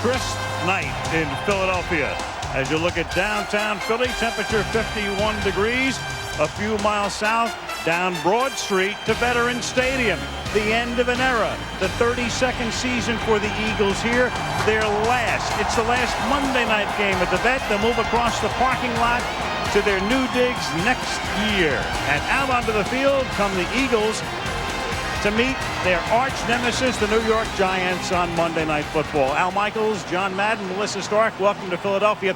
crisp night in Philadelphia. As you look at downtown Philly, temperature 51 degrees. A few miles south, down Broad Street to Veterans Stadium. The end of an era. The 32nd season for the Eagles here. Their last. It's the last Monday night game at the Vet. They'll move across the parking lot to their new digs next year. And out onto the field come the Eagles to meet their arch nemesis, the New York Giants, on Monday Night Football. Al Michaels, John Madden, Melissa Stark, welcome to Philadelphia.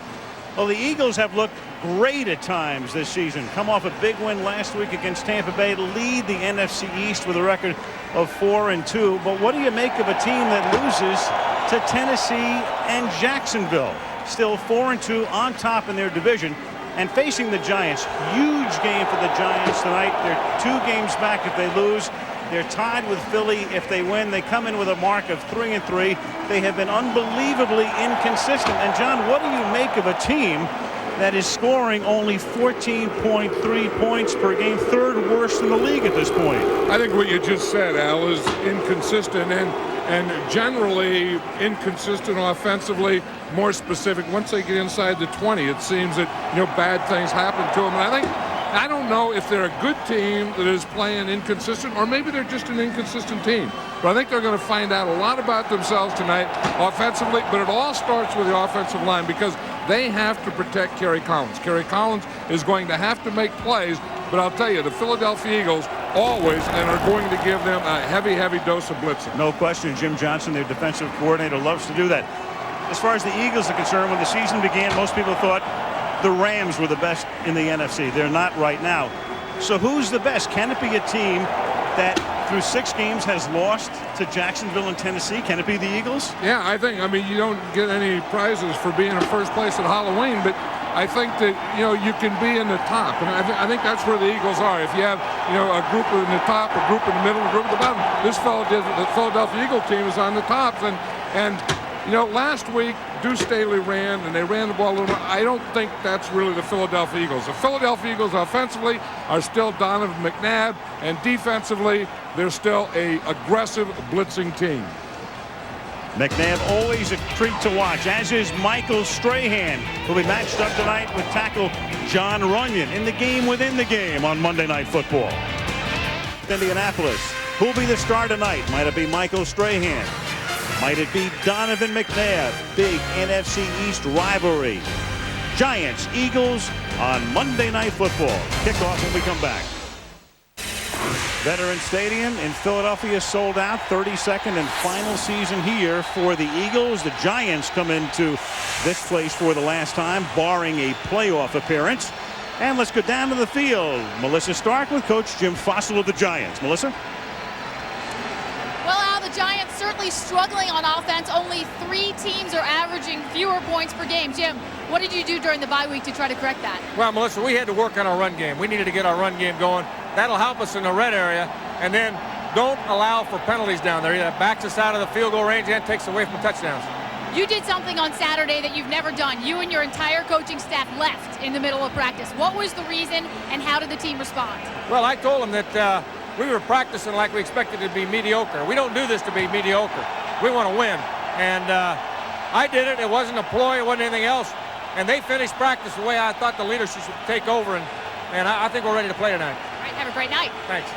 Well, the Eagles have looked great at times this season. Come off a big win last week against Tampa Bay to lead the NFC East with a record of 4-2. But what do you make of a team that loses to Tennessee and Jacksonville? Still 4-2 on top in their division and facing the Giants. Huge game for the Giants tonight. They're 2 games back if they lose. They're tied with Philly. If they win, they come in with a mark of 3-3. They have been unbelievably inconsistent. And John, what do you make of a team that is scoring only 14.3 points per game, third worst in the league at this point? I think what you just said, Al, is inconsistent and generally inconsistent offensively. More specific, once they get inside the 20, it seems that bad things happen to them. And I don't know if they're a good team that is playing inconsistent, or maybe they're just an inconsistent team. But I think they're going to find out a lot about themselves tonight offensively. But it all starts with the offensive line, because they have to protect Kerry Collins. Kerry Collins is going to have to make plays. But I'll tell you, the Philadelphia Eagles always are going to give them a heavy, heavy dose of blitzing. No question. Jim Johnson, their defensive coordinator, loves to do that. As far as the Eagles are concerned, when the season began, most people thought the Rams were the best in the NFC. They're not right now. So who's the best? Can it be a team that through 6 games has lost to Jacksonville and Tennessee? Can it be the Eagles? Yeah, I mean, you don't get any prizes for being in first place at Halloween, but I think that, you can be in the top. And I think that's where the Eagles are. If you have, a group in the top, a group in the middle, a group at the bottom, the Philadelphia Eagle team is on the top. And last week, Deuce Staley ran, and they ran the ball a little more. I don't think that's really the Philadelphia Eagles. The Philadelphia Eagles offensively are still Donovan McNabb, and defensively, they're still a aggressive blitzing team. McNabb always a treat to watch, as is Michael Strahan, who will be matched up tonight with tackle John Runyon in the game within the game on Monday Night Football. Indianapolis, who'll be the star tonight? Might it be Michael Strahan? Might it be Donovan McNabb? Big NFC East rivalry. Giants, Eagles on Monday Night Football. Kickoff when we come back. Veterans Stadium in Philadelphia sold out. 32nd and final season here for the Eagles. The Giants come into this place for the last time, barring a playoff appearance. And let's go down to the field. Melissa Stark with Coach Jim Fassel of the Giants. Melissa? Well, Al, the Giants certainly struggling on offense. Only 3 teams are averaging fewer points per game. Jim, what did you do during the bye week to try to correct that? Well, Melissa, we had to work on our run game. We needed to get our run game going. That'll help us in the red area. And then don't allow for penalties down there. That backs us out of the field goal range and takes away from touchdowns. You did something on Saturday that you've never done. You and your entire coaching staff left in the middle of practice. What was the reason, and how did the team respond? Well, I told them that we were practicing like we expected to be mediocre. We don't do this to be mediocre. We want to win. And I did it. It wasn't a ploy. It wasn't anything else. And they finished practice the way I thought the leadership should take over. And I think we're ready to play tonight. All right, have a great night. Thanks.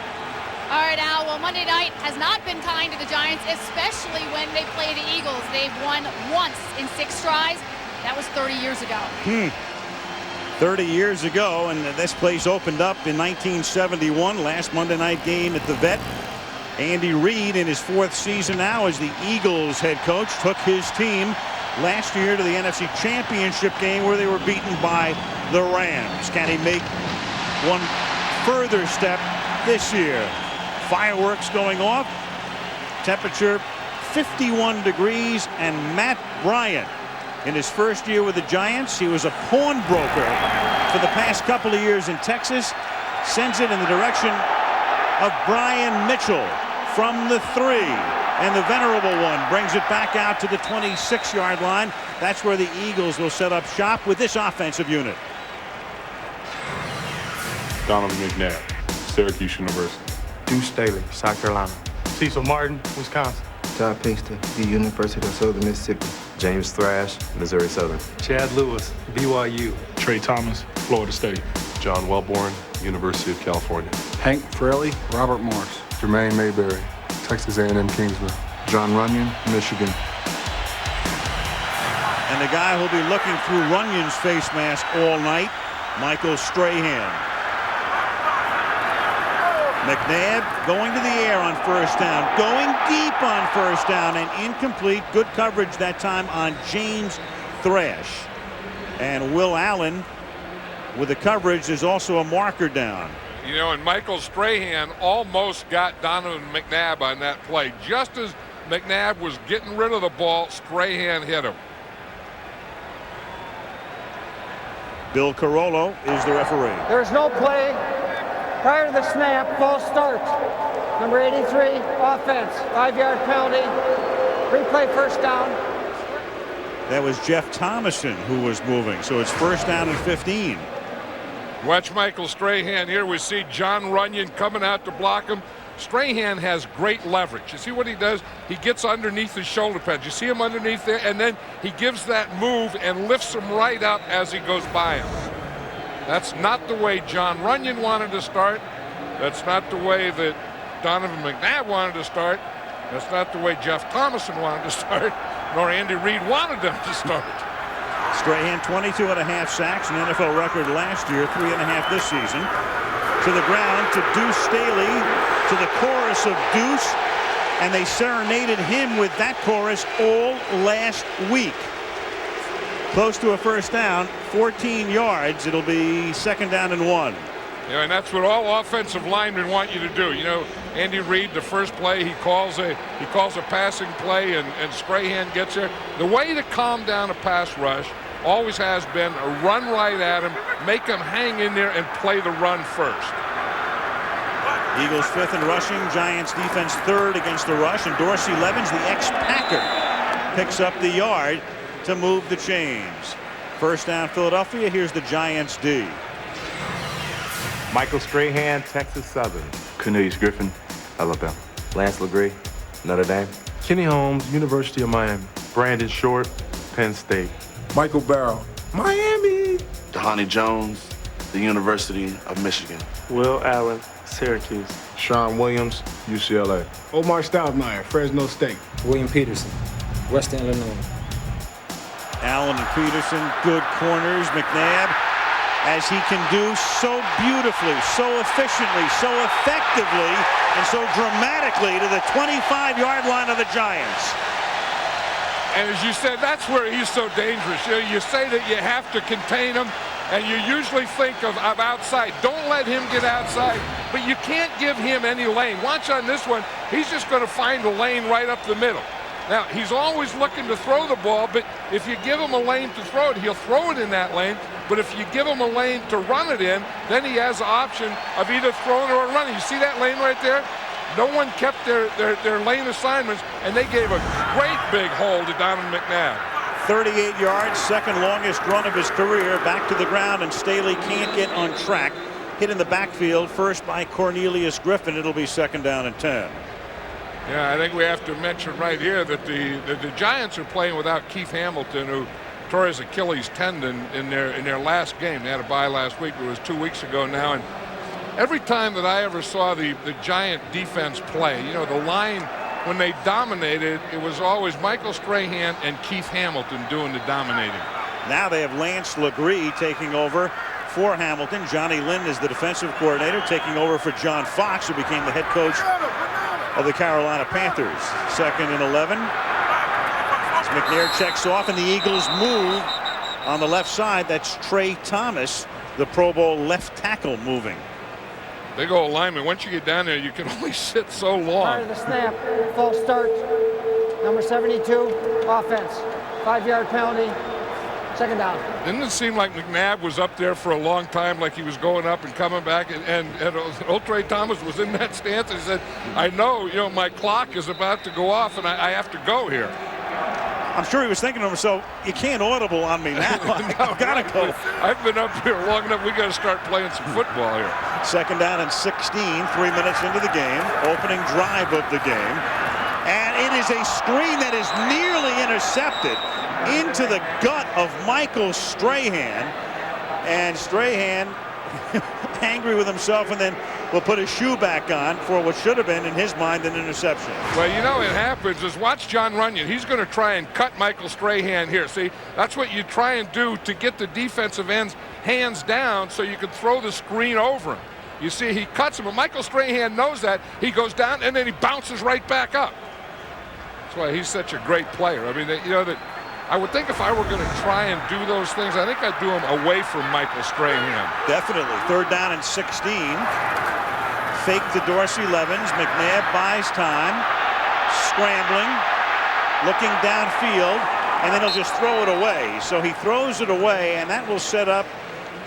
All right, Al. Well, Monday night has not been kind to the Giants, especially when they play the Eagles. They've won once in 6 tries. That was 30 years ago. 30 years ago, and this place opened up in 1971. Last Monday night game at the Vet. Andy Reid, in his 4th season now as the Eagles head coach, took his team last year to the NFC Championship game where they were beaten by the Rams. Can he make one further step this year? Fireworks going off. Temperature 51 degrees, and Matt Bryant, in his first year with the Giants, he was a pawnbroker for the past couple of years in Texas. Sends it in the direction of Brian Mitchell from the 3. And the venerable one brings it back out to the 26-yard line. That's where the Eagles will set up shop with this offensive unit. Donovan McNabb, Syracuse University. Deuce Staley, South Carolina. Cecil Martin, Wisconsin. Todd Pinkston, the University of Southern Mississippi. James Thrash, Missouri Southern. Chad Lewis, BYU. Trey Thomas, Florida State. John Wellborn, University of California. Hank Fraley, Robert Morris. Jermaine Mayberry, Texas A&M Kingsville. John Runyon, Michigan. And the guy who'll be looking through Runyon's face mask all night, Michael Strahan. McNabb going to the air on first down, going deep on first down, and incomplete. Good coverage that time on James Thrash. And Will Allen with the coverage is also a marker down. You know, and Michael Strahan almost got Donovan McNabb on that play. Just as McNabb was getting rid of the ball, Strahan hit him. Bill Carollo is the referee. There's no play prior to the snap, false start. Number 83, offense, 5-yard penalty, replay first down. That was Jeff Thomason who was moving, so it's first down and 15. Watch Michael Strahan here. We see John Runyon coming out to block him. Strahan has great leverage. You see what he does? He gets underneath his shoulder pads. You see him underneath there, and then he gives that move and lifts him right up as he goes by him. That's not the way John Runyon wanted to start. That's not the way that Donovan McNabb wanted to start. That's not the way Jeff Thomason wanted to start, nor Andy Reid wanted them to start. Strahan 22.5 sacks, an NFL record last year, 3.5 this season. To the ground to Deuce Staley, to the chorus of Deuce, and they serenaded him with that chorus all last week. Close to a first down, 14 yards. It'll be second down and 1. Yeah, and that's what all offensive linemen want you to do. You know, Andy Reid, the first play, he calls a passing play, and Strahan gets there. The way to calm down a pass rush always has been a run right at him, make him hang in there, and play the run first. Eagles 5th in rushing, Giants defense 3rd against the rush, and Dorsey Levens, the ex-Packer, picks up the yard to move the chains. First down Philadelphia. Here's the Giants D. Michael Strahan, Texas Southern. Cornelius Griffin, Alabama. Lance LeGree, Notre Dame. Kenny Holmes, University of Miami. Brandon Short, Penn State. Michael Barrow, Miami. Dhani Jones, the University of Michigan. Will Allen, Syracuse. Sean Williams, UCLA. Omar Stoudemire, Fresno State. William Peterson, Western Illinois. Allen and Peterson, good corners. McNabb, as he can do so beautifully, so efficiently, so effectively, and so dramatically to the 25-yard line of the Giants. And as you said, that's where he's so dangerous. You say that you have to contain him, and you usually think of outside. Don't let him get outside, but you can't give him any lane. Watch on this one. He's just going to find a lane right up the middle. Now, he's always looking to throw the ball, but if you give him a lane to throw it, he'll throw it in that lane. But if you give him a lane to run it in, then he has the option of either throwing or running. You see that lane right there? No one kept their lane assignments, and they gave a great big hole to Donovan McNabb. 38 yards, second longest run of his career, back to the ground, and Staley can't get on track. Hit in the backfield, first by Cornelius Griffin. It'll be second down and 10. Yeah, I think we have to mention right here that the Giants are playing without Keith Hamilton, who tore his Achilles tendon in their last game. They had a bye last week. It was 2 weeks ago now, and every time that I ever saw the Giant defense play, you know, the line, when they dominated, it was always Michael Strahan and Keith Hamilton doing the dominating. Now they have Lance LeGree taking over for Hamilton. Johnny Lynn is the defensive coordinator, taking over for John Fox, who became the head coach of the Carolina Panthers. Second and 11. As McNair checks off, and the Eagles move on the left side. That's Trey Thomas, the Pro Bowl left tackle, moving. Big old lineman. Once you get down there, you can only sit so long. Prior to the snap, false start. Number 72, offense, 5-yard penalty. Second down. Didn't it seem like McNabb was up there for a long time, like he was going up and coming back, and old Trey Thomas was in that stance, and he said, I know, you know, my clock is about to go off, and I have to go here. I'm sure he was thinking to himself, you can't audible on me now. I've got to go. I've been up here long enough. We got to start playing some football here. Second down and 16, 3 minutes into the game. Opening drive of the game. And it is a screen that is nearly intercepted into the gut of Michael Strahan. And Strahan angry with himself, and then will put his shoe back on for what should have been, in his mind, an interception. Well, you know, it happens is watch Jon Runyan. He's going to try and cut Michael Strahan here. See, that's what you try and do to get the defensive ends hands down so you can throw the screen over him. You see, he cuts him, but Michael Strahan knows that. He goes down, and then he bounces right back up. That's why he's such a great player. I mean, you know, that I would think if I were going to try and do those things, I think I'd do them away from Michael Strahan. Definitely. 3rd down and 16. Fake to Dorsey Levens. McNabb buys time. Scrambling. Looking downfield. And then he'll just throw it away. So he throws it away, and that will set up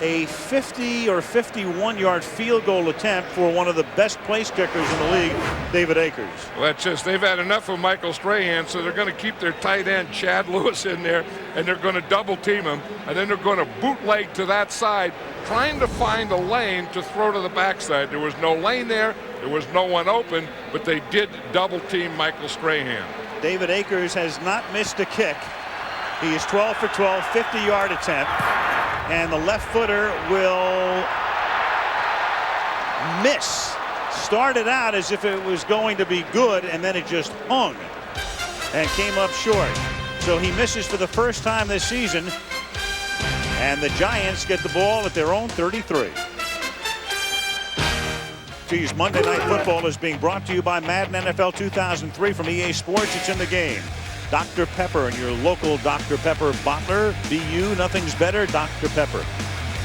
a 50 or 51-yard field goal attempt for one of the best place kickers in the league, David Akers. Well, that's just, they've had enough of Michael Strahan, so they're going to keep their tight end, Chad Lewis, in there, and they're going to double team him, and then they're going to bootleg to that side, trying to find a lane to throw to the backside. There was no lane there. There was no one open, but they did double team Michael Strahan. David Akers has not missed a kick. He is 12 for 12, 50-yard attempt. And the left footer will miss. Started out as if it was going to be good, and then it just hung and came up short. So he misses for the first time this season, and the Giants get the ball at their own 33. Geez, Monday Night Football is being brought to you by Madden NFL 2003 from EA Sports. It's in the game. Dr. Pepper and your local Dr. Pepper bottler. Be you, nothing's better, Dr. Pepper.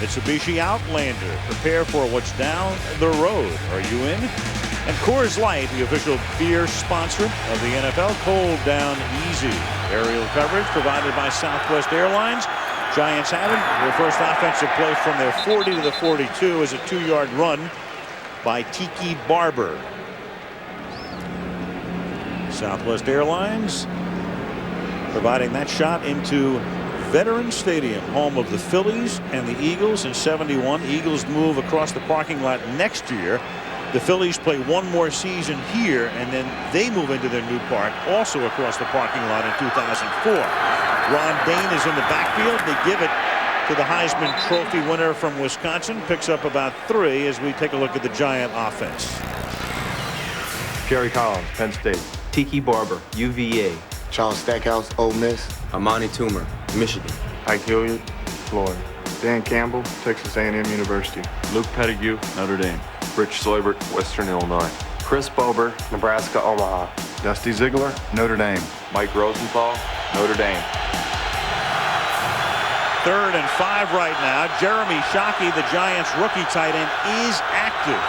Mitsubishi Outlander. Prepare for what's down the road. Are you in? And Coors Light, the official beer sponsor of the NFL. Cold down easy. Aerial coverage provided by Southwest Airlines. Giants have it. Their first offensive play from their 40 to the 42 is a 2-yard run by Tiki Barber. Southwest Airlines providing that shot into Veterans Stadium, home of the Phillies and the Eagles in '71. Eagles move across the parking lot next year. The Phillies play one more season here, and then they move into their new park, also across the parking lot in 2004. Ron Dayne is in the backfield. They give it to the Heisman Trophy winner from Wisconsin. Picks up about 3 as we take a look at the Giant offense. Kerry Collins, Penn State. Tiki Barber, UVA. Charles Stackhouse, Ole Miss. Amani Toomer, Michigan. Ike Hilliard, Florida. Dan Campbell, Texas A&M University. Luke Pettigrew, Notre Dame. Rich Sloybert, Western Illinois. Chris Bober, Nebraska, Omaha. Dusty Ziegler, Notre Dame. Mike Rosenthal, Notre Dame. 3rd and 5 right now. Jeremy Shockey, the Giants rookie tight end, is active,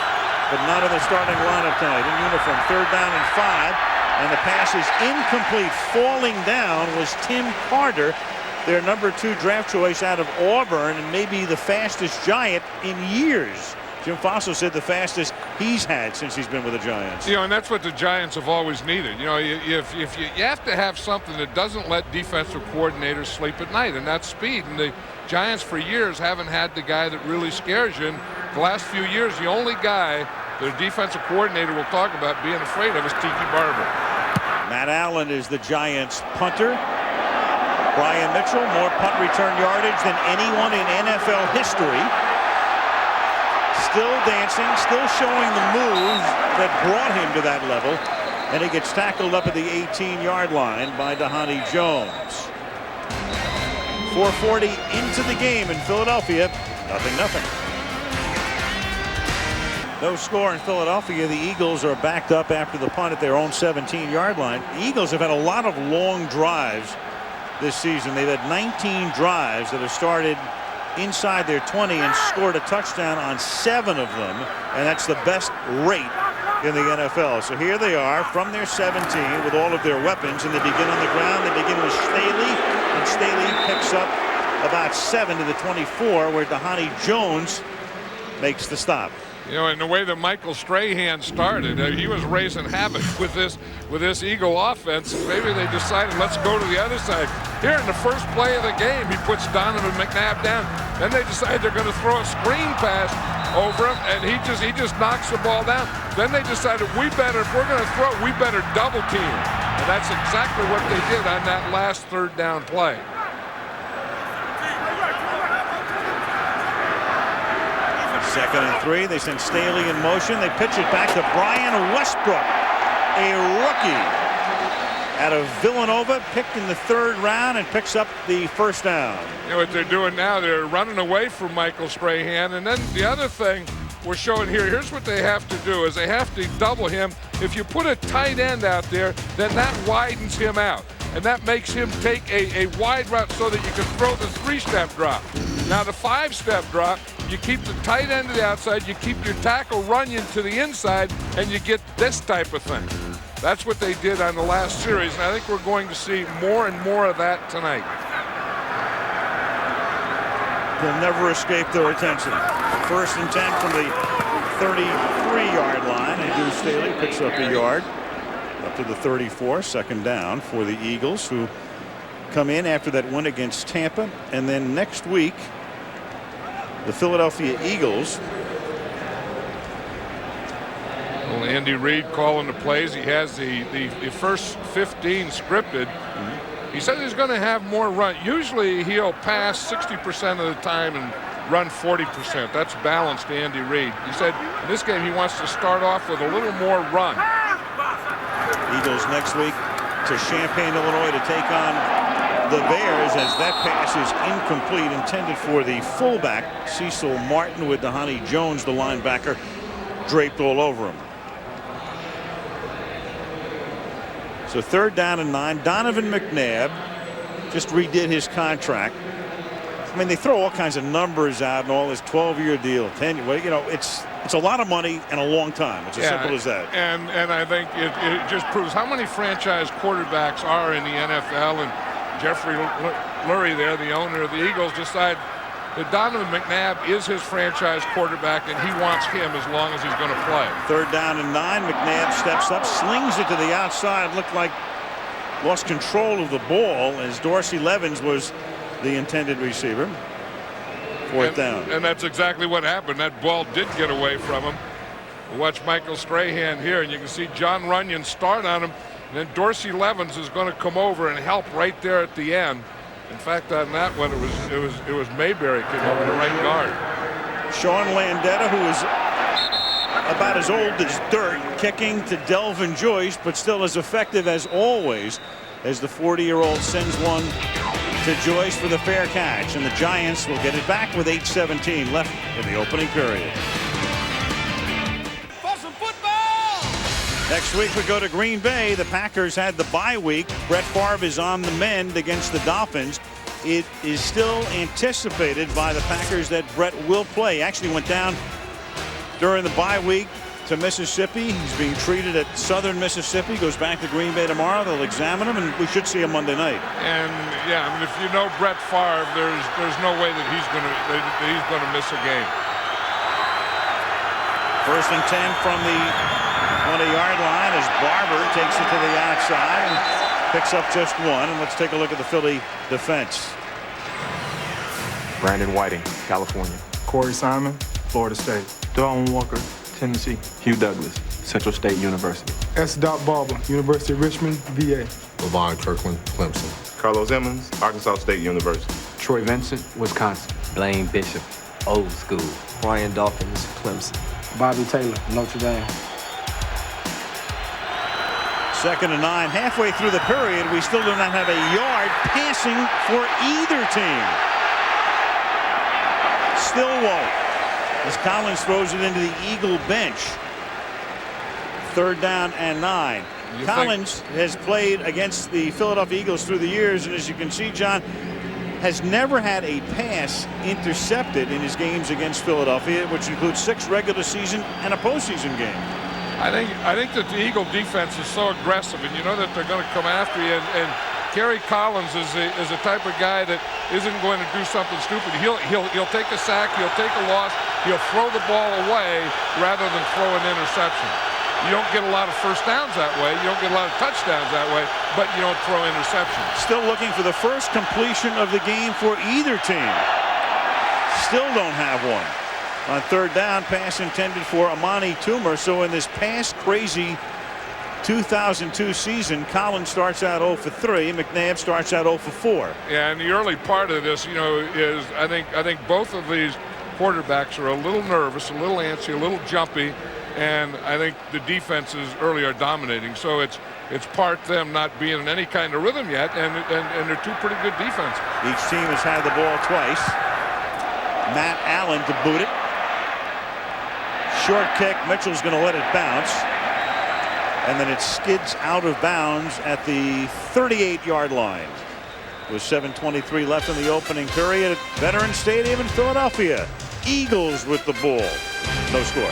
but not in the starting lineup tonight. In uniform, 3rd down and 5. And the pass is incomplete. Falling down was Tim Carter, their number 2 draft choice out of Auburn, and maybe the fastest Giant in years. Jim Fossil said the fastest he's had since he's been with the Giants. You know, and that's what the Giants have always needed. You know, you have to have something that doesn't let defensive coordinators sleep at night, and that's speed. And the Giants for years haven't had the guy that really scares you. And the last few years, the only guy their defensive coordinator will talk about being afraid of is Tiki Barber. Matt Allen is the Giants punter. Brian Mitchell, more punt return yardage than anyone in NFL history. Still dancing, still showing the moves that brought him to that level. And he gets tackled up at the 18-yard line by Dhani Jones. 4:40 into the game in Philadelphia. 0-0. No score in Philadelphia. The Eagles are backed up after the punt at their own 17-yard line. The Eagles have had a lot of long drives this season. They've had 19 drives that have started inside their 20 and scored a touchdown on 7 of them, and that's the best rate in the NFL. So here they are from their 17 with all of their weapons, and they begin on the ground. They begin with Staley, and Staley picks up about 7 to the 24, where Dhani Jones makes the stop. You know, in the way that Michael Strahan started, he was raising havoc with this Eagle offense. Maybe they decided, let's go to the other side. Here in the first play of the game, he puts Donovan McNabb down. Then they decide they're going to throw a screen pass over him, and he just knocks the ball down. Then they decided, if we're going to throw, we better double team him. And that's exactly what they did on that last third down play. Second and 3. They send Staley in motion. They pitch it back to Brian Westbrook, a rookie out of Villanova, picked in the 3rd round and picks up the first down. You know what they're doing now? They're running away from Michael Strahan. And then the other thing we're showing here, here's what they have to do, is they have to double him. If you put a tight end out there, then that widens him out. And that makes him take a wide route so that you can throw the 3-step drop. Now the 5-step drop, you keep the tight end to the outside, you keep your tackle Runyon to the inside, and you get this type of thing. That's what they did on the last series, and I think we're going to see more and more of that tonight. They'll never escape their attention. 1st and 10 from the 33-yard line, and Deuce Staley picks up a yard up to the 34. 2nd down for the Eagles, who come in after that win against Tampa. And then next week, the Philadelphia Eagles. Well, Andy Reid calling the plays. He has the first 15 scripted. He says he's going to have more run. Usually he'll pass 60% of the time and run 40%. That's balanced to Andy Reid. He said in this game he wants to start off with a little more run. Eagles next week to Champaign, Illinois to take on the Bears, as that pass is incomplete, intended for the fullback Cecil Martin, with Dhani Jones, the linebacker, draped all over him. So 3rd down and 9. Donovan McNabb just redid his contract. I mean, they throw all kinds of numbers out and all this 12-year deal, 10. Well, you know, it's a lot of money and a long time. It's as simple as that. And I think it just proves how many franchise quarterbacks are in the NFL. And Jeffrey Lurie there, the owner of the Eagles, decided that Donovan McNabb is his franchise quarterback, and he wants him as long as he's going to play. 3rd down and 9. McNabb steps up, slings it to the outside. Looked like lost control of the ball, as Dorsey Levens was the intended receiver. 4th down. And that's exactly what happened. That ball did get away from him. Watch Michael Strahan here, and you can see John Runyon start on him. And then Dorsey Levens is going to come over and help right there at the end. In fact, on that one, it was Mayberry came over to right guard. Sean Landeta, who is about as old as dirt, kicking to Delvin Joyce, but still as effective as always, as the 40-year-old sends one to Joyce for the fair catch, and the Giants will get it back with 8:17 left in the opening period. Next week we go to Green Bay. The Packers had the bye week. Brett Favre is on the mend against the Dolphins. It is still anticipated by the Packers that Brett will play. Actually went down during the bye week to Mississippi. He's being treated at Southern Mississippi. Goes back to Green Bay tomorrow. They'll examine him, and we should see him Monday night. And yeah, I mean, if you know Brett Favre, there's no way that he's going to miss a game. 1st and 10 from the 20-yard line as Barber takes it to the outside and picks up just 1. And let's take a look at the Philly defense. Brandon Whiting, California. Corey Simon, Florida State. Darwin Walker, Tennessee. Hugh Douglas, Central State University. S. Barber, University of Richmond, VA. LeVon Kirkland, Clemson. Carlos Emmons, Arkansas State University. Troy Vincent, Wisconsin. Blaine Bishop, Old School. Brian Dawkins, Clemson. Bobby Taylor, Notre Dame. 2nd and 9. Halfway through the period, we still do not have a yard passing for either team. Still won't, as Collins throws it into the Eagle bench. 3rd down and 9. Collins has played against the Philadelphia Eagles through the years, and as you can see, John, has never had a pass intercepted in his games against Philadelphia, which includes 6 regular season and a postseason game. I think that the Eagle defense is so aggressive, and you know that they're going to come after you. And Kerry Collins is the type of guy that isn't going to do something stupid. He'll take a sack, he'll take a loss, he'll throw the ball away rather than throw an interception. You don't get a lot of first downs that way. You don't get a lot of touchdowns that way, but you don't throw interceptions. Still looking for the first completion of the game for either team. Still don't have one. On 3rd down, pass intended for Amani Toomer. So in this pass-crazy 2002 season, Collins starts out 0 for 3. McNabb starts out 0 for 4. Yeah, and the early part of this, is I think both of these quarterbacks are a little nervous, a little antsy, a little jumpy, and I think the defenses early are dominating. So it's part them not being in any kind of rhythm yet, and they're two pretty good defenses. Each team has had the ball twice. Matt Allen to boot it. Short kick. Mitchell's going to let it bounce. And then it skids out of bounds at the 38-yard line. With 7:23 left in the opening period at Veterans Stadium in Philadelphia. Eagles with the ball. No score.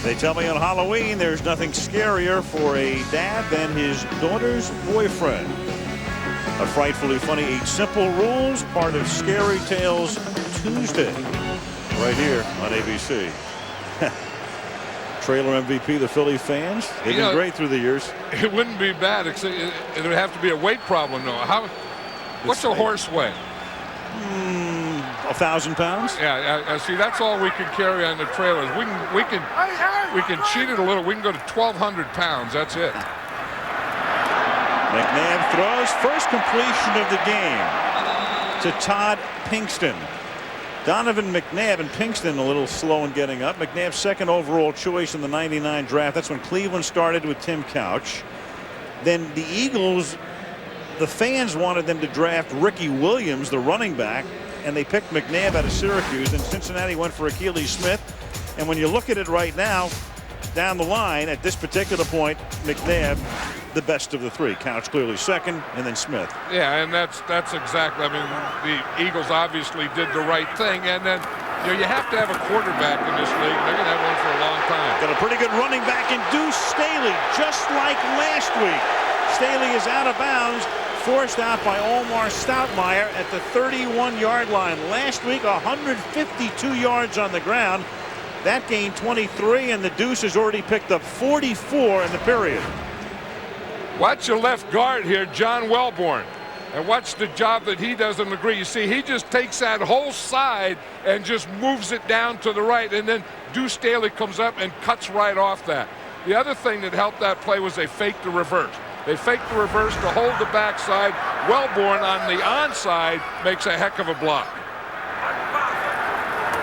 They tell me on Halloween there's nothing scarier for a dad than his daughter's boyfriend. A frightfully funny 8 simple rules, part of Scary Tales Tuesday, right here on ABC. Trailer MVP, the Philly fans. They've been great through the years. It wouldn't be bad, except it would have to be a weight problem, though. What's a horse weigh? 1,000 pounds. Yeah, see, that's all we can carry on the trailers. We can cheat it a little. We can go to 1,200 pounds. That's it. McNabb throws, first completion of the game to Todd Pinkston. Donovan McNabb and Pinkston a little slow in getting up. McNabb's second overall choice in the '99 draft. That's when Cleveland started with Tim Couch. Then the Eagles, the fans wanted them to draft Ricky Williams, the running back, and they picked McNabb out of Syracuse. And Cincinnati went for Akili Smith. And when you look at it right now, down the line at this particular point, McNabb the best of the three. Couch clearly second, and then Smith. Yeah, and that's exactly. I mean, the Eagles obviously did the right thing, and then you have to have a quarterback in this league. They're going to have one for a long time. Got a pretty good running back in Deuce Staley, just like last week. Staley is out of bounds, forced out by Omar Stoutmire at the 31-yard line. Last week, 152 yards on the ground. That gained 23, and the Deuce has already picked up 44 in the period. Watch your left guard here, John Welborn, and watch the job that he does in the green. You see, he just takes that whole side and just moves it down to the right, and then Deuce Staley comes up and cuts right off that. The other thing that helped that play was they faked the reverse. They faked the reverse to hold the backside. Welborn on the onside makes a heck of a block.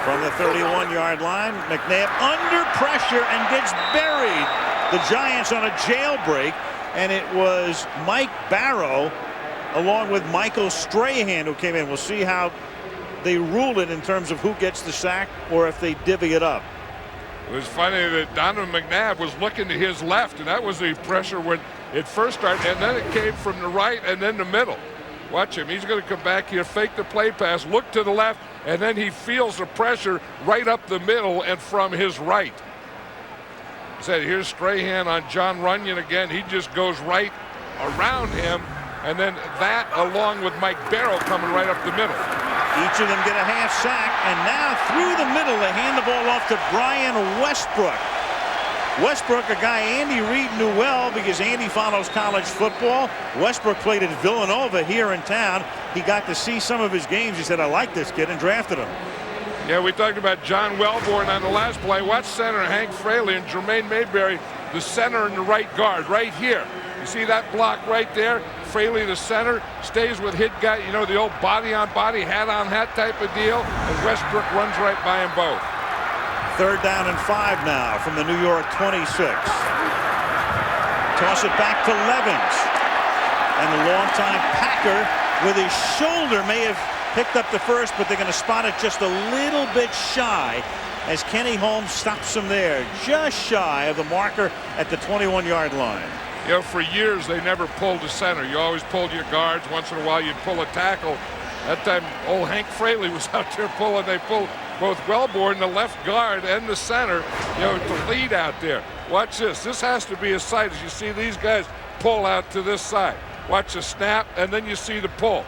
From the 31-yard line, McNabb under pressure and gets buried. The Giants on a jailbreak. And it was Mike Barrow along with Michael Strahan who came in. We'll see how they rule it in terms of who gets the sack or if they divvy it up. It was funny that Donovan McNabb was looking to his left, and that was the pressure when it first started, and then it came from the right and then the middle. Watch him. He's going to come back here, fake the play pass, look to the left, and then he feels the pressure right up the middle and from his right. Said here's Strahan on John Runyon again. He just goes right around him, and then that along with Mike Barrow coming right up the middle. Each of them get a half sack, and now through the middle they hand the ball off to Brian Westbrook. Westbrook, a guy Andy Reid knew well because Andy follows college football. Westbrook played at Villanova here in town. He got to see some of his games. He said, I like this kid, and drafted him. Yeah, we talked about John Welborn on the last play. Watch center Hank Fraley and Jermaine Mayberry, the center and the right guard right here. You see that block right there? Fraley, the center, stays with hit guy, the old body on body, hat on hat type of deal, and Westbrook runs right by them both. 3rd down and 5 now from the New York 26. Toss it back to Levens. And the longtime Packer with his shoulder may have picked up the first, but they're going to spot it just a little bit shy as Kenny Holmes stops him there, just shy of the marker at the 21-yard line. For years they never pulled the center. You always pulled your guards. Once in a while you'd pull a tackle. That time old Hank Fraley was out there pulling. They pulled both Welborn, the left guard, and the center, to lead out there. Watch this. This has to be a sight as you see these guys pull out to this side. Watch the snap, and then you see the pull.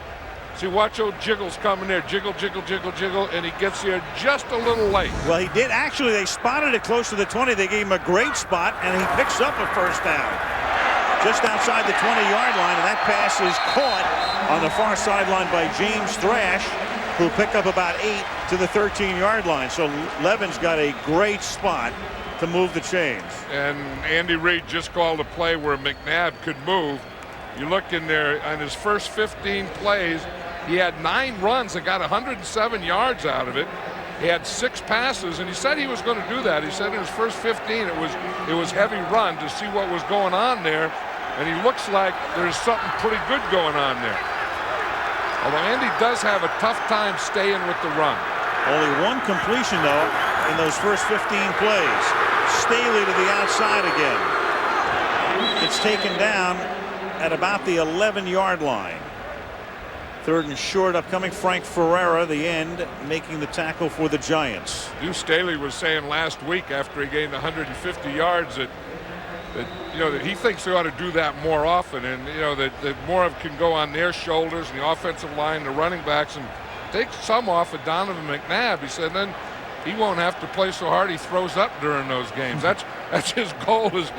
See, watch old Jiggles coming there. Jiggle, jiggle, jiggle, jiggle, and he gets here just a little late. Well, he did. Actually, they spotted it close to the 20. They gave him a great spot, and he picks up a first down. Just outside the 20-yard line, and that pass is caught on the far sideline by James Thrash, who picked up about 8 to the 13-yard line. So Levens got a great spot to move the chains. And Andy Reid just called a play where McNabb could move. You look in there, on his first 15 plays, he had 9 runs that got 107 yards out of it. He had 6 passes, and he said he was going to do that. He said in his first 15 it was heavy run to see what was going on there, and he looks like there's something pretty good going on there. Although Andy does have a tough time staying with the run. Only 1 completion, though, in those first 15 plays. Staley to the outside again. It's taken down at about the 11-yard line. 3rd and short upcoming. Frank Ferreira, the end, making the tackle for the Giants. Deuce Staley was saying last week after he gained 150 yards that he thinks they ought to do that more often, and that more of it can go on their shoulders and the offensive line, the running backs, and take some off of Donovan McNabb. He said then he won't have to play so hard he throws up during those games. That's his goal is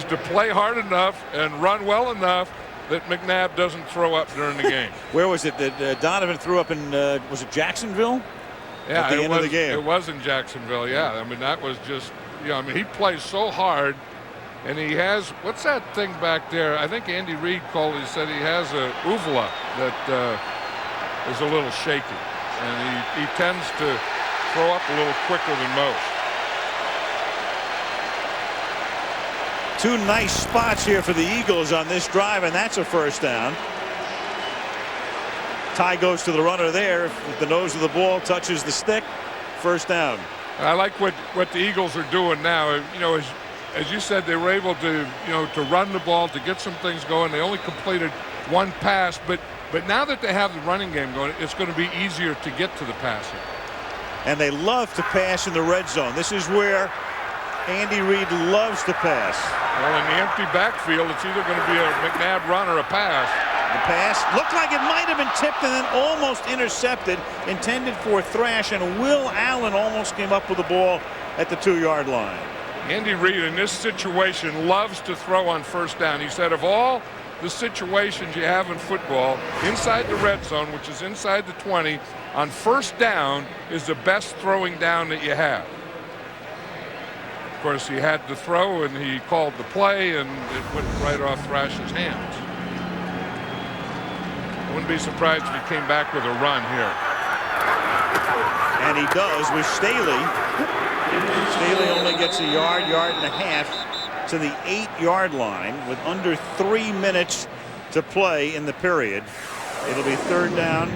to play hard enough and run well enough that McNabb doesn't throw up during the game. Where was it that Donovan threw up in, was it Jacksonville? Yeah, at the end of the game. It was in Jacksonville, yeah. I mean, that was just, he plays so hard, and he has, what's that thing back there? I think Andy Reid he said he has a uvula that is a little shaky, and he tends to throw up a little quicker than most. 2 nice spots here for the Eagles on this drive, and that's a first down. Ty goes to the runner there. If the nose of the ball touches the stick, first down. I like what the Eagles are doing now. As you said, they were able to to run the ball, to get some things going. They only completed 1 pass, but now that they have the running game going, it's going to be easier to get to the passing. And they love to pass in the red zone. This is where Andy Reid loves to pass. Well, in the empty backfield, it's either going to be a McNabb run or a pass. The pass looked like it might have been tipped and then almost intercepted, intended for Thrash, and Will Allen almost came up with the ball at the 2-yard line. Andy Reid in this situation loves to throw on first down. He said of all the situations you have in football, inside the red zone, which is inside the 20, on first down is the best throwing down that you have. Of course, he had the throw, and he called the play, and it went right off Thrash's hands. I wouldn't be surprised if he came back with a run here. And he does with Staley. Staley only gets a yard and a half to the 8-yard line with under 3 minutes to play in the period. It'll be 3rd down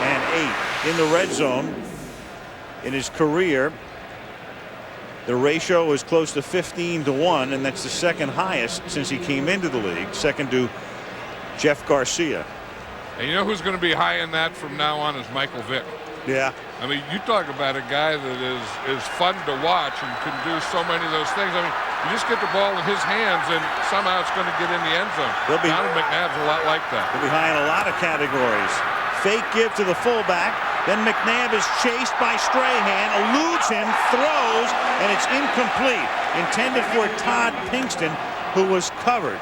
and 8 in the red zone. In his career, the ratio is close to 15-1, and that's the 2nd highest since he came into the league, second to Jeff Garcia. And you know who's going to be high in that from now on is Michael Vick. Yeah. I mean, you talk about a guy that is fun to watch and can do so many of those things. I mean, you just get the ball in his hands, and somehow it's going to get in the end zone. Donovan McNabb's a lot like that. He'll be high in a lot of categories. Fake give to the fullback. Then McNabb is chased by Strahan, eludes him, throws, and it's incomplete. Intended for Todd Pinkston, who was covered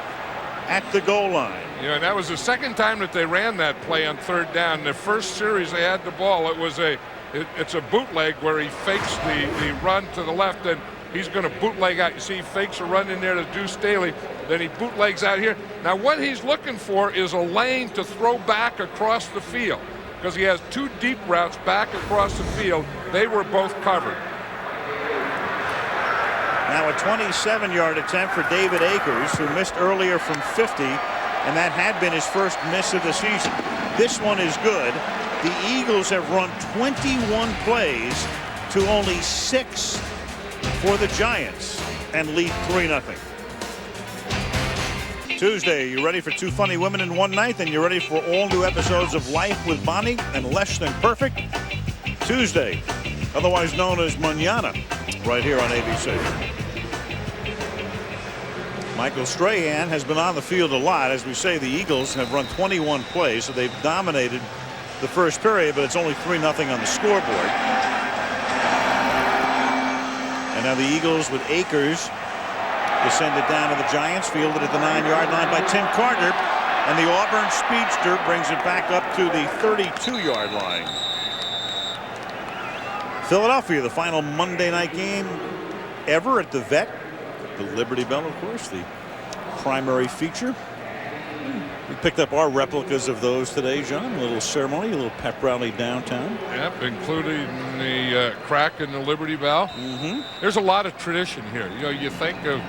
at the goal line. And that was the 2nd time that they ran that play on 3rd down. The first series they had the ball, it's a bootleg where he fakes the run to the left, and he's going to bootleg out. You see, he fakes a run in there to Deuce Staley, then he bootlegs out here. Now what he's looking for is a lane to throw back across the field, because he has 2 deep routes back across the field. They were both covered. Now a 27-yard attempt for David Akers, who missed earlier from 50, and that had been his first miss of the season. This one is good. The Eagles have run 21 plays to only 6 for the Giants and lead 3-0. Tuesday, you ready for 2 funny women in one night? Then you're ready for all new episodes of Life with Bonnie and Less Than Perfect. Tuesday, otherwise known as Mañana, right here on ABC. Michael Strahan has been on the field a lot. As we say, the Eagles have run 21 plays, so they've dominated the first period, but it's only 3-0 on the scoreboard. And now the Eagles with Akers descended down to the Giants, fielded at the 9-yard line by Tim Carter, and the Auburn speedster brings it back up to the 32-yard line. Philadelphia, the final Monday night game ever at the Vet. The Liberty Bell, of course, the primary feature. We picked up our replicas of those today, John. A little ceremony, a little pep rally downtown. Yep, including the crack in the Liberty Bell. There's a lot of tradition here. You know, you think of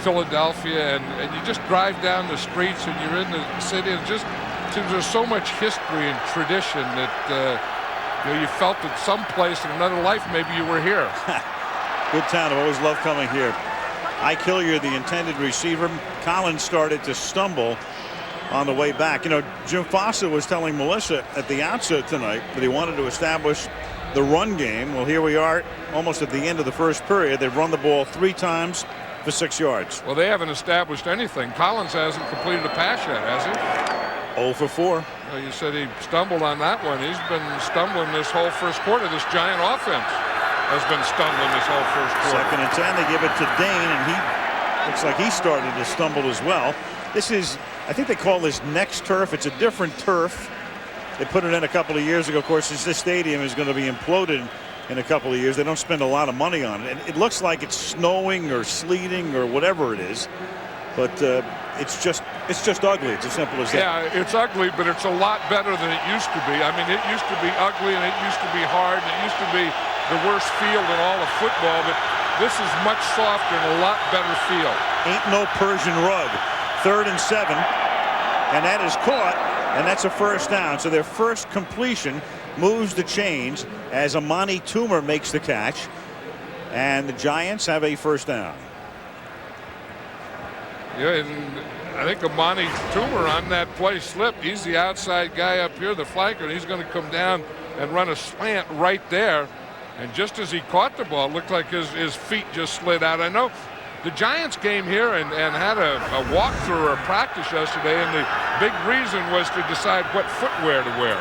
Philadelphia, and you just drive down the streets, and you're in the city, and just there's so much history and tradition that you know, you felt at some place in another life maybe you were here. Good town. I've always loved coming here. Ike Hilliard, the intended receiver. Collins started to stumble on the way back. You know, Jim Fossa was telling Melissa at the outset tonight that he wanted to establish the run game. Well, here we are almost at the end of the first period. They've run the ball 3 times for 6 yards. Well, they haven't established anything. Collins hasn't completed a pass yet, has he? 0 for 4. Well, you said he stumbled on that one. He's been stumbling this whole first quarter. This Giant offense has been stumbling this whole first quarter. 2nd and 10. They give it to Dane, and he looks like he started to stumble as well. This is, I think they call this next turf. It's a different turf. They put it in a couple of years ago. Of course, this stadium is going to be imploded in a couple of years. They don't spend a lot of money on it. And it looks like it's snowing or sleeting or whatever it is. But it's just ugly. It's as simple as that. Yeah, it's ugly, but it's a lot better than it used to be. I mean, it used to be ugly, and it used to be hard, and it used to be the worst field in all of football. But this is much softer and a lot better field. Ain't no Persian rug. 3rd and 7, and that is caught, and that's a first down. So their first completion moves the chains as Amani Toomer makes the catch, and the Giants have a first down. Yeah, and I think Amani Toomer on that play slipped. He's the outside guy up here, the flanker, and he's going to come down and run a slant right there. And just as he caught the ball, it looked like his feet just slid out. I know the Giants came here and had a walkthrough or a practice yesterday, and the big reason was to decide what footwear to wear.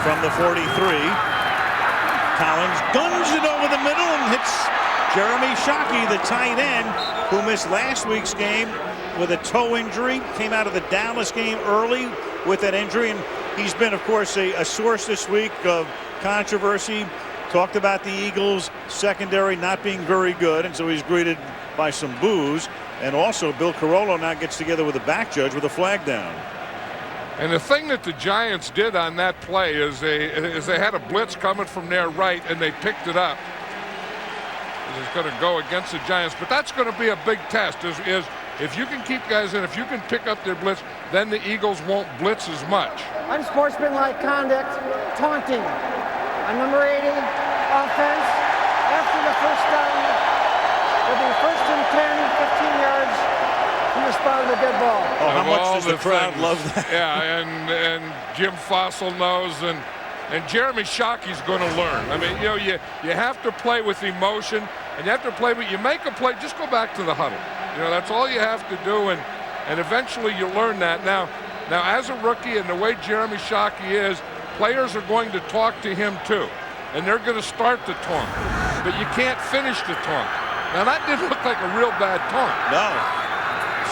From the 43, Collins guns it over the middle and hits Jeremy Shockey, the tight end, who missed last week's game with a toe injury. Came out of the Dallas game early with that injury, and he's been, of course, a source this week of controversy. Talked about the Eagles secondary not being very good, and so he's greeted by some boos. And also Bill Carollo now gets together with the back judge with a flag down. And the thing that the Giants did on that play is they had a blitz coming from their right, and they picked it up. It's going to go against the Giants, but that's going to be a big test. Is if you can keep guys in, if you can pick up their blitz, then the Eagles won't blitz as much. Unsportsmanlike conduct, taunting. On number 80, offense. After the first down, it'll be 1st and 10, 15 yards from the spot of the dead ball. Oh, how much does the crowd love that? Yeah, and Jim Fossil knows, and Jeremy Shockey's going to learn. I mean, you know, you have to play with emotion, and you have to play, but you make a play, just go back to the huddle. You know, that's all you have to do, and eventually you learn that. Now as a rookie, and the way Jeremy Shockey is, players are going to talk to him too, and they're going to start the taunt, but you can't finish the taunt. Now that didn't look like a real bad taunt. No,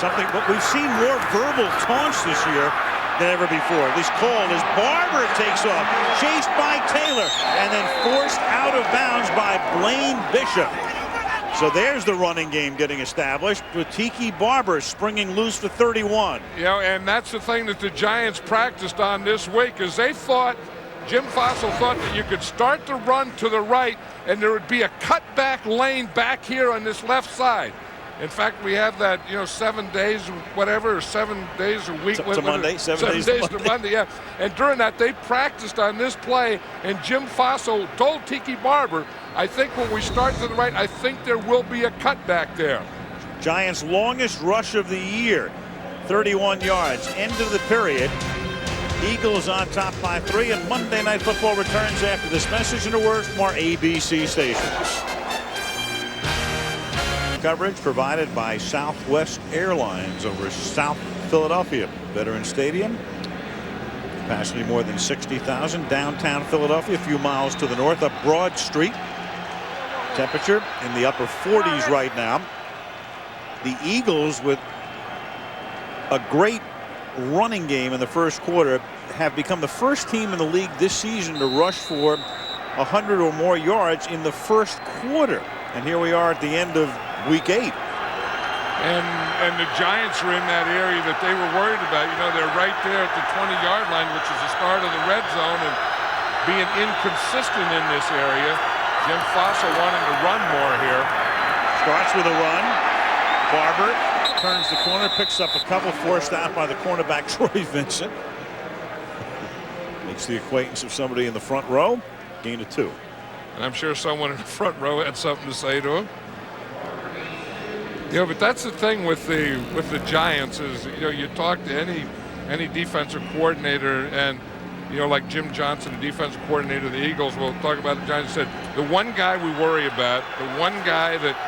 but we've seen more verbal taunts this year than ever before. This call as Barber takes off, chased by Taylor, and then forced out of bounds by Blaine Bishop. So there's the running game getting established with Tiki Barber springing loose for 31. You know, and that's the thing that the Giants practiced on this week, is they thought, Jim Fossil thought that you could start the run to the right and there would be a cutback lane back here on this left side. In fact, we have that, you know, 7 days, whatever, or 7 days a week. To Monday, 7 days to Monday, yeah. And during that, they practiced on this play, and Jim Fossil told Tiki Barber, I think when we start to the right, I think there will be a cutback there. Giants' longest rush of the year, 31 yards. End of the period. Eagles on top by 3, and Monday Night Football returns after this message and a word from our ABC stations. Coverage provided by Southwest Airlines over South Philadelphia. Veterans Stadium. Capacity more than 60,000. Downtown Philadelphia, a few miles to the north up Broad Street. Temperature in the upper 40s right now. The Eagles, with a great running game in the first quarter, have become the first team in the league this season to rush for 100 or more yards in the first quarter. And here we are at the end of week 8. And the Giants are in that area that they were worried about. You know, they're right there at the 20-yard line, which is the start of the red zone, and being inconsistent in this area. Jim Fossa wanting to run more here. Starts with a run. Barber turns the corner, picks up a couple, forced out by the cornerback Troy Vincent. Makes the acquaintance of somebody in the front row. Gain of 2. And I'm sure someone in the front row had something to say to him. You know, but that's the thing with the Giants is, you know, you talk to any defensive coordinator, and you know, like Jim Johnson, the defensive coordinator of the Eagles, will talk about the Giants. Said the one guy we worry about, the one guy that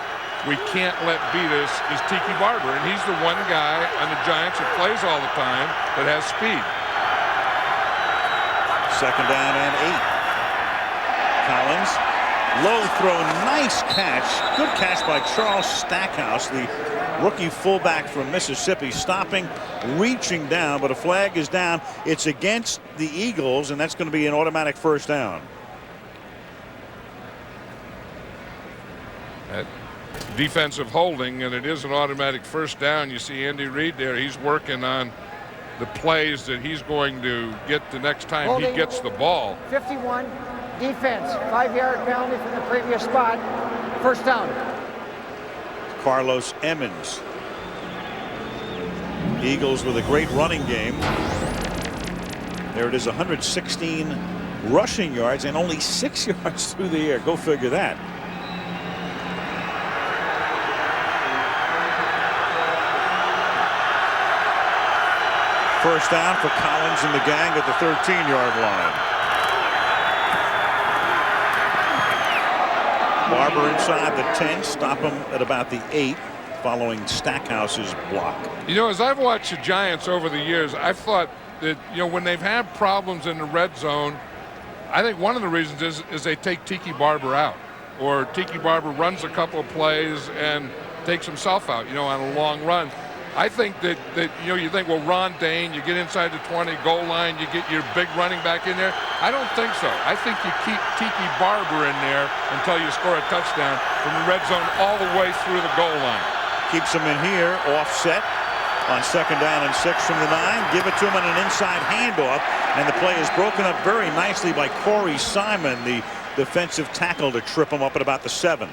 we can't let beat us is Tiki Barber, and he's the one guy on the Giants that plays all the time that has speed. 2nd down and 8. Collins, low throw, nice catch. Good catch by Charles Stackhouse, the rookie fullback from Mississippi, stopping, reaching down, but a flag is down. It's against the Eagles, and that's going to be an automatic 1st down. That defensive holding, and it is an automatic 1st down. You see Andy Reid there. He's working on the plays that he's going to get the next time holding, he gets the ball. 51. Defense, 5-yard penalty from the previous spot. 1st down. Carlos Emmons. Eagles with a great running game. There it is, 116 rushing yards and only 6 yards through the air. Go figure that. First down for Collins and the gang at the 13-yard line. Barber inside the 10, stop him at about the 8 following Stackhouse's block. You know, as I've watched the Giants over the years, I've thought that, you know, when they've had problems in the red zone, I think one of the reasons is they take Tiki Barber out, or Tiki Barber runs a couple of plays and takes himself out, you know, on a long run. I think that you know, you think, well, Ron Dayne, you get inside the 20 goal line, you get your big running back in there. I don't think so. I think you keep Tiki Barber in there until you score a touchdown from the red zone all the way through the goal line. Keeps him in here, offset on 2nd down and 6 from the 9. Give it to him on an inside handoff, and the play is broken up very nicely by Corey Simon, the defensive tackle, to trip him up at about the 7.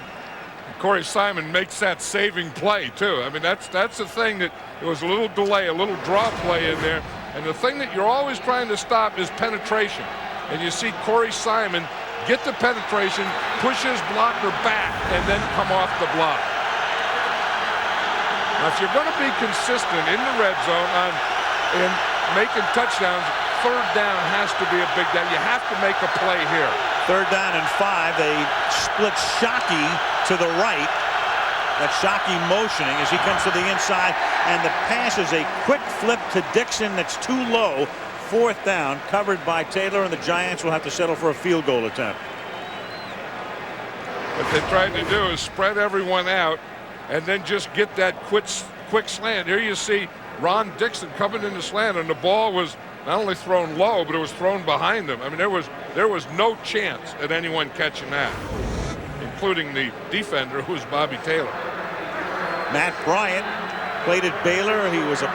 Corey Simon makes that saving play too. I mean, that's the thing, that there was a little delay, a little draw play in there, and the thing that you're always trying to stop is penetration. And you see Corey Simon get the penetration, push his blocker back, and then come off the block. Now, if you're going to be consistent in the red zone in making touchdowns, 3rd down has to be a big down. You have to make a play here. 3rd down and 5. They split Shockey to the right. That's Shockey motioning as he comes to the inside, and the pass is a quick flip to Dixon that's too low. 4th down, covered by Taylor, and the Giants will have to settle for a field goal attempt. What they tried to do is spread everyone out and then just get that quick slant. Here you see Ron Dixon coming in the slant, and the ball was not only thrown low, but it was thrown behind him. I mean, there was no chance at anyone catching that, including the defender, who was Bobby Taylor. Matt Bryant played at Baylor. He was a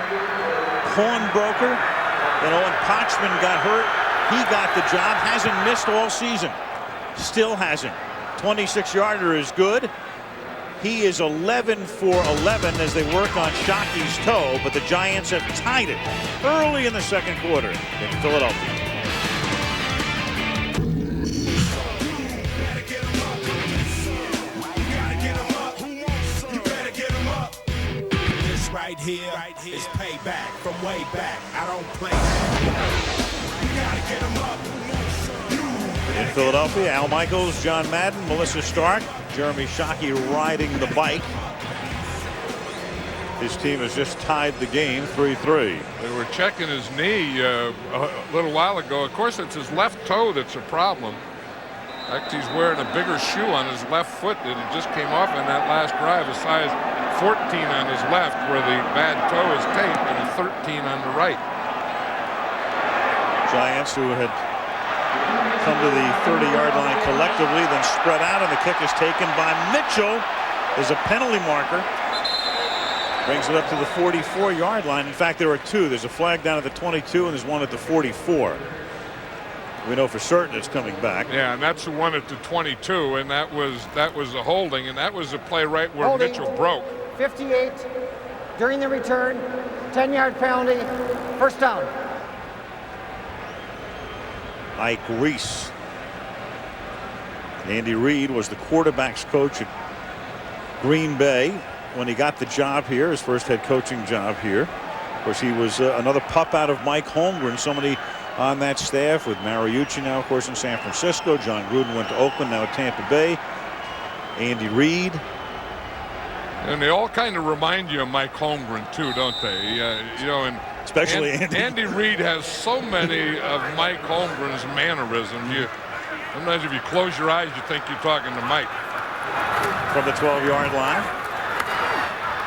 pawnbroker. Then Owen Potchman got hurt. He got the job. Hasn't missed all season. Still hasn't. 26-yarder is good. He is 11 for 11 as they work on Shockey's toe, but the Giants have tied it early in the 2nd quarter in Philadelphia. Right here is payback from way back. I don't play. You gotta get 'em up. In Philadelphia, Al Michaels, John Madden, Melissa Stark, Jeremy Shockey riding the bike. His team has just tied the game 3-3. They were checking his knee a little while ago. Of course, it's his left toe that's a problem. In fact, he's wearing a bigger shoe on his left foot that it just came off in that last drive, a size 14 on his left where the bad toe is taped, and a 13 on the right. Giants, who had come to the 30-yard line collectively, then spread out, and the kick is taken by Mitchell. There's a penalty marker. Brings it up to the 44-yard line. In fact, there are two. There's a flag down at the 22, and there's one at the 44. We know for certain it's coming back. Yeah, and that's the one at the 22, and that was a holding, and that was a play right where Holding. Mitchell broke. 58 during the return, 10-yard penalty, first down. Ike Reese. Andy Reid was the quarterback's coach at Green Bay when he got the job here, his first head coaching job here. Of course, he was another pup out of Mike Holmgren. Somebody on that staff with Mariucci now, of course, in San Francisco. John Gruden went to Oakland, now at Tampa Bay. Andy Reid. And they all kind of remind you of Mike Holmgren too, don't they? You know, and especially Andy Reid has so many of Mike Holmgren's mannerisms. Sometimes if you close your eyes, you think you're talking to Mike. From the 12-yard line,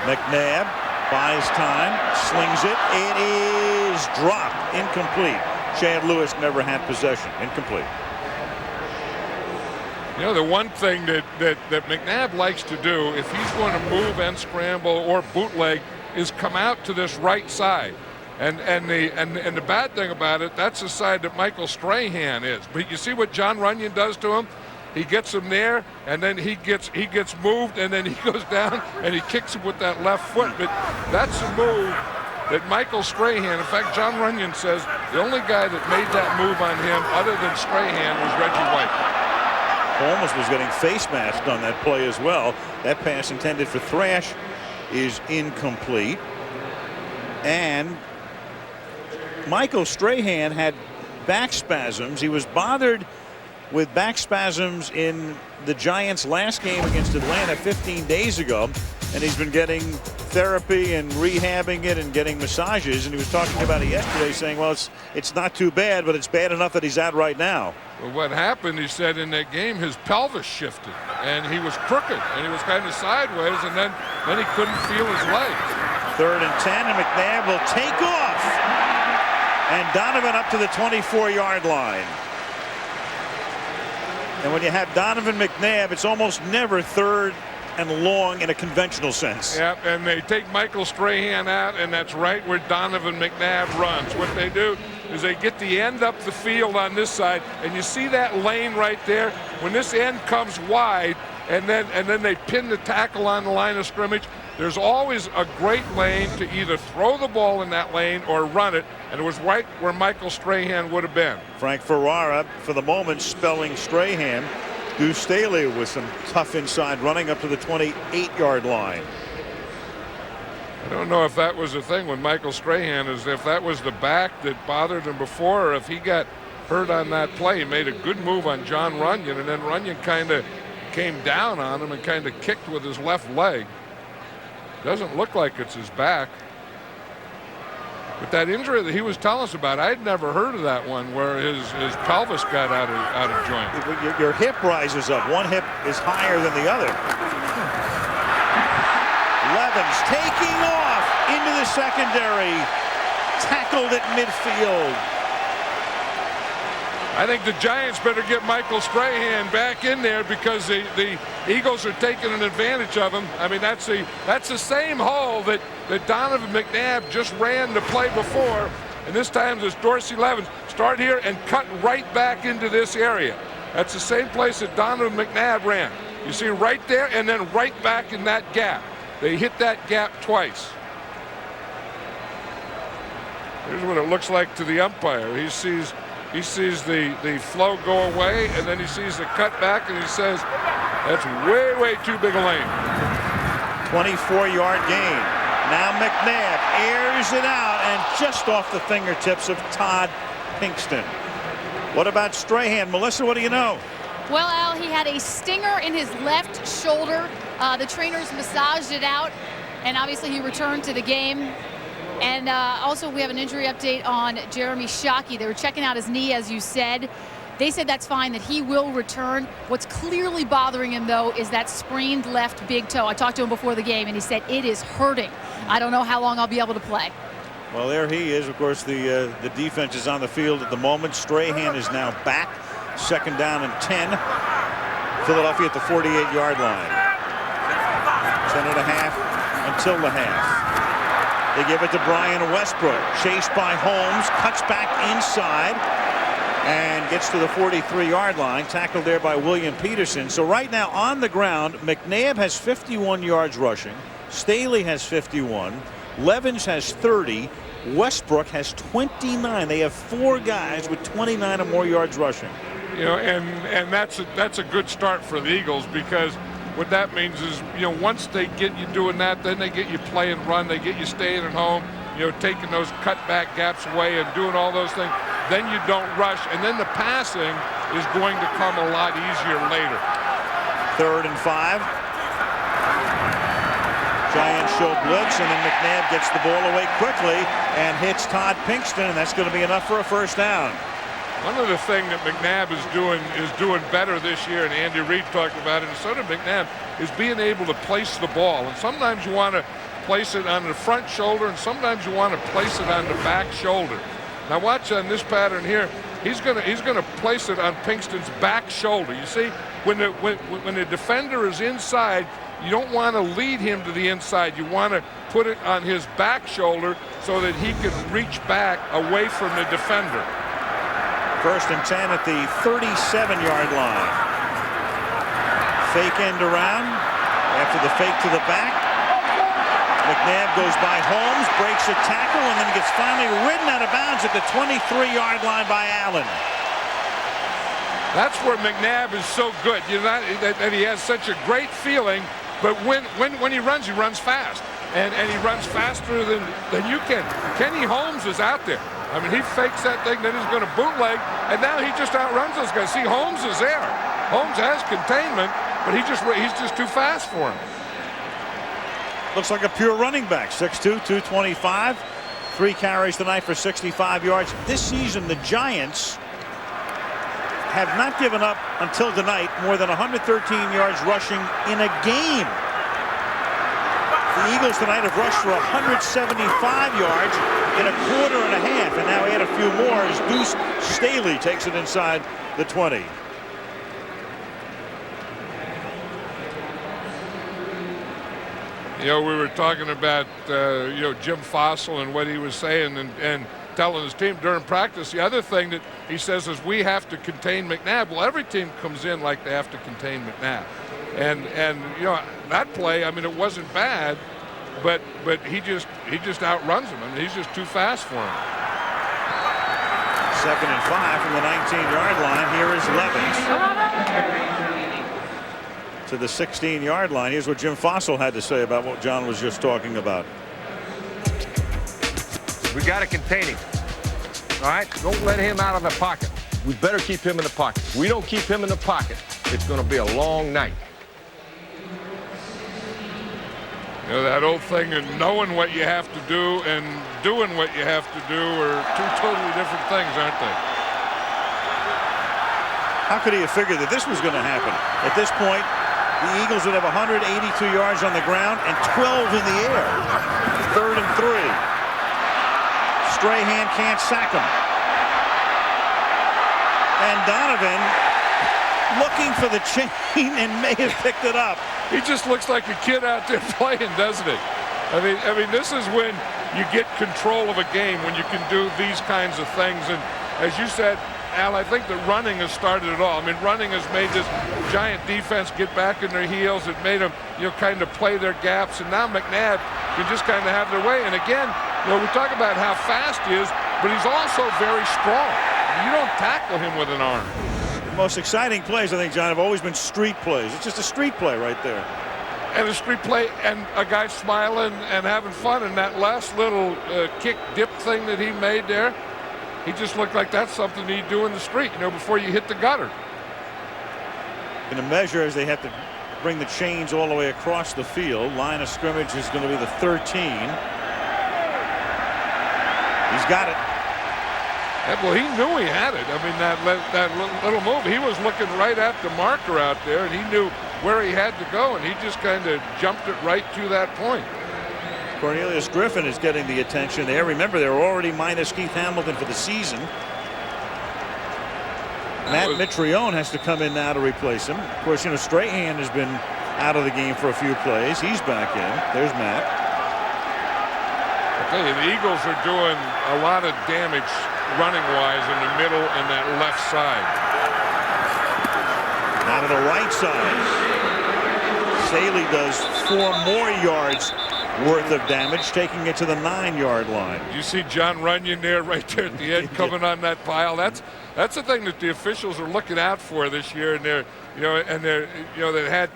McNabb buys time, slings it. It is dropped, incomplete. Chad Lewis never had possession, incomplete. You know, the one thing that McNabb likes to do, if he's going to move and scramble or bootleg, is come out to this right side. And the bad thing about it, that's the side that Michael Strahan is. But you see what Jon Runyan does to him? He gets him there, and then he gets moved, and then he goes down and he kicks him with that left foot. But that's a move that Michael Strahan, in fact, Jon Runyan says the only guy that made that move on him other than Strahan was Reggie White. Holmes was getting face masked on that play as well. That pass intended for Thrash is incomplete. And Michael Strahan had back spasms. He was bothered with back spasms in the Giants' last game against Atlanta 15 days ago. And he's been getting therapy and rehabbing it and getting massages. And he was talking about it yesterday, saying, well, it's not too bad, but it's bad enough that he's out right now. Well, what happened, he said, in that game, his pelvis shifted, and he was crooked, and he was kind of sideways, and then he couldn't feel his legs. 3rd and 10, and McNabb will take off. And Donovan up to the 24-yard line. And when you have Donovan McNabb, it's almost never 3rd and long in a conventional sense. Yep, and they take Michael Strahan out, and that's right where Donovan McNabb runs. What they do is they get the end up the field on this side, and you see that lane right there. When this end comes wide, and then they pin the tackle on the line of scrimmage, there's always a great lane to either throw the ball in that lane or run it, and it was right where Michael Strahan would have been. Frank Ferrara, for the moment, spelling Strahan. Deuce Staley with some tough inside running up to the 28-yard line. I don't know if that was the thing with Michael Strahan, is if that was the back that bothered him before, or if he got hurt on that play. He made a good move on Jon Runyan, and then Runyan kind of came down on him and kind of kicked with his left leg. Doesn't look like it's his back. But that injury that he was telling us about, I'd never heard of that one where his pelvis got out of joint. Your hip rises up. One hip is higher than the other. Levens taking off into the secondary. Tackled at midfield. I think the Giants better get Michael Strahan back in there because the Eagles are taking an advantage of him. I mean, that's the same hole that Donovan McNabb just ran the play before, and this time it's Dorsey Levens. Start here and cut right back into this area. That's the same place that Donovan McNabb ran. You see right there and then right back in that gap. They hit that gap twice. Here's what it looks like to the umpire. He sees the flow go away, and then he sees the cut back, and he says, that's way too big a lane. 24-yard gain. Now McNabb airs it out, and just off the fingertips of Todd Pinkston. What about Strahan? Melissa, what do you know? Well, Al, he had a stinger in his left shoulder. The trainers massaged it out, and obviously he returned to the game. And also we have an injury update on Jeremy Shockey. They were checking out his knee, as you said. They said that's fine, that he will return. What's clearly bothering him, though, is that sprained left big toe. I talked to him before the game, and he said it is hurting. I don't know how long I'll be able to play. Well, there he is. Of course, the defense is on the field at the moment. Strahan is now back 2nd down and 10. Philadelphia at the 48-yard line. 10.5 until the half. They give it to Brian Westbrook. Chased by Holmes. Cuts back inside. And gets to the 43-yard line. Tackled there by William Peterson. So right now on the ground, McNabb has 51 yards rushing. Staley has 51. Levens has 30. Westbrook has 29. They have 4 guys with 29 or more yards rushing. You know, and that's a good start for the Eagles, because what that means is, you know, once they get you doing that, then they get you playing run, they get you staying at home, you know, taking those cutback gaps away and doing all those things. Then you don't rush, and then the passing is going to come a lot easier later. 3rd and 5. Giants show blitz, and then McNabb gets the ball away quickly and hits Todd Pinkston, and that's going to be enough for a 1st down. One of the things that McNabb is doing better this year, and Andy Reid talked about it, and so did McNabb, is being able to place the ball. And sometimes you want to place it on the front shoulder, and sometimes you want to place it on the back shoulder. Now watch on this pattern here. He's gonna place it on Pinkston's back shoulder. You see, when the defender is inside, you don't want to lead him to the inside. You want to put it on his back shoulder so that he can reach back away from the defender. 1st and 10 at the 37-yard line. Fake end around. After the fake to the back, McNabb goes by Holmes, breaks a tackle, and then gets finally ridden out of bounds at the 23-yard line by Allen. That's where McNabb is so good. You know, that he has such a great feeling, but when he runs fast. And he runs faster than you can. Kenny Holmes is out there. I mean, he fakes that thing, then he's going to bootleg, and now he just outruns those guys. See, Holmes is there. Holmes has containment, but he's just too fast for him. Looks like a pure running back. 6'2", 225. 3 carries tonight for 65 yards. This season, the Giants have not given up until tonight more than 113 yards rushing in a game. The Eagles tonight have rushed for 175 yards in a quarter and a half, and now add a few more as Deuce Staley takes it inside the 20. You know, we were talking about you know, Jim Fossil and what he was saying and telling his team during practice. The other thing that he says is we have to contain McNabb. Well, every team comes in like they have to contain McNabb. And you know, that play, I mean, it wasn't bad, but he just outruns him. I mean, he's just too fast for him. 2nd and 5 from the 19-yard line. Here is Levens to the 16-yard line. Here's what Jim Fossil had to say about what John was just talking about. We got to contain him. All right? Don't let him out of the pocket. We better keep him in the pocket. If we don't keep him in the pocket, it's going to be a long night. You know, that old thing of knowing what you have to do and doing what you have to do are 2 totally different things, aren't they? How could he have figured that this was going to happen? At this point, the Eagles would have 182 yards on the ground and 12 in the air. 3rd and 3. Strahan can't sack him. And Donovan looking for the chain and may have picked it up. He just looks like a kid out there playing, doesn't he? I mean, this is when you get control of a game, when you can do these kinds of things. And as you said, Al, I think that running has started it all. I mean, running has made this Giant defense get back in their heels. It made them, you know, kind of play their gaps. And now McNabb can just kind of have their way. And again, you know, we talk about how fast he is, but he's also very strong. You don't tackle him with an arm. The most exciting plays, I think, John, have always been street plays. It's just a street play right there. And a street play, and a guy smiling and having fun. And that last little kick dip thing that he made there, he just looked like that's something he'd do in the street, you know, before you hit the gutter. Going to measure as they have to bring the chains all the way across the field. Line of scrimmage is going to be the 13. He's got it. Yeah, well, he knew he had it. I mean, that little move, he was looking right at the marker out there, and he knew where he had to go, and he just kind of jumped it right to that point. Cornelius Griffin is getting the attention there. Remember, they were already minus Keith Hamilton for the season. Matt Mitrione has to come in now to replace him. Of course, Strahan has been out of the game for a few plays. He's back in. There's Matt. I tell you, the Eagles are doing a lot of damage running-wise in the middle and that left side. Now to the right side. Saley does 4 more yards worth of damage, taking it to the 9-yard line. You see John Runyon there, right there at the end, coming on that pile. That's the thing that the officials are looking out for this year, and they had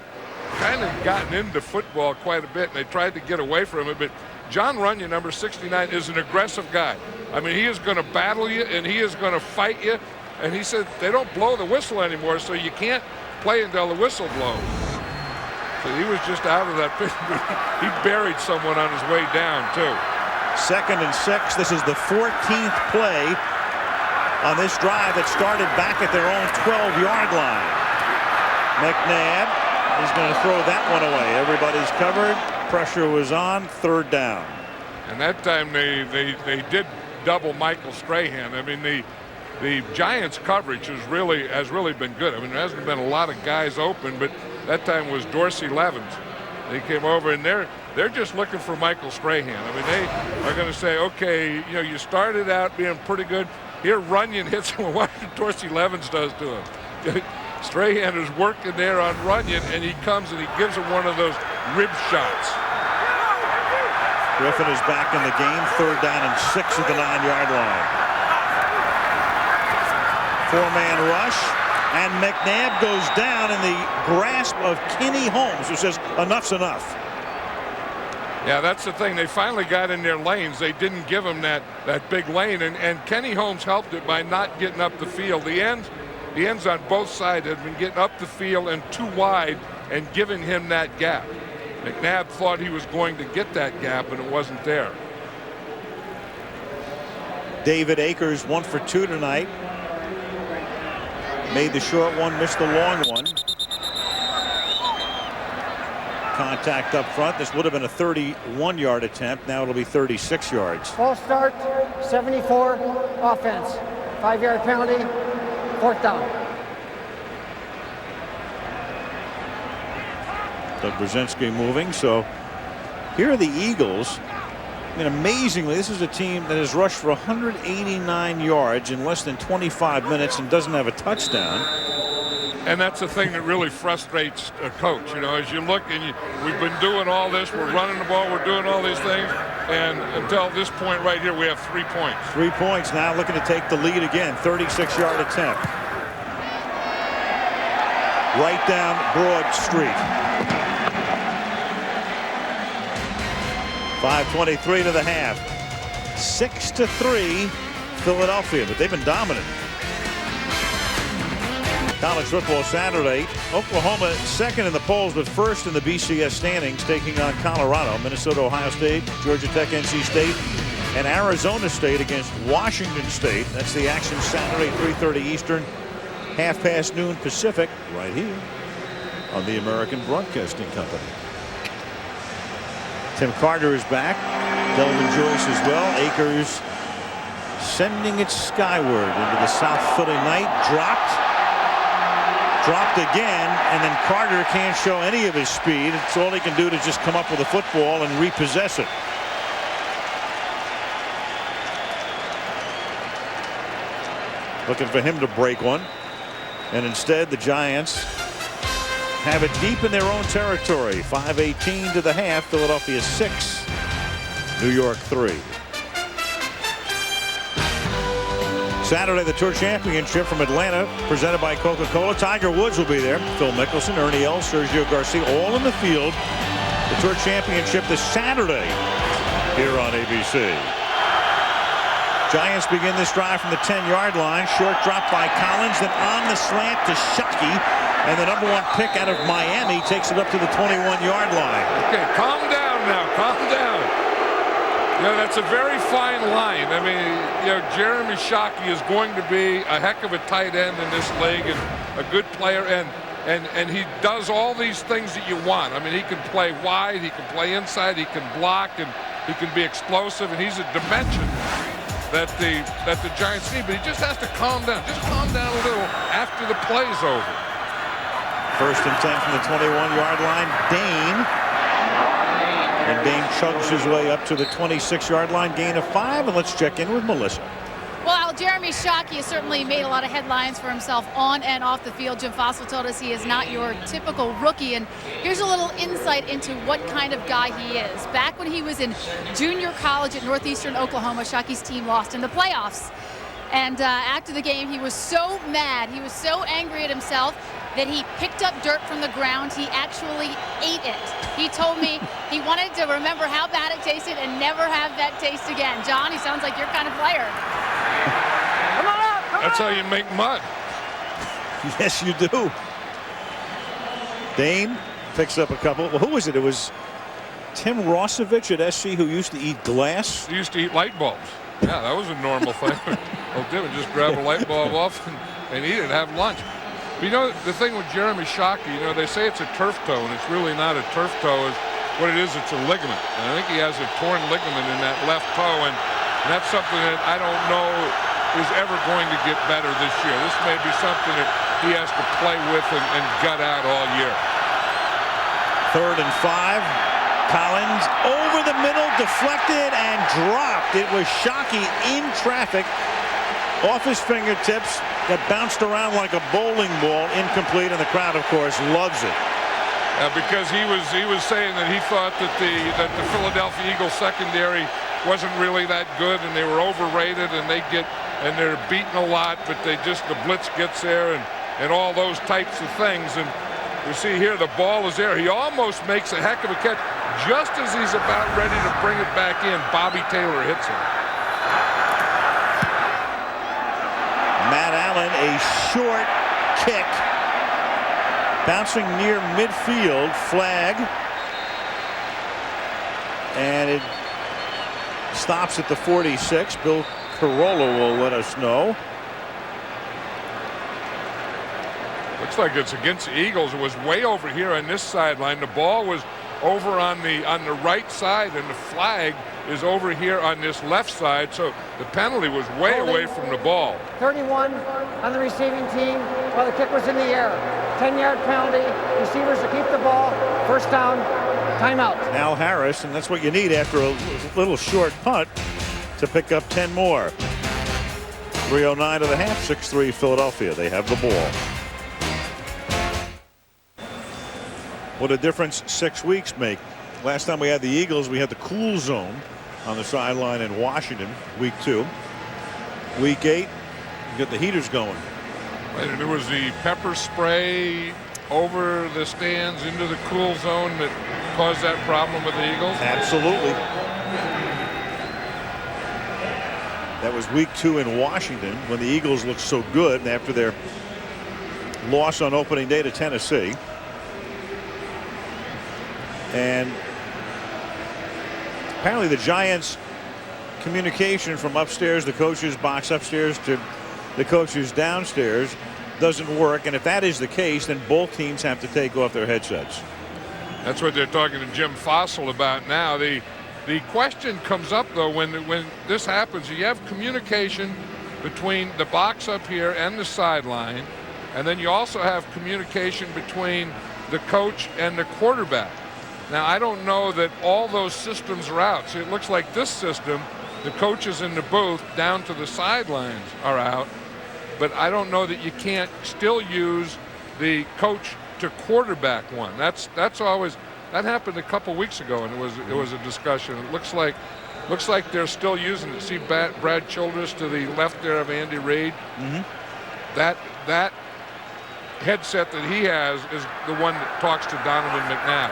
kind of gotten into football quite a bit, and they tried to get away from it. But John Runyon, number 69, is an aggressive guy. I mean, he is going to battle you, and he is going to fight you. And he said they don't blow the whistle anymore, so you can't play until the whistle blows. So he was just out of that pit. He buried someone on his way down, too. 2nd and 6. This is the 14th play on this drive that started back at their own 12-yard line. McNabb is going to throw that one away. Everybody's covered. Pressure was on. 3rd down. And that time they did double Michael Strahan. I mean, the Giants' coverage has really been good. I mean, there hasn't been a lot of guys open, but that time was Dorsey Levens. They came over, and they're just looking for Michael Strahan. I mean, they are going to say, okay, you started out being pretty good. Here, Runyon hits him. What Dorsey Levens does to him. Strahan is working there on Runyon, and he comes and he gives him one of those rib shots. Griffin is back in the game. 3rd down and 6 at the 9-yard line. 4-man rush. And McNabb goes down in the grasp of Kenny Holmes, who says enough's enough. Yeah, that's the thing. They finally got in their lanes. They didn't give him that big lane, and Kenny Holmes helped it by not getting up the field. The ends on both sides had been getting up the field and too wide and giving him that gap. McNabb thought he was going to get that gap, and it wasn't there. David Akers 1 for 2 tonight. Made the short one, missed the long one. Contact up front. This would have been a 31-yard attempt. Now it'll be 36 yards. False start, 74, offense. 5-yard penalty, 4th down. Doug Brzezinski moving. So here are the Eagles. I mean, amazingly, this is a team that has rushed for 189 yards in less than 25 minutes and doesn't have a touchdown. And that's the thing that really frustrates a coach. As you look and we've been doing all this, we're running the ball, we're doing all these things, and until this point right here, we have 3 points. 3 points now, looking to take the lead again. 36-yard attempt. Right down Broad Street. 5:23 to the half. 6-3 Philadelphia, but they've been dominant. College football Saturday. Oklahoma 2nd in the polls, but 1st in the BCS standings, taking on Colorado. Minnesota, Ohio State, Georgia Tech, NC State, and Arizona State against Washington State. That's the action Saturday, 3:30 Eastern, noon Pacific, right here on the American Broadcasting Company. Tim Carter is back. Delvin Joyce as well. Akers sending it skyward into the South Philly night. Dropped again, and then Carter can't show any of his speed. It's all he can do to just come up with a football and repossess it. Looking for him to break one. And instead, the Giants have it deep in their own territory. 5:18 to the half. Philadelphia 6, New York 3. Saturday, the Tour Championship from Atlanta, presented by Coca-Cola. Tiger Woods will be there. Phil Mickelson, Ernie Els, Sergio Garcia, all in the field. The Tour Championship this Saturday here on ABC. Giants begin this drive from the 10-yard line. Short drop by Collins, then on the slant to Shockey. And the number 1 pick out of Miami takes it up to the 21-yard line. Okay, calm down now. Calm down. That's a very fine line. I mean, Jeremy Shockey is going to be a heck of a tight end in this league and a good player. And he does all these things that you want. I mean, he can play wide, he can play inside, he can block, and he can be explosive, and he's a dimension. that the Giants need, but he just has to calm down. Just calm down a little after the play's over. 1st and 10 from the 21-yard line. Dane. And Dane chugs his way up to the 26-yard line, gain of 5. And let's check in with Melissa. Well, Jeremy Shockey has certainly made a lot of headlines for himself on and off the field. Jim Fossil told us he is not your typical rookie. And here's a little insight into what kind of guy he is. Back when he was in junior college at Northeastern Oklahoma, Shockey's team lost in the playoffs. And after the game, he was so mad, he was so angry at himself that he picked up dirt from the ground. He actually ate it. He told me he wanted to remember how bad it tasted and never have that taste again. John, he sounds like your kind of player. Come on up! That's how you make mud. Yes, you do. Dane picks up a couple. Well, who was it? It was Tim Rosevich at SC who used to eat glass. He used to eat light bulbs. Yeah, that was a normal thing. Well, Tim would just grab a light bulb off and eat it and have lunch. But you know, the thing with Jeremy Shockey, you know, they say it's a turf toe, and it's really not a turf toe. What it is, it's a ligament. And I think he has a torn ligament in that left toe, and that's something that I don't know is ever going to get better this year. This may be something that he has to play with and gut out all year. 3rd and 5. Collins over the middle, deflected and dropped. It was Shockey in traffic, off his fingertips, that bounced around like a bowling ball, incomplete, and the crowd, of course, loves it. Because he was saying that he thought that the Philadelphia Eagles secondary wasn't really that good, and they were overrated, and they're beaten a lot, but the blitz gets there and all those types of things. And you see here, the ball is there. He almost makes a heck of a catch. Just as he's about ready to bring it back in, Bobby Taylor hits him. Matt Allen, a short kick, bouncing near midfield, flag, and it stops at the 46. Bill Carolla will let us know. Looks like it's against the Eagles. It was way over here on this sideline. The ball was over on the right side, and the flag is over here on this left side, so the penalty was way away from the ball. 31 on the receiving team while the kick was in the air. 10-yard penalty. Receivers to keep the ball. 1st down. Timeout. Now Harris, and that's what you need after a little short punt to pick up 10 more. 3:09 to the half. 6-3 Philadelphia. They have the ball. What a difference 6 weeks make. Last time we had the Eagles, we had the cool zone on the sideline in Washington, week 2. Week 8, you get the heaters going. And there was the pepper spray over the stands into the cool zone that caused that problem with the Eagles. Absolutely. That was week 2 in Washington when the Eagles looked so good after their loss on opening day to Tennessee. And apparently the Giants' communication from upstairs, the coach's box upstairs, to the coaches downstairs doesn't work. And if that is the case, then both teams have to take off their headsets. That's what they're talking to Jim Fossil about now. The question comes up, though, when this happens, you have communication between the box up here and the sideline, and then you also have communication between the coach and the quarterback. Now, I don't know that all those systems are out. So it looks like this system, the coaches in the booth down to the sidelines are out. But I don't know that you can't still use the coach to quarterback one. That's always, that happened a couple weeks ago, and it was a discussion. It looks like they're still using it. See Brad Childress to the left there of Andy Reid. Mm-hmm. That headset that he has is the one that talks to Donovan McNabb.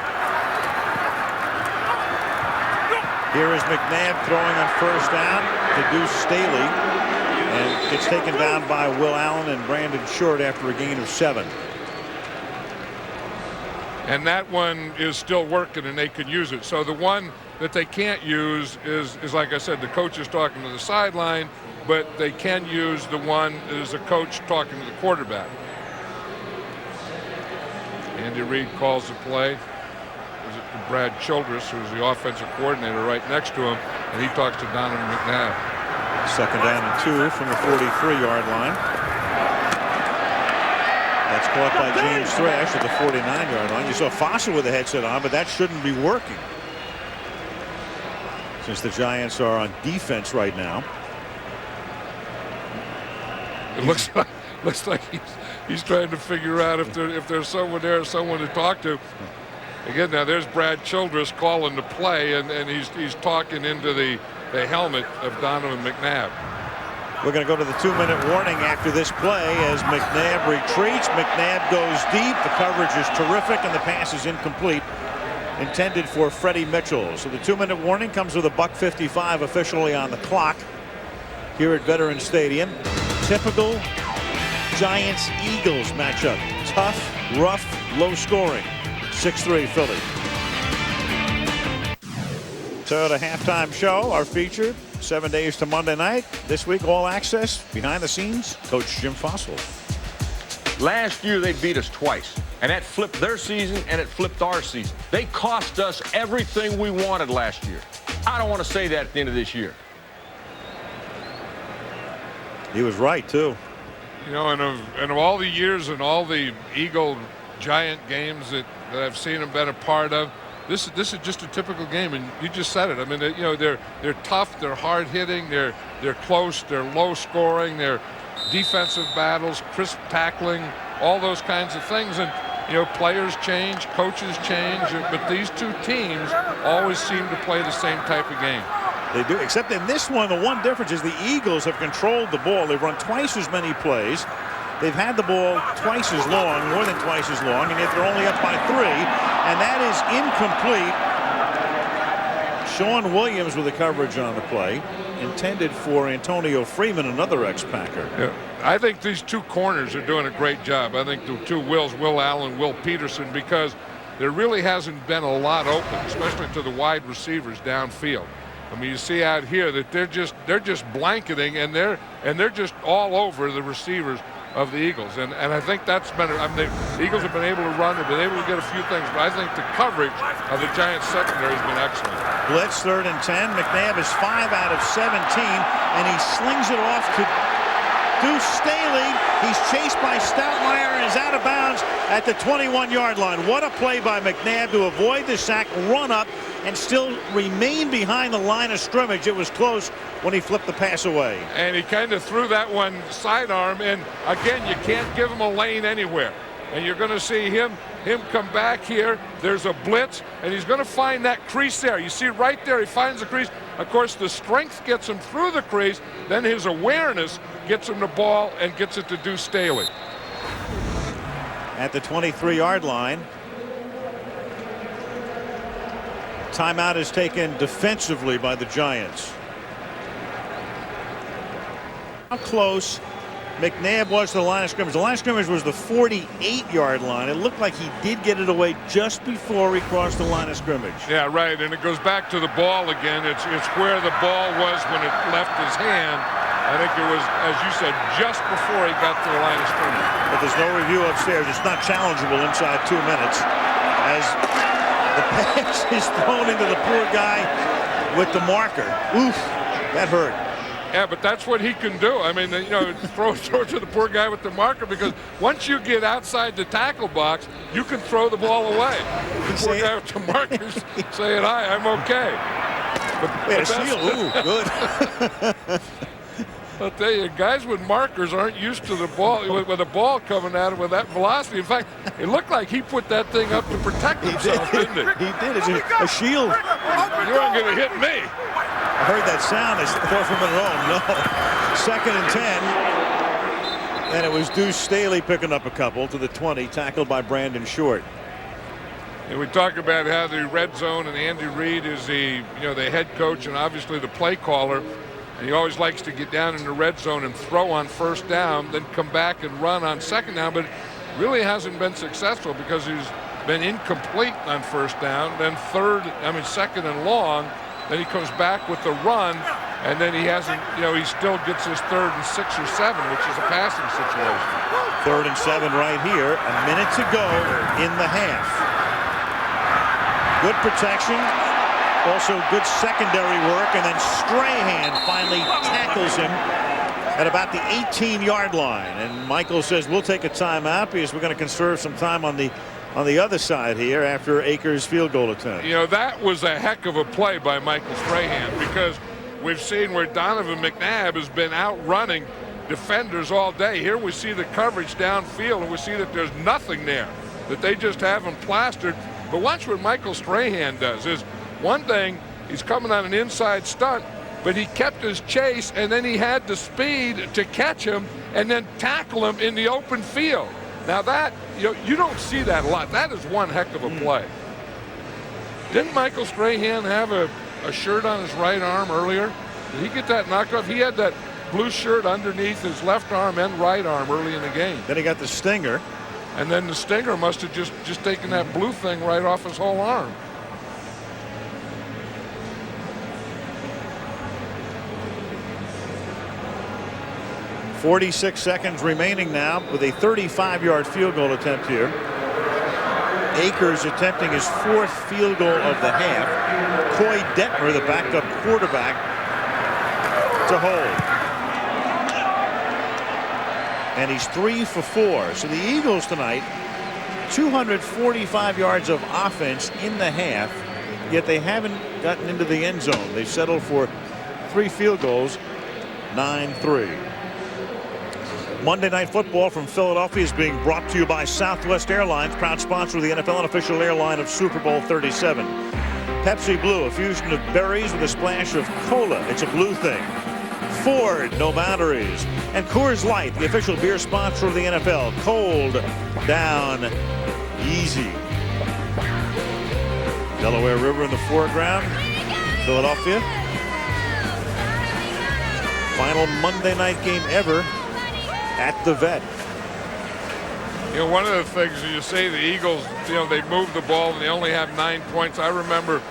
Here is McNabb throwing on 1st down to Deuce Staley, and it's taken down by Will Allen and Brandon Short after a gain of 7. And that one is still working, and they could use it. So the one that they can't use is like I said, the coach is talking to the sideline, but they can use the one that is the coach talking to the quarterback. Andy Reid calls the play. Brad Childress, who's the offensive coordinator, right next to him, and he talks to Donovan McNabb. Second down and 2 from the 43-yard line. That's caught by James Thrash at the 49-yard line. You saw Fossil with the headset on, but that shouldn't be working, since the Giants are on defense right now. It looks like he's trying to figure out if there's someone there, someone to talk to. Again, now there's Brad Childress calling the play, and he's talking into the helmet of Donovan McNabb. We're going to go to the 2-minute warning after this play as McNabb retreats. McNabb goes deep. The coverage is terrific, and the pass is incomplete, intended for Freddie Mitchell. So the 2-minute warning comes with a $1:55 officially on the clock here at Veterans Stadium. Typical Giants-Eagles matchup. Tough, rough, low scoring. 6-3 Philly. So the halftime show, our feature, 7 days to Monday night. This week, all access, behind the scenes, Coach Jim Fossil. Last year, they beat us twice, and that flipped their season, and it flipped our season. They cost us everything we wanted last year. I don't want to say that at the end of this year. He was right, too. You know, and of all the years and all the Eagle-Giant games that I've seen and been a part of, this is just a typical game, and you just said it. I mean, you know, they're tough, they're hard hitting, they're close, they're low scoring, they're defensive battles, crisp tackling, all those kinds of things. And you know, players change, coaches change, but these two teams always seem to play the same type of game. They do, except in this one, the one difference is the Eagles have controlled the ball. They've run twice as many plays. They've had the ball twice as long, more than twice as long, and yet they're only up by 3, and that is incomplete. Sean Williams with the coverage on the play, intended for Antonio Freeman, another ex-Packer. Yeah. I think these two corners are doing a great job. I think the two Wills, Will Allen, Will Peterson, because there really hasn't been a lot open, especially to the wide receivers downfield. I mean, you see out here that they're just blanketing, and they're just all over the receivers of the Eagles, and I think that's been. I mean, the Eagles have been able to run, they've been able to get a few things, but I think the coverage of the Giants secondary has been excellent. Blitz 3rd and 10. McNabb is 5 out of 17, and he slings it off to Deuce Staley. He's chased by Stoutmeyer and is out of bounds at the 21-yard line. What a play by McNabb to avoid the sack, run up, and still remain behind the line of scrimmage. It was close when he flipped the pass away. And he kind of threw that one sidearm, and again, you can't give him a lane anywhere. And you're going to see him come back here. There's a blitz, and he's going to find that crease there. You see right there, he finds the crease. Of course, the strength gets him through the crease. Then his awareness gets him the ball and gets it to Deuce Staley. At the 23-yard line. Timeout is taken defensively by the Giants. How close McNabb was to the line of scrimmage. The line of scrimmage was the 48-yard line. It looked like he did get it away just before he crossed the line of scrimmage. Yeah, right, and it goes back to the ball again. It's where the ball was when it left his hand. I think it was, as you said, just before he got to the line of scrimmage. But there's no review upstairs. It's not challengeable inside 2 minutes, as the pass is thrown into the poor guy with the marker. Oof, that hurt. Yeah, but that's what he can do. I mean, you know, throw to the poor guy with the marker, because once you get outside the tackle box, you can throw the ball away. The poor guy with the marker's saying, "Hi, I'm okay." But Seal, ooh, good. I'll tell you, guys with markers aren't used to the ball, with a ball coming at him with that velocity. In fact, it looked like he put that thing up to protect himself, didn't he? He did. It's a shield. You aren't going to hit me. I heard that sound. I thought for a minute, oh, no. 2nd and 10. And it was Deuce Staley picking up a couple to the 20, tackled by Brandon Short. And we talk about how the red zone, and Andy Reid is the head coach and obviously the play caller. And he always likes to get down in the red zone and throw on 1st down, then come back and run on 2nd down, but really hasn't been successful because he's been incomplete on 1st down, then 2nd and long. Then he comes back with the run, and then he hasn't, he still gets his 3rd and 6 or 7, which is a passing situation. 3rd and 7 right here. A minute to go in the half. Good protection Also good secondary work, and then Strahan finally tackles him at about the 18-yard line. And Michael says we'll take a timeout because we're going to conserve some time on the other side here after Akers' field goal attempt. You know, that was a heck of a play by Michael Strahan, because we've seen where Donovan McNabb has been outrunning defenders all day. Here we see the coverage downfield, and we see that there's nothing there, that they just have him plastered. But watch what Michael Strahan does. Is one thing, he's coming on an inside stunt, but he kept his chase, and then he had the speed to catch him and then tackle him in the open field. Now that, you don't see that a lot. That is one heck of a play. Didn't Michael Strahan have a shirt on his right arm earlier? Did he get that knocked off? He had that blue shirt underneath his left arm and right arm early in the game. Then he got the stinger. And then the stinger must have just taken that blue thing right off his whole arm. .46 seconds remaining now with a 35-yard field goal attempt here. Akers attempting his 4th field goal of the half. Coy Detmer, the backup quarterback, to hold. And he's 3 for 4. So the Eagles tonight, 245 yards of offense in the half, yet they haven't gotten into the end zone. They've settled for 3 field goals, 9-3. Monday Night Football from Philadelphia is being brought to you by Southwest Airlines, proud sponsor of the NFL and official airline of Super Bowl 37. Pepsi Blue, a fusion of berries with a splash of cola. It's a blue thing. Ford, no boundaries. And Coors Light, the official beer sponsor of the NFL. Cold down easy. Delaware River in the foreground. Philadelphia. Final Monday night game ever at the Vet. One of the things you say, the Eagles, they move the ball and they only have 9 points. I remember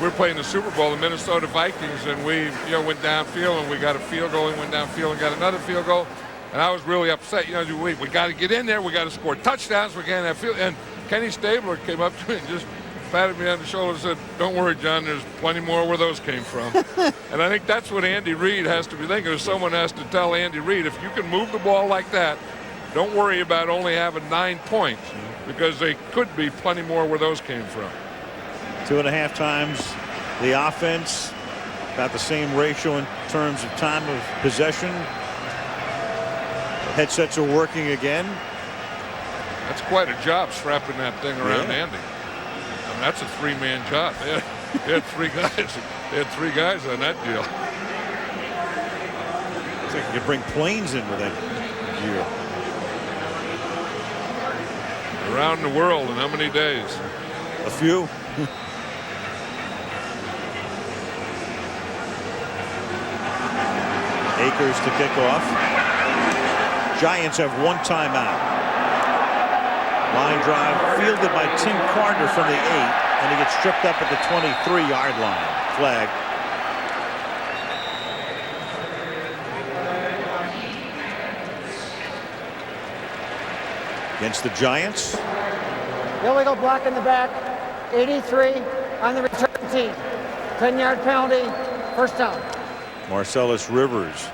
we were playing the Super Bowl, the Minnesota Vikings, and we, went downfield and we got a field goal and went downfield and got another field goal. And I was really upset. We got to get in there. We got to score touchdowns. We can't have field. And Kenny Stabler came up to me and just patted me on the shoulder and said, "Don't worry, John, there's plenty more where those came from." And I think that's what Andy Reid has to be thinking. Or someone has to tell Andy Reid, if you can move the ball like that, don't worry about only having 9 points, because they could be plenty more where those came from. 2.5 times the offense, about the same ratio in terms of time of possession. Headsets are working again. That's quite a job strapping that thing around Andy. That's a 3-man job. They had 3 guys. They had 3 guys on that deal. Looks like you could bring planes in with that gear. Around the world in how many days? A few. Akers to kick off. Giants have 1 timeout. Line drive fielded by Tim Carter from the 8, and he gets stripped up at the 23-yard line. Flag. Against the Giants. Illegal block in the back. 83 on the return team. 10-yard penalty. First down. Marcellus Rivers.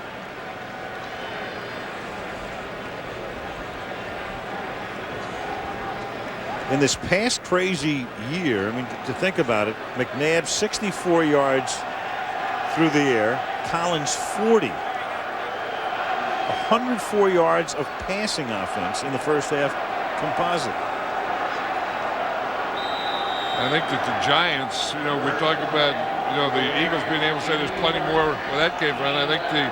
In this past crazy year, to think about it, McNabb 64 yards through the air, Collins 40. 104 yards of passing offense in the first half composite. I think that the Giants, we talk about, the Eagles being able to say there's plenty more where that came from. I think the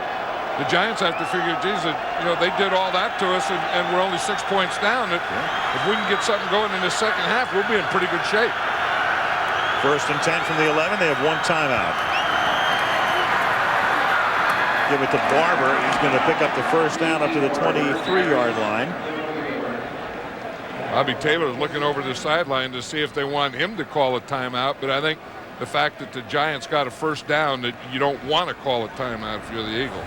Giants have to figure, geez, that, they did all that to us and we're only 6 points down. If we can get something going in the second half, we'll be in pretty good shape. 1st and 10 from the 11. They have 1 timeout. Give it to Barber. He's going to pick up the first down up to the 23-yard line. Bobby Taylor is looking over the sideline to see if they want him to call a timeout, but I think the fact that the Giants got a first down, that you don't want to call a timeout if you're the Eagles.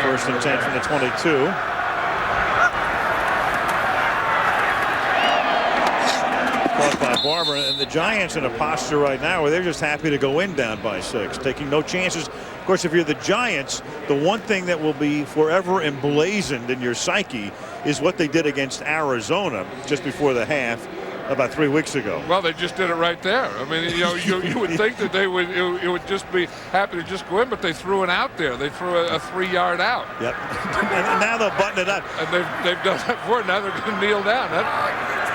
1st and 10 from the 22. Barber, and the Giants in a posture right now where they're just happy to go in down by 6, taking no chances. Of course, if you're the Giants, the one thing that will be forever emblazoned in your psyche is what they did against Arizona just before the half about 3 weeks ago. Well, they just did it right there. I mean, you would think that they would it would just be happy to just go in, but they threw it out there. They threw a 3-yard out. Yep. And now they'll button it up. And they've done that before. Now they're going to kneel down. That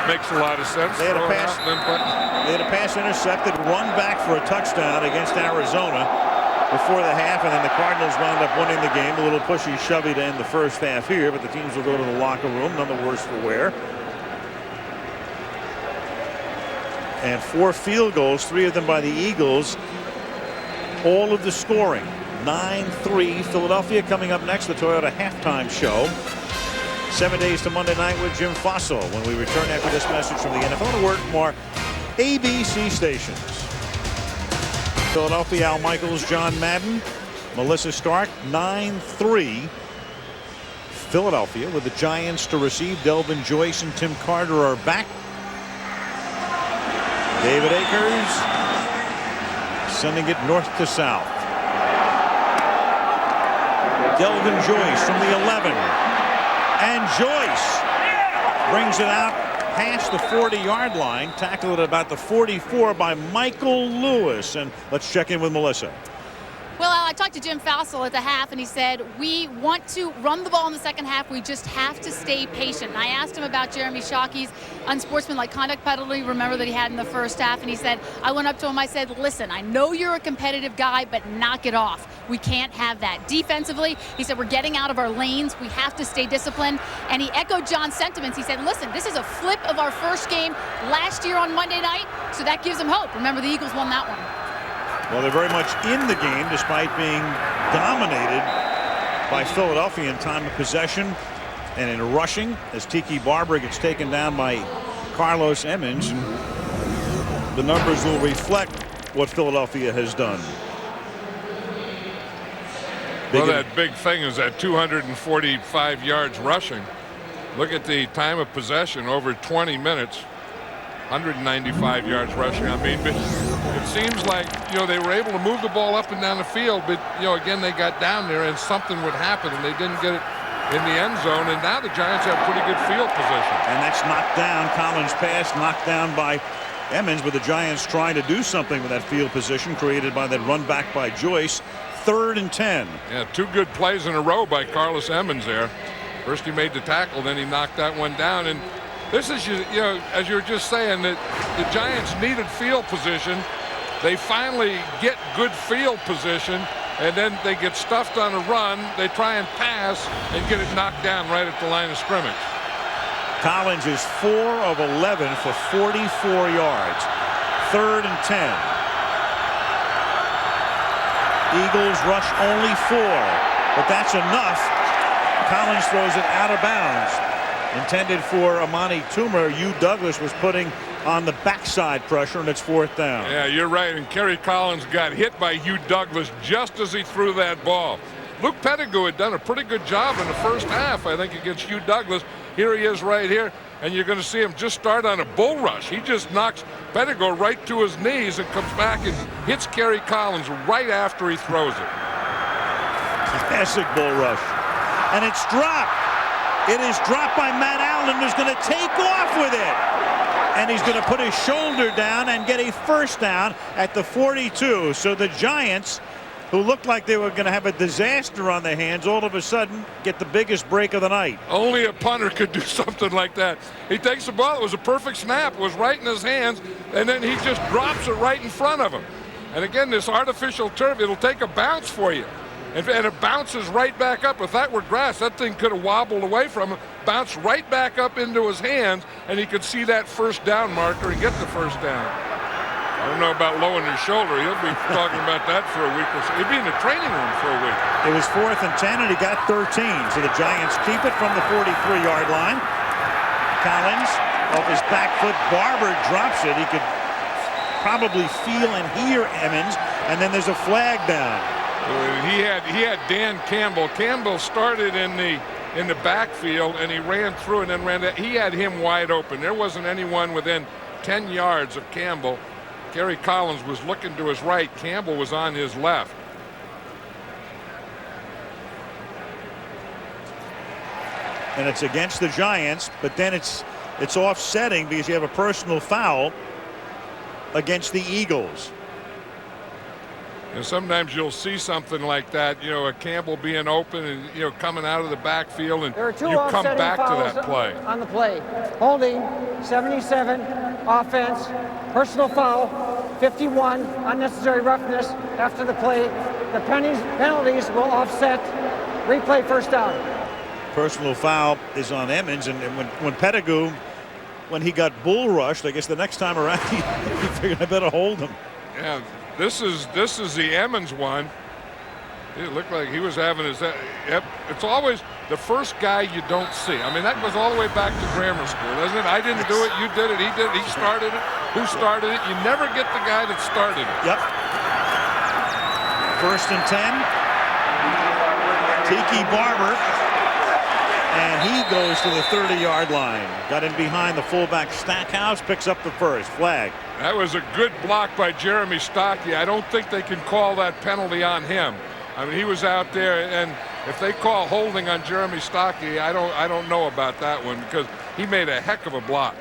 makes a lot of sense. They had a pass intercepted, run back for a touchdown against Arizona before the half, and then the Cardinals wound up winning the game. A little pushy-shovey to end the first half here, but the teams will go to the locker room, none the worse for wear. And 4 field goals, 3 of them by the Eagles. All of the scoring, 9-3. Philadelphia coming up next, the Toyota halftime show. 7 days to Monday night with Jim Fossil when we return after this message from the NFL Network from our ABC stations. Philadelphia, Al Michaels, John Madden, Melissa Stark, 9-3. Philadelphia with the Giants to receive. Delvin Joyce and Tim Carter are back. David Akers sending it north to south. Delvin Joyce from the 11. And Joyce brings it out past the 40-yard line. Tackled at about the 44 by Michael Lewis. And let's check in with Melissa. Well, I talked to Jim Fossil at the half, and he said, we want to run the ball in the second half. We just have to stay patient. And I asked him about Jeremy Shockey's unsportsmanlike conduct penalty, remember, that he had in the first half. And he said, I went up to him, I said, listen, I know you're a competitive guy, but knock it off. We can't have that. Defensively, he said, we're getting out of our lanes. We have to stay disciplined. And he echoed John's sentiments. He said, listen, this is a flip of our first game last year on Monday night, so that gives him hope. Remember, the Eagles won that one. Well, they're very much in the game despite being dominated by Philadelphia in time of possession and in rushing as Tiki Barber gets taken down by Carlos Emmons. The numbers will reflect what Philadelphia has done. Well, that big thing is that 245 yards rushing. Look at the time of possession, over 20 minutes. 195 yards rushing. I mean, it seems like, they were able to move the ball up and down the field, but, again, they got down there and something would happen and they didn't get it in the end zone. And now the Giants have pretty good field position. And that's knocked down. Collins' pass knocked down by Emmons, but the Giants trying to do something with that field position created by that run back by Joyce. 3rd and 10. Yeah, 2 good plays in a row by Carlos Emmons there. First he made the tackle, then he knocked that one down. And this is, as you were just saying, that the Giants needed field position. They finally get good field position, and then they get stuffed on a run. They try and pass and get it knocked down right at the line of scrimmage. Collins is 4 of 11 for 44 yards. 3rd and 10. Eagles rush only 4, but that's enough. Collins throws it out of bounds. Intended for Amani Toomer. Hugh Douglas was putting on the backside pressure, and it's 4th down. Yeah, you're right. And Kerry Collins got hit by Hugh Douglas just as he threw that ball. Luke Pettigrew had done a pretty good job in the first half, I think, against Hugh Douglas. Here he is right here, and you're going to see him just start on a bull rush. He just knocks Pettigrew right to his knees and comes back and hits Kerry Collins right after he throws it. Classic bull rush. And it's dropped. It is dropped by Matt Allen, who's going to take off with it. And he's going to put his shoulder down and get a first down at the 42. So the Giants, who looked like they were going to have a disaster on their hands, all of a sudden get the biggest break of the night. Only a punter could do something like that. He takes the ball. It was a perfect snap. It was right in his hands, and then he just drops it right in front of him. And again, this artificial turf, it'll take a bounce for you. And it bounces right back up. If that were grass, that thing could have wobbled away from him, bounced right back up into his hands, and he could see that first down marker and get the first down. I don't know about lowering his shoulder. He'll be talking about that for a week or so. He'll be in the training room for a week. It was 4th and 10, and he got 13. So the Giants keep it from the 43-yard line. Collins, off his back foot, Barber drops it. He could probably feel and hear Emmons, and then there's a flag down. He had Dan Campbell. Campbell started in the backfield, and he ran through and then ran that. He had him wide open. There wasn't anyone within 10 yards of Campbell. Gary Collins was looking to his right. Campbell was on his left. And it's against the Giants, but then it's offsetting because you have a personal foul against the Eagles. And sometimes you'll see something like that, you know, a Campbell being open and, you know, coming out of the backfield, and you come back to that play. On the play. Holding, 77, offense, personal foul, 51, unnecessary roughness after the play. The penalties will offset, replay first down. Personal foul is on Emmons, and when Pettigrew, when he got bull rushed, I guess the next time around he figured I better hold him. Yeah, this is the Emmons one. It looked like he was having his. Yep, it's always the first guy you don't see. I mean, that goes all the way back to grammar school, doesn't it? I didn't do it, you did it, he did it, he started it. Who started it? You never get the guy that started it. Yep. 1st and 10. Tiki Barber. And he goes to the 30-yard line. Got in behind the fullback Stackhouse, picks up the first. Flag. That was a good block by Jeremy Stockey. I don't think they can call that penalty on him. I mean, he was out there, and if they call holding on Jeremy Stockey, I don't know about that one, because he made a heck of a block.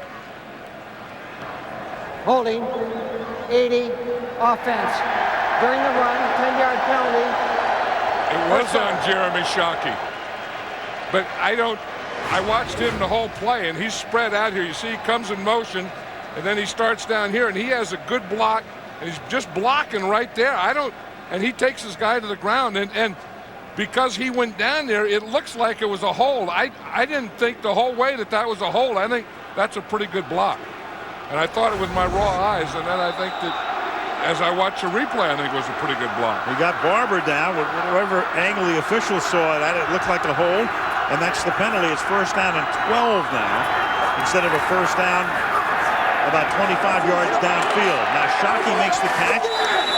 Holding, 80, offense. During the run, 10-yard penalty. It was on Jeremy Shockey. But I watched him the whole play, and he's spread out here. You see, he comes in motion, and then he starts down here, and he has a good block, and he's just blocking right there. And he takes his guy to the ground, and because he went down there, it looks like it was a hold. I didn't think the whole way that was a hold. I think that's a pretty good block. And I thought it with my raw eyes, and then I think that as I watched the replay, I think it was a pretty good block. We got Barber down. Whatever angle the officials saw it at, it looked like a hold. And that's the penalty. It's 1st down and 12 now, instead of a 1st down about 25 yards downfield. Now Shockey makes the catch,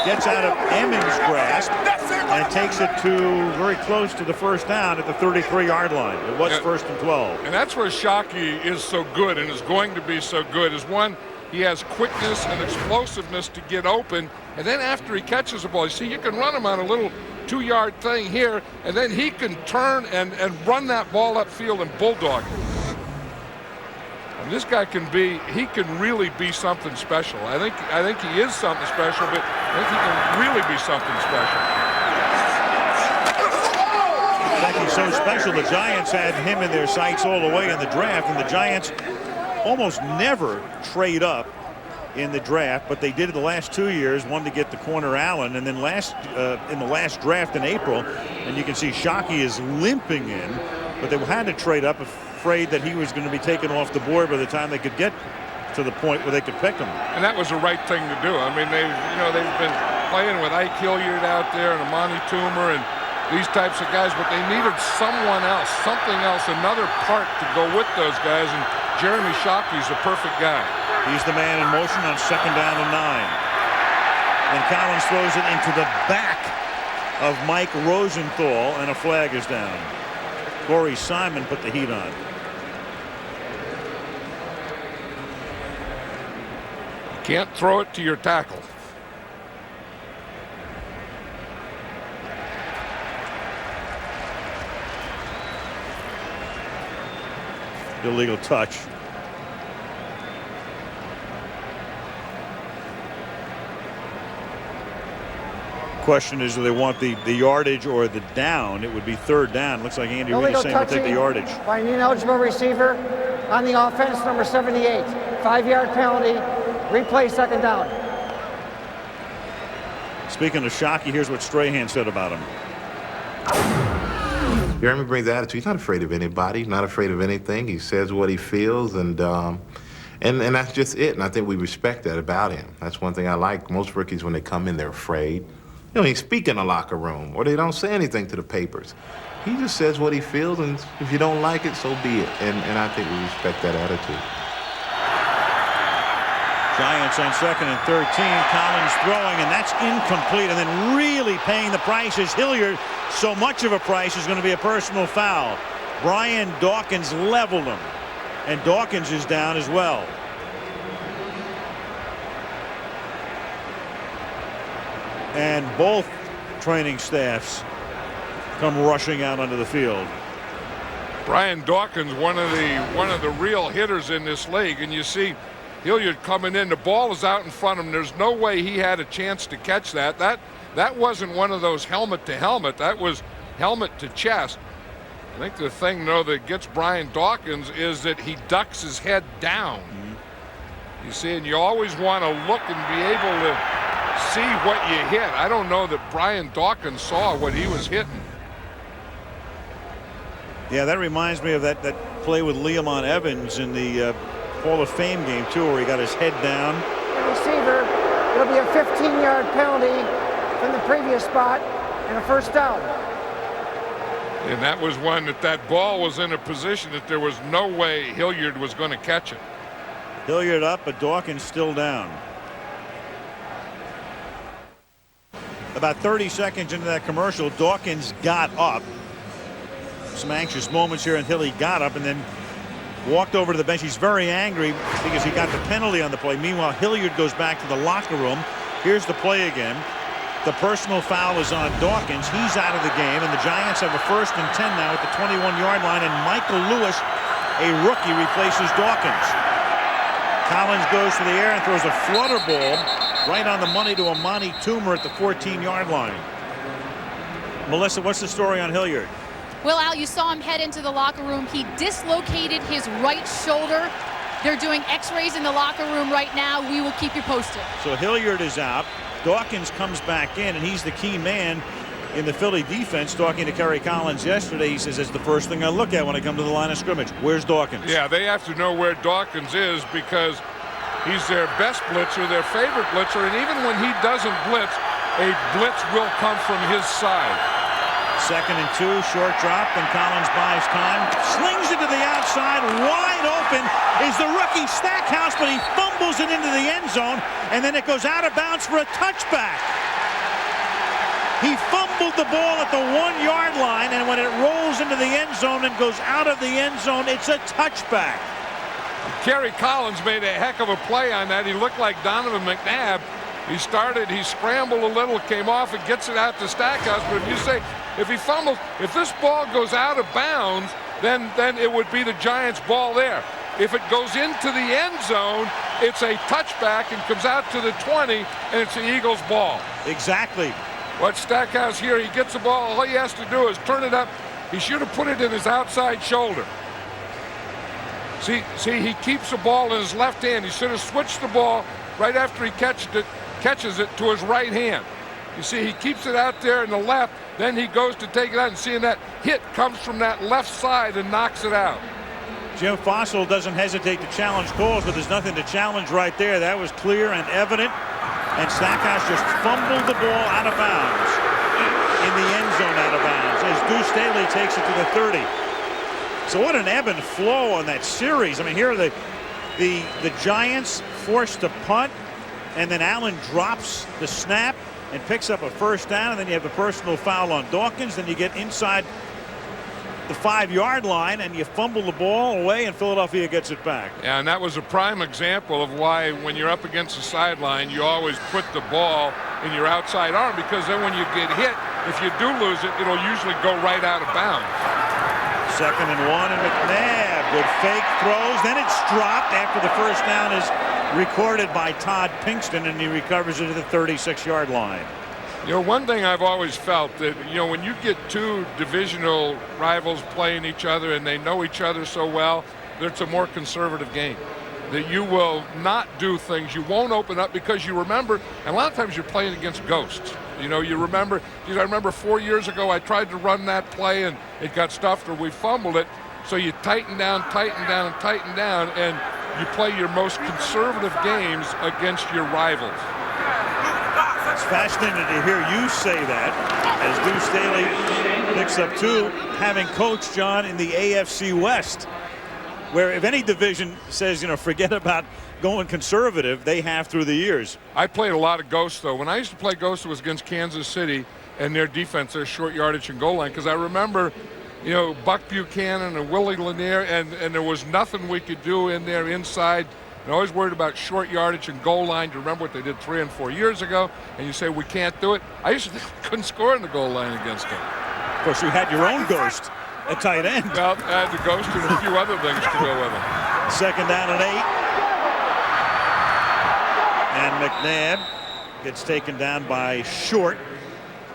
gets out of Emmons' grasp, and takes it to very close to the 1st down at the 33-yard line. It was 1st and 12. And that's where Shockey is so good and is going to be so good, is one, he has quickness and explosiveness to get open, and then after he catches the ball, you see, you can run him on a little 2-yard thing here, and then he can turn and run that ball upfield and bulldog it. And this guy can really be something special. I think he is something special, but I think he can really be something special. In fact, he's so special, the Giants had him in their sights all the way in the draft, and the Giants almost never trade up in the draft, but they did it the last 2 years. One to get the corner Allen, and then in the last draft in April, and you can see Shockey is limping in, but they had to trade up, afraid that he was going to be taken off the board by the time they could get to the point where they could pick him. And that was the right thing to do. I mean, they've been playing with Ike Hilliard out there and Amani Toomer and these types of guys, but they needed someone else, something else, another part to go with those guys, and Jeremy Shockey's the perfect guy. He's the man in motion on 2nd down and 9. And Collins throws it into the back of Mike Rosenthal, and a flag is down. Corey Simon put the heat on. Can't throw it to your tackle. Illegal touch. Question is, do they want the yardage or the down? It would be 3rd down. Looks like Andy Reid is saying we'll take the yardage. By an ineligible receiver on the offense, number 78. 5-yard penalty. Replay 2nd down. Speaking of Shockey, here's what Strahan said about him. Jeremy brings the attitude. He's not afraid of anybody, not afraid of anything. He says what he feels, and that's just it. And I think we respect that about him. That's one thing I like. Most rookies, when they come in, they're afraid. You know, he speak in the locker room, or they don't say anything to the papers. He just says what he feels, and if you don't like it, so be it. And I think we respect that attitude. Giants on 2nd and 13. Collins throwing, and that's incomplete. And then really paying the price is Hilliard. So much of a price is going to be a personal foul. Brian Dawkins leveled him, and Dawkins is down as well. and both training staffs come rushing out onto the field. Brian Dawkins, one of the real hitters in this league, and you see Hilliard coming in. The ball is out in front of him. There's no way he had a chance to catch that. That wasn't one of those helmet to helmet. That was helmet to chest. I think the thing, though, that gets Brian Dawkins is that he ducks his head down. You see, and you always want to look and be able to see what you hit. I don't know that Brian Dawkins saw what he was hitting. Yeah, that reminds me of that play with Leamon Evans in the Hall of Fame game, too, where he got his head down. The receiver, it'll be a 15-yard penalty from the previous spot and a first down. And that was one that ball was in a position that there was no way Hilliard was going to catch it. Hilliard up, but Dawkins still down. About 30 seconds into that commercial, Dawkins got up. Some anxious moments here until he got up and then walked over to the bench. He's very angry because he got the penalty on the play. Meanwhile, Hilliard goes back to the locker room. Here's the play again. The personal foul is on Dawkins. He's out of the game, and the Giants have a 1st and 10 now at the 21-yard line, and Michael Lewis, a rookie, replaces Dawkins. Collins goes to the air and throws a flutter ball right on the money to Amani Toomer at the 14-yard line. Melissa, what's the story on Hilliard? Well, Al, you saw him head into the locker room. He dislocated his right shoulder. They're doing x-rays in the locker room right now. We will keep you posted. So Hilliard is out. Dawkins comes back in, and he's the key man in the Philly defense. Talking to Kerry Collins yesterday, he says it's the first thing I look at when I come to the line of scrimmage. Where's Dawkins? Yeah, they have to know where Dawkins is because he's their best blitzer, their favorite blitzer, and even when he doesn't blitz, a blitz will come from his side. 2nd and 2, short drop, and Collins buys time. Slings it to the outside, wide open is the rookie Stackhouse, but he fumbles it into the end zone, and then it goes out of bounds for a touchback. He fumbled the ball at the 1-yard line, and when it rolls into the end zone and goes out of the end zone, it's a touchback. Kerry Collins made a heck of a play on that. He looked like Donovan McNabb. He scrambled a little, came off and gets it out to Stackhouse. But if you say, if he fumbles, if this ball goes out of bounds, then it would be the Giants' ball there. If it goes into the end zone, it's a touchback and comes out to the 20, and it's the Eagles' ball. Exactly. What Stackhouse here, he gets the ball, all he has to do is turn it up. He should have put it in his outside shoulder. See, he keeps the ball in his left hand. He should have switched the ball right after he catches it to his right hand. You see, he keeps it out there in the left, then he goes to take it out, and seeing that hit comes from that left side and knocks it out. Jim Fossil doesn't hesitate to challenge calls, but there's nothing to challenge right there. That was clear and evident, and Stackhouse just fumbled the ball out of bounds, in the end zone out of bounds, as Deuce Staley takes it to the 30. So what an ebb and flow on that series. I mean, here are the Giants forced to punt, and then Allen drops the snap and picks up a 1st down, and then you have a personal foul on Dawkins. Then you get inside the 5-yard line, and you fumble the ball away, and Philadelphia gets it back. Yeah, and that was a prime example of why when you're up against the sideline, you always put the ball in your outside arm, because then when you get hit, if you do lose it, it'll usually go right out of bounds. 2nd and 1, and McNabb, good fake throws. Then it's dropped after the 1st down is recorded by Todd Pinkston, and he recovers it at the 36-yard line. You know, one thing I've always felt that, you know, when you get two divisional rivals playing each other and they know each other so well, that it's a more conservative game. That you will not do things, you won't open up, because you remember, and a lot of times you're playing against ghosts. You know, you remember, I remember 4 years ago I tried to run that play and it got stuffed or we fumbled it. So you tighten down, and you play your most conservative games against your rivals. It's fascinating to hear you say that, as Deuce Staley picks up 2, having coached, John, in the AFC West, where if any division says, you know, forget about going conservative, they have through the years. I played a lot of ghosts, though. When I used to play ghosts, it was against Kansas City and their defense, their short yardage and goal line, because I remember, you know, Buck Buchanan and Willie Lanier, and there was nothing we could do in there inside and always worried about short yardage and goal line. You remember what they did 3 and 4 years ago, and you say we can't do it. I used to think we couldn't score in the goal line against them. Of course, you had your own ghost at tight end. Well, I had the ghost and a few other things to go with them. 2nd down and 8. And McNabb gets taken down by Short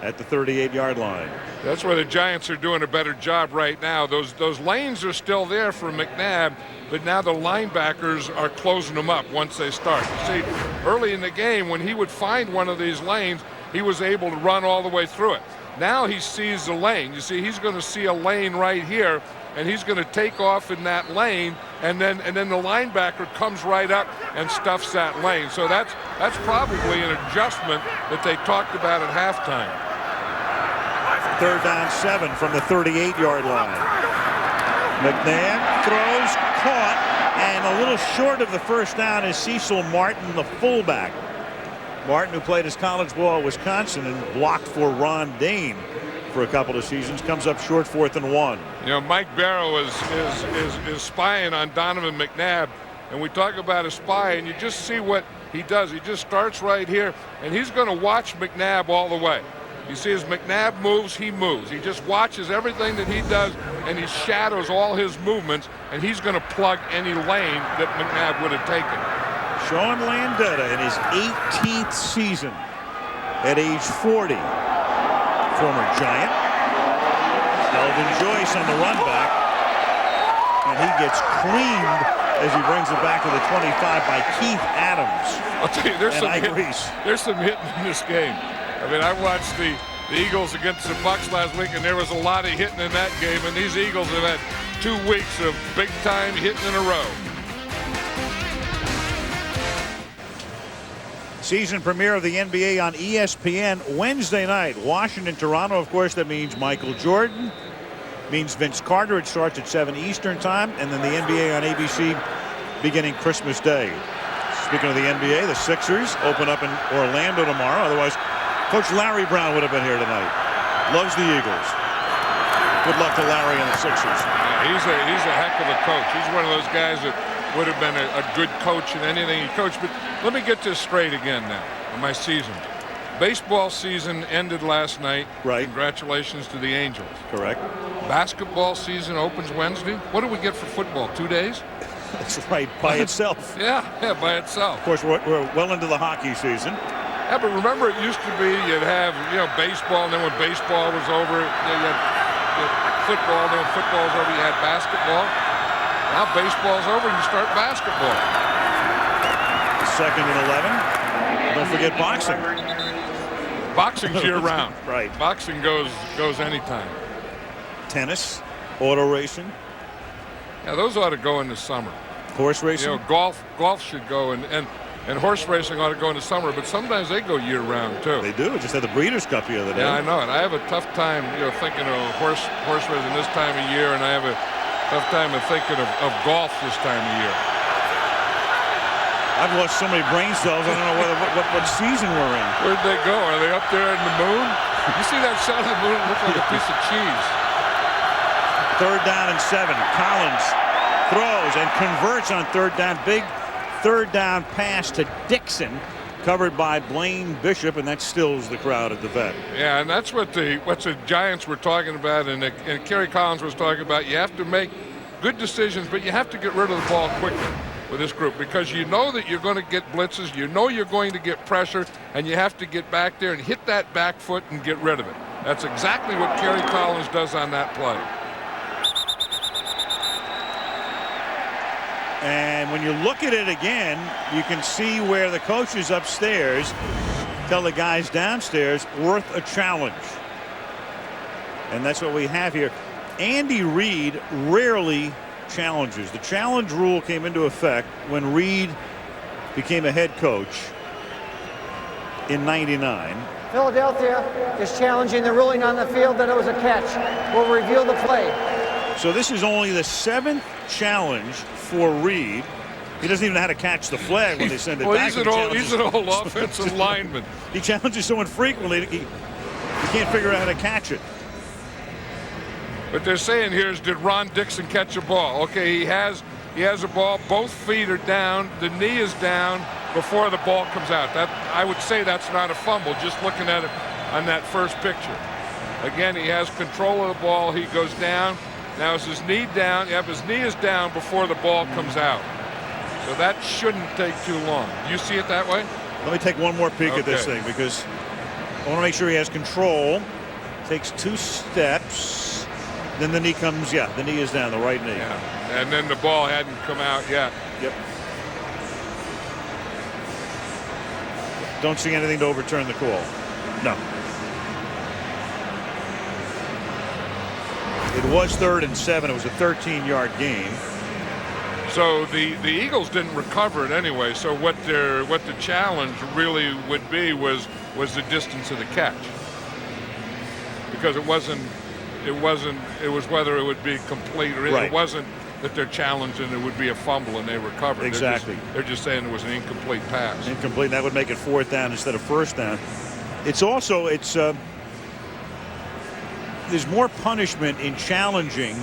at the 38-yard line. That's where the Giants are doing a better job right now. Those lanes are still there for McNabb, but now the linebackers are closing them up once they start. You see, early in the game, when he would find one of these lanes, he was able to run all the way through it. Now he sees the lane. You see, he's going to see a lane right here, and he's going to take off in that lane, and then the linebacker comes right up and stuffs that lane. So that's probably an adjustment that they talked about at halftime. 3rd down 7 from the 38-yard line. McNabb throws, caught, and a little short of the 1st down is Cecil Martin, the fullback. Martin, who played his college ball at Wisconsin and blocked for Ron Dane for a couple of seasons, comes up short, 4th and 1. You know, Mike Barrow is spying on Donovan McNabb, and we talk about a spy, and you just see what he does. He just starts right here, and he's going to watch McNabb all the way. You see, as McNabb moves, he moves. He just watches everything that he does, and he shadows all his movements, and he's going to plug any lane that McNabb would have taken. Sean Landeta in his 18th season at age 40. Former Giant. Elvin Joyce on the run back, and he gets cleaned as he brings it back to the 25 by Keith Adams. I'll tell you, there's some hitting in this game. I mean, I watched the Eagles against the Bucs last week, and there was a lot of hitting in that game, and these Eagles have had 2 weeks of big-time hitting in a row. Season premiere of the NBA on ESPN Wednesday night. Washington, Toronto, of course, that means Michael Jordan. Means Vince Carter. It starts at 7 Eastern time, and then the NBA on ABC beginning Christmas Day. Speaking of the NBA, the Sixers open up in Orlando tomorrow. Otherwise, Coach Larry Brown would have been here tonight. Loves the Eagles. Good luck to Larry and the Sixers. He's a heck of a coach. He's one of those guys that would have been a good coach in anything he coached. But let me get this straight again now in my season. Baseball season ended last night. Right. Congratulations to the Angels. Correct. Basketball season opens Wednesday. What do we get for football? 2 days? That's right, by itself. Yeah, by itself. Of course, we're well into the hockey season. Yeah, but remember, it used to be you'd have, baseball, and then when baseball was over, you had football, and then when football was over, you had basketball. Now baseball's over, you start basketball. 2nd and 11. Don't forget boxing. Boxing's year-round. Right. Boxing goes anytime. Tennis, auto racing. Yeah, those ought to go in the summer. Horse racing? Golf should go, and horse racing ought to go in the summer, but sometimes they go year-round, too. They do. Just had the Breeders' Cup the other day. Yeah, I know it. I have a tough time, thinking of horse racing this time of year, and I have a tough time of thinking of golf this time of year. I've lost so many brain cells, I don't know what season we're in. Where'd they go? Are they up there in the moon? You see that shot of the moon? It looks like a piece of cheese. 3rd down and 7. Collins throws and converts on 3rd down. Big 3rd down pass to Dixon, covered by Blaine Bishop, and that stills the crowd at the vet. Yeah, and that's what the Giants were talking about, and Kerry Collins was talking about. You have to make good decisions, but you have to get rid of the ball quickly with this group, because you know that you're going to get blitzes, you know you're going to get pressure, and you have to get back there and hit that back foot and get rid of it. That's exactly what Kerry Collins does on that play. And when you look at it again, you can see where the coaches upstairs tell the guys downstairs, worth a challenge. And that's what we have here. Andy Reid rarely challenges. The challenge rule came into effect when Reid became a head coach in '99. Philadelphia is challenging the ruling on the field that it was a catch. We'll review the play. So this is only the 7th challenge for Reid. He doesn't even know how to catch the flag when they send it back. He's an old offensive lineman. He challenges someone frequently. He can't figure out how to catch it. What they're saying here is, did Ron Dixon catch a ball? Okay, he has He has a ball. Both feet are down. The knee is down before the ball comes out. That, I would say that's not a fumble, just looking at it on that first picture. Again, he has control of the ball. He goes down. Now is his knee down? Yep, his knee is down before the ball comes out. So that shouldn't take too long. Do you see it that way? Let me take one more peek at this thing because I want to make sure he has control. Takes 2 steps. Then the knee comes, the knee is down, the right knee. Yeah. And then the ball hadn't come out yet. Yep. Don't see anything to overturn the call. No. It was 3rd and 7. It was a 13-yard gain. So the Eagles didn't recover it anyway. So what the challenge really would be was the distance of the catch, because it was whether it would be complete or it wasn't that they're challenged and it would be a fumble and they recovered. Exactly. They're just saying it was an incomplete pass. Incomplete. That would make it 4th down instead of 1st down. There's more punishment in challenging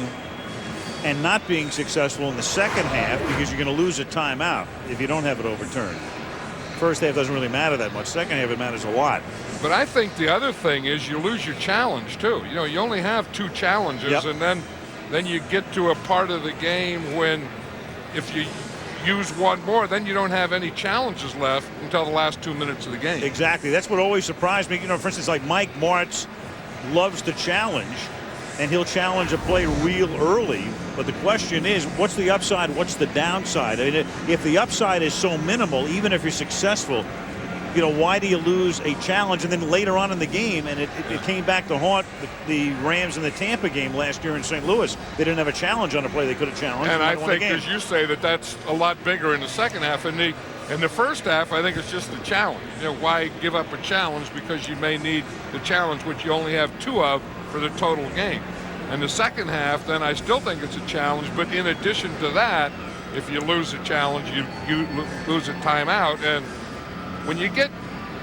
and not being successful in the second half because you're going to lose a timeout if you don't have it overturned. First half doesn't really matter that much. Second half it matters a lot. But I think the other thing is you lose your challenge too. You know, you only have 2 challenges, and then you get to a part of the game when if you use one more, then you don't have any challenges left until the last 2 minutes of the game. Exactly. That's what always surprised me. You know, for instance, like Mike Martz loves to challenge, and he'll challenge a play real early. But the question is, what's the upside? What's the downside? I mean, if the upside is so minimal, even if you're successful, you know, why do you lose a challenge? And then later on in the game, and it came back to haunt the Rams in the Tampa game last year in St. Louis. They didn't have a challenge on a play they could have challenged. And I think, as you say, that's a lot bigger in the second half. In the first half, I think it's just a challenge. You know, why give up a challenge because you may need the challenge, which you only have 2 of for the total game. And the second half, then I still think it's a challenge. But in addition to that, if you lose a challenge, you lose a timeout. And when you get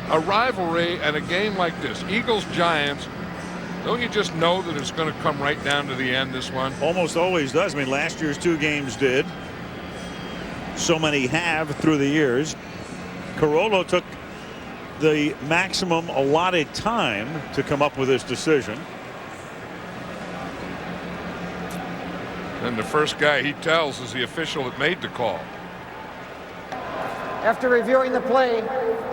a rivalry and a game like this, Eagles-Giants, don't you just know that it's going to come right down to the end, this one? Almost always does. I mean, last year's 2 games did. So many have through the years. Carollo took the maximum allotted time to come up with this decision. And the first guy he tells is the official that made the call. After reviewing the play,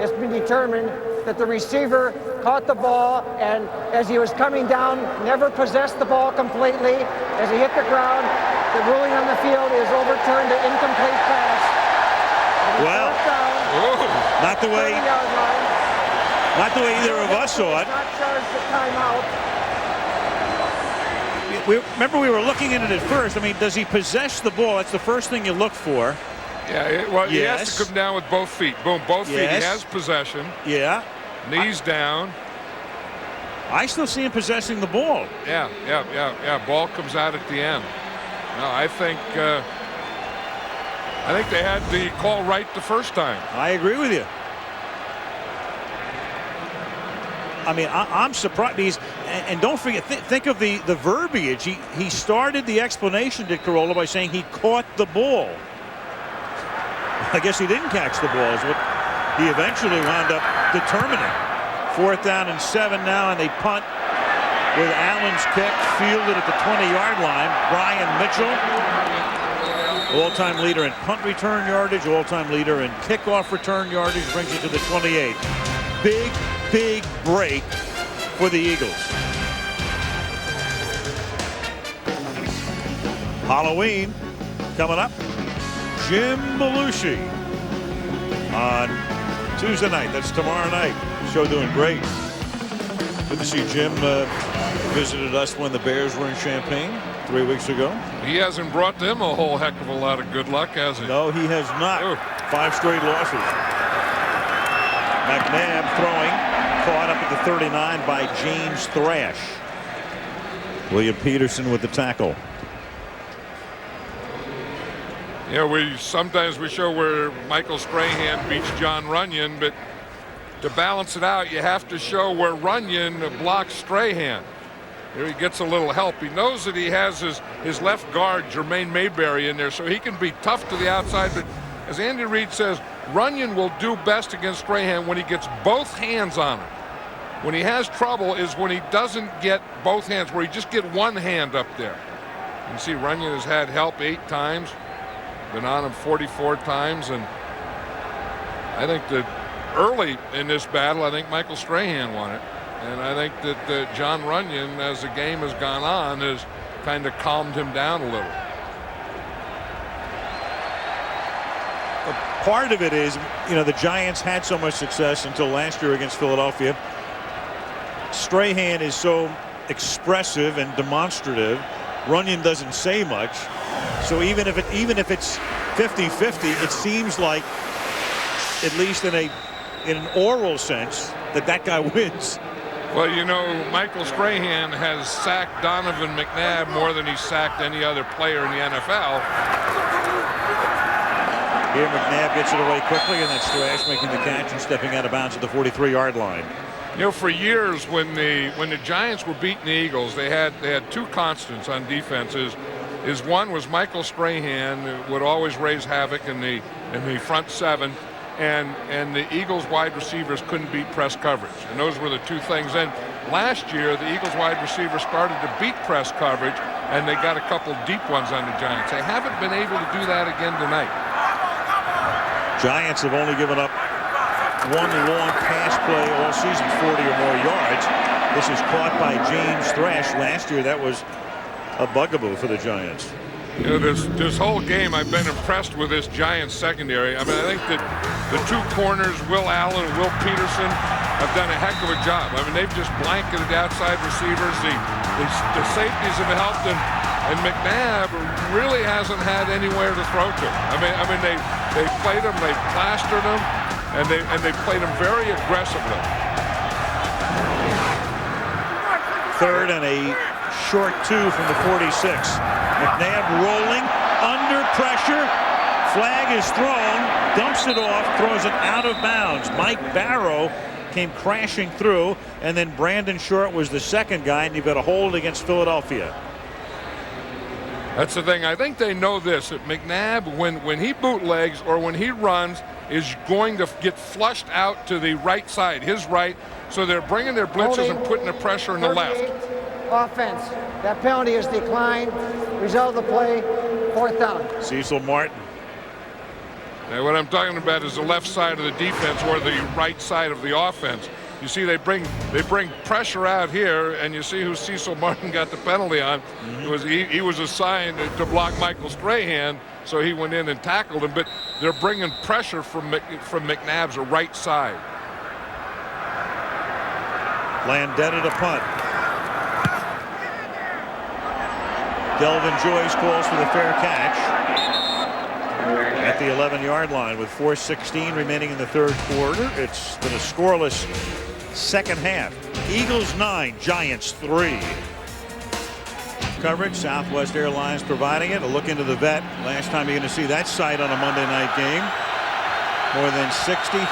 it's been determined that the receiver caught the ball and as he was coming down, never possessed the ball completely. As he hit the ground, the ruling on the field is overturned to incomplete pass. Well, not the way either of us saw it. Not charged the timeout. Remember, we were looking at it at first. I mean, does he possess the ball? That's the first thing you look for. Yeah, he has to come down with both feet. Boom, both feet. He has possession. Yeah. Knees down. I still see him possessing the ball. Yeah. Ball comes out at the end. No, I think they had the call right the first time. I agree with you. I mean, I'm surprised. And don't forget, think of the verbiage. He started the explanation to Carollo by saying he caught the ball. I guess he didn't catch the ball is what he eventually wound up determining. 4th down and 7 now, and they punt with Allen's kick fielded at the 20-yard line. Brian Mitchell, all-time leader in punt return yardage, all-time leader in kickoff return yardage, brings it to the 28. Big break for the Eagles. Halloween coming up. Jim Belushi on Tuesday night. That's tomorrow night. Show doing great. Good to see Jim visited us when the Bears were in Champaign 3 weeks ago. He hasn't brought them a whole heck of a lot of good luck, has he? No, he has not. 5 straight losses. McNabb throwing, caught up at the 39 by James Thrash. William Peterson with the tackle. Yeah, sometimes we show where Michael Strahan beats John Runyon, but to balance it out, you have to show where Runyon blocks Strahan. Here he gets a little help. He knows that he has his left guard, Jermaine Mayberry, in there, so he can be tough to the outside. But as Andy Reid says, Runyon will do best against Strahan when he gets both hands on him. When he has trouble is when he doesn't get both hands, where he just get one hand up there. You can see Runyon has had help 8 times, been on him 44 times, and I think that early in this battle, I think Michael Strahan won it. And I think that Jon Runyon, as the game has gone on, has kind of calmed him down a little. Part of it is, you know, the Giants had so much success until last year against Philadelphia. Strahan is so expressive and demonstrative. Runyon doesn't say much. So even if it's 50-50, it seems like, at least in an oral sense, that guy wins. Well, you know, Michael Strahan has sacked Donovan McNabb more than he's sacked any other player in the NFL. Here McNabb gets it away quickly, and that's Thrash making the catch and stepping out of bounds at the 43-yard line. You know, for years when the Giants were beating the Eagles, they had 2 constants on defenses. One was Michael Strahan, who would always raise havoc in the front 7. And the Eagles wide receivers couldn't beat press coverage. And those were the 2 things. And last year, the Eagles wide receivers started to beat press coverage, and they got a couple deep ones on the Giants. They haven't been able to do that again tonight. Giants have only given up 1 long pass play all season, 40 or more yards. This is caught by James Thrash. Last year, that was a bugaboo for the Giants. You know, this whole game, I've been impressed with this Giants secondary. I mean, I think that the 2 corners, Will Allen and Will Peterson, have done a heck of a job. I mean, they've just blanketed outside receivers. The safeties have helped them, and McNabb really hasn't had anywhere to throw to. I mean, they played him, they plastered him, and they played him very aggressively. 3rd and a short 2 from the 46. McNabb rolling under pressure. Flag is thrown, dumps it off, throws it out of bounds. Mike Barrow came crashing through, and then Brandon Short was the second guy, and you've got a hold against Philadelphia. That's the thing. I think they know this, that McNabb, when he bootlegs or when he runs, is going to get flushed out to the right side, his right, so they're bringing their blitzes and putting the pressure on the left. Offense. That penalty is declined. Result of the play, 4th down. Cecil Martin. Now, what I'm talking about is the left side of the defense or the right side of the offense. You see, they bring pressure out here, and you see who Cecil Martin got the penalty on. He was assigned to block Michael Strahan, so he went in and tackled him. But they're bringing pressure from McNabb's right side. Landetta to punt. Delvin Joyce calls for the fair catch at the 11-yard line with 4:16 remaining in the 3rd quarter. It's been a scoreless second half. Eagles 9, Giants 3. Coverage, Southwest Airlines providing it. A look into the vet. Last time you're going to see that sight on a Monday night game. More than 60,000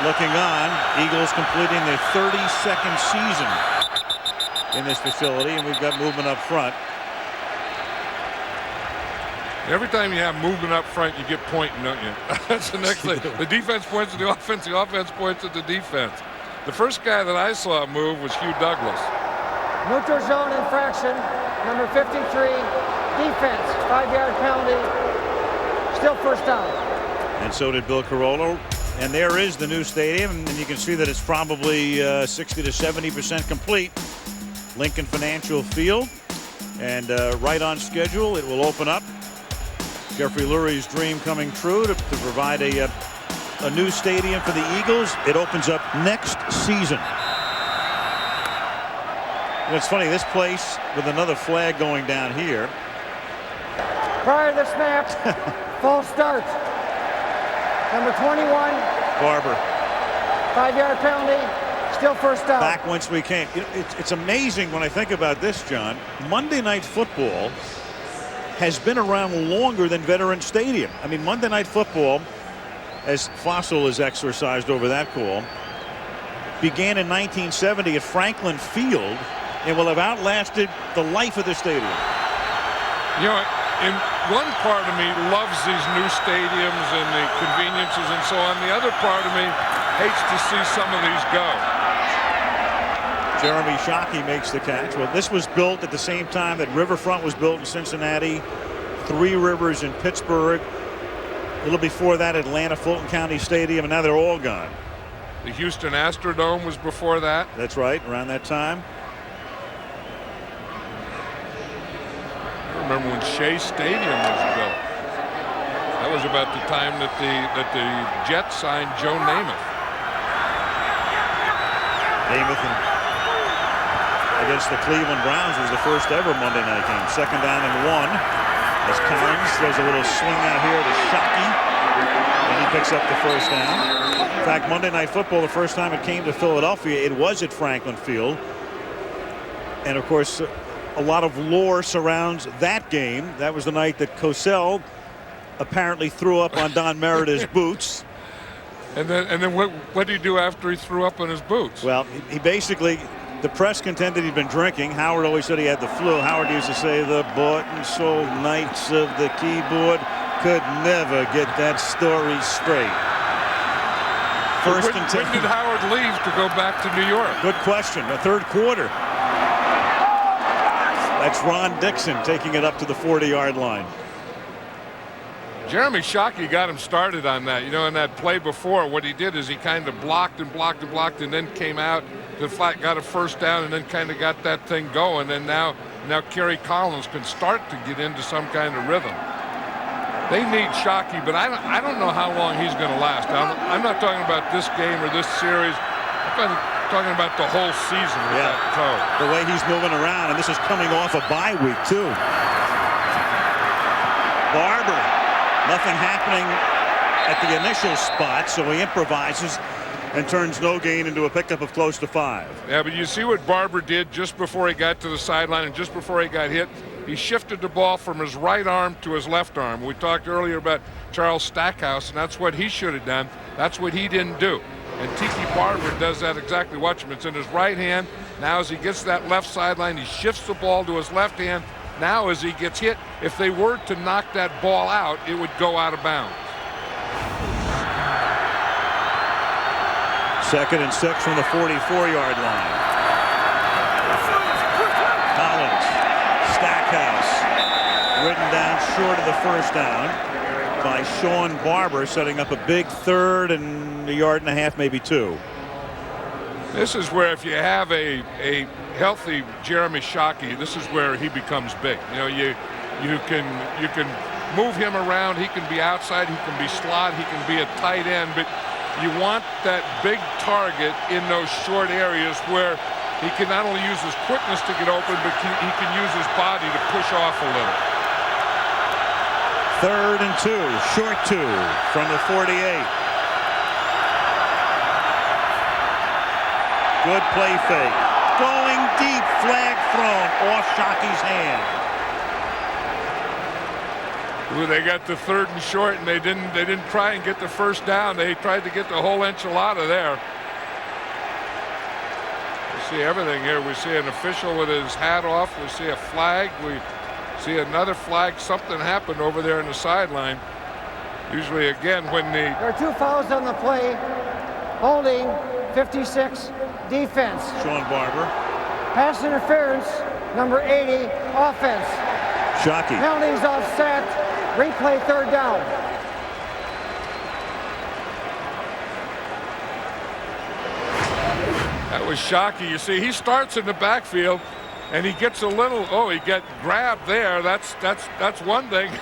looking on. Eagles completing their 32nd season in this facility, and we've got movement up front. Every time you have movement up front, you get pointing, don't you? That's the next thing. The defense points at the offense points at the defense. The first guy that I saw move was Hugh Douglas. Neutral zone infraction, number 53, defense, 5-yard penalty, still 1st down. And so did Bill Carollo. And there is the new stadium, and you can see that it's probably 60 to 70% complete. Lincoln Financial Field, and right on schedule. It will open up. Jeffrey Lurie's dream coming true to provide a new stadium for the Eagles. It opens up next season. And it's funny, this place with another flag going down here. Prior to the snap, false start. Number 21. Barber. 5-yard penalty. Still 1st down. Back whence we came. You know, it's amazing when I think about this, John. Monday Night Football has been around longer than Veteran Stadium. I mean, Monday Night Football, as Fossil is exercised over that call, began in 1970 at Franklin Field and will have outlasted the life of the stadium. You know, and one part of me loves these new stadiums and the conveniences and so on. The other part of me hates to see some of these go. Jeremy Shockey makes the catch. Well, this was built at the same time that Riverfront was built in Cincinnati, Three Rivers in Pittsburgh. A little before that, Atlanta Fulton County Stadium, and now they're all gone. The Houston Astrodome was before that. That's right, around that time. I remember when Shea Stadium was built. That was about the time that the Jets signed Joe Namath. Against the Cleveland Browns was the first ever Monday night game. 2nd down and 1. As Collins throws a little swing out here to Shockey, and he picks up the first down. In fact, Monday Night Football, the first time it came to Philadelphia, it was at Franklin Field. And of course, a lot of lore surrounds that game. That was the night that Cosell apparently threw up on Don Merida's boots. And then what did he do after he threw up on his boots? Well, he basically, the press contended he'd been drinking. Howard always said he had the flu. Howard used to say the bought and sold knights of the keyboard could never get that story straight. When did Howard leave to go back to New York? Good question. The 3rd quarter. That's Ron Dixon taking it up to the 40-yard line. Jeremy Shockey got him started on that. You know, in that play before, what he did is he kind of blocked and then came out to the flat, got a first down, and then kind of got that thing going. And now Kerry Collins can start to get into some kind of rhythm. They need Shockey, but I don't know how long he's going to last. I'm not talking about this game or this series. I'm talking about the whole season with that toe. The way he's moving around, and this is coming off a bye week, too. Barber. Nothing happening at the initial spot, so he improvises and turns no gain into a pickup of close to 5. Yeah, but you see what Barber did just before he got to the sideline and just before he got hit. He shifted the ball from his right arm to his left arm. We talked earlier about Charles Stackhouse, and that's what he should have done. That's what he didn't do. And Tiki Barber does that exactly. Watch him. It's in his right hand. Now as he gets to that left sideline, he shifts the ball to his left hand. Now as he gets hit, if they were to knock that ball out, it would go out of bounds. 2nd and 6 from the 44-yard line. Collins, Stackhouse, ridden down short of the first down by Sean Barber, setting up a big 3rd and 1.5 yards, maybe 2. This is where if you have a healthy Jeremy Shockey, this is where he becomes big. You know, you can move him around. He can be outside. He can be slot. He can be a tight end. But you want that big target in those short areas where he can not only use his quickness to get open, but he can use his body to push off a little. 3rd and 2, short 2 from the 48. Good play fake. Going deep, flag thrown off Shockey's hand. Well, they got the 3rd and short, and they didn't try and get the first down. They tried to get the whole enchilada there. We see everything here. We see an official with his hat off. We see a flag. We see another flag. Something happened over there in the sideline. Usually, again, when there are 2 fouls on the play. Holding, 56. Defense. Sean Barber. Pass interference, number 80, offense. Shockey. Penalties offset. Replay 3rd down. That was Shockey. You see, he starts in the backfield, and he gets a little. Oh, he got grabbed there. That's one thing.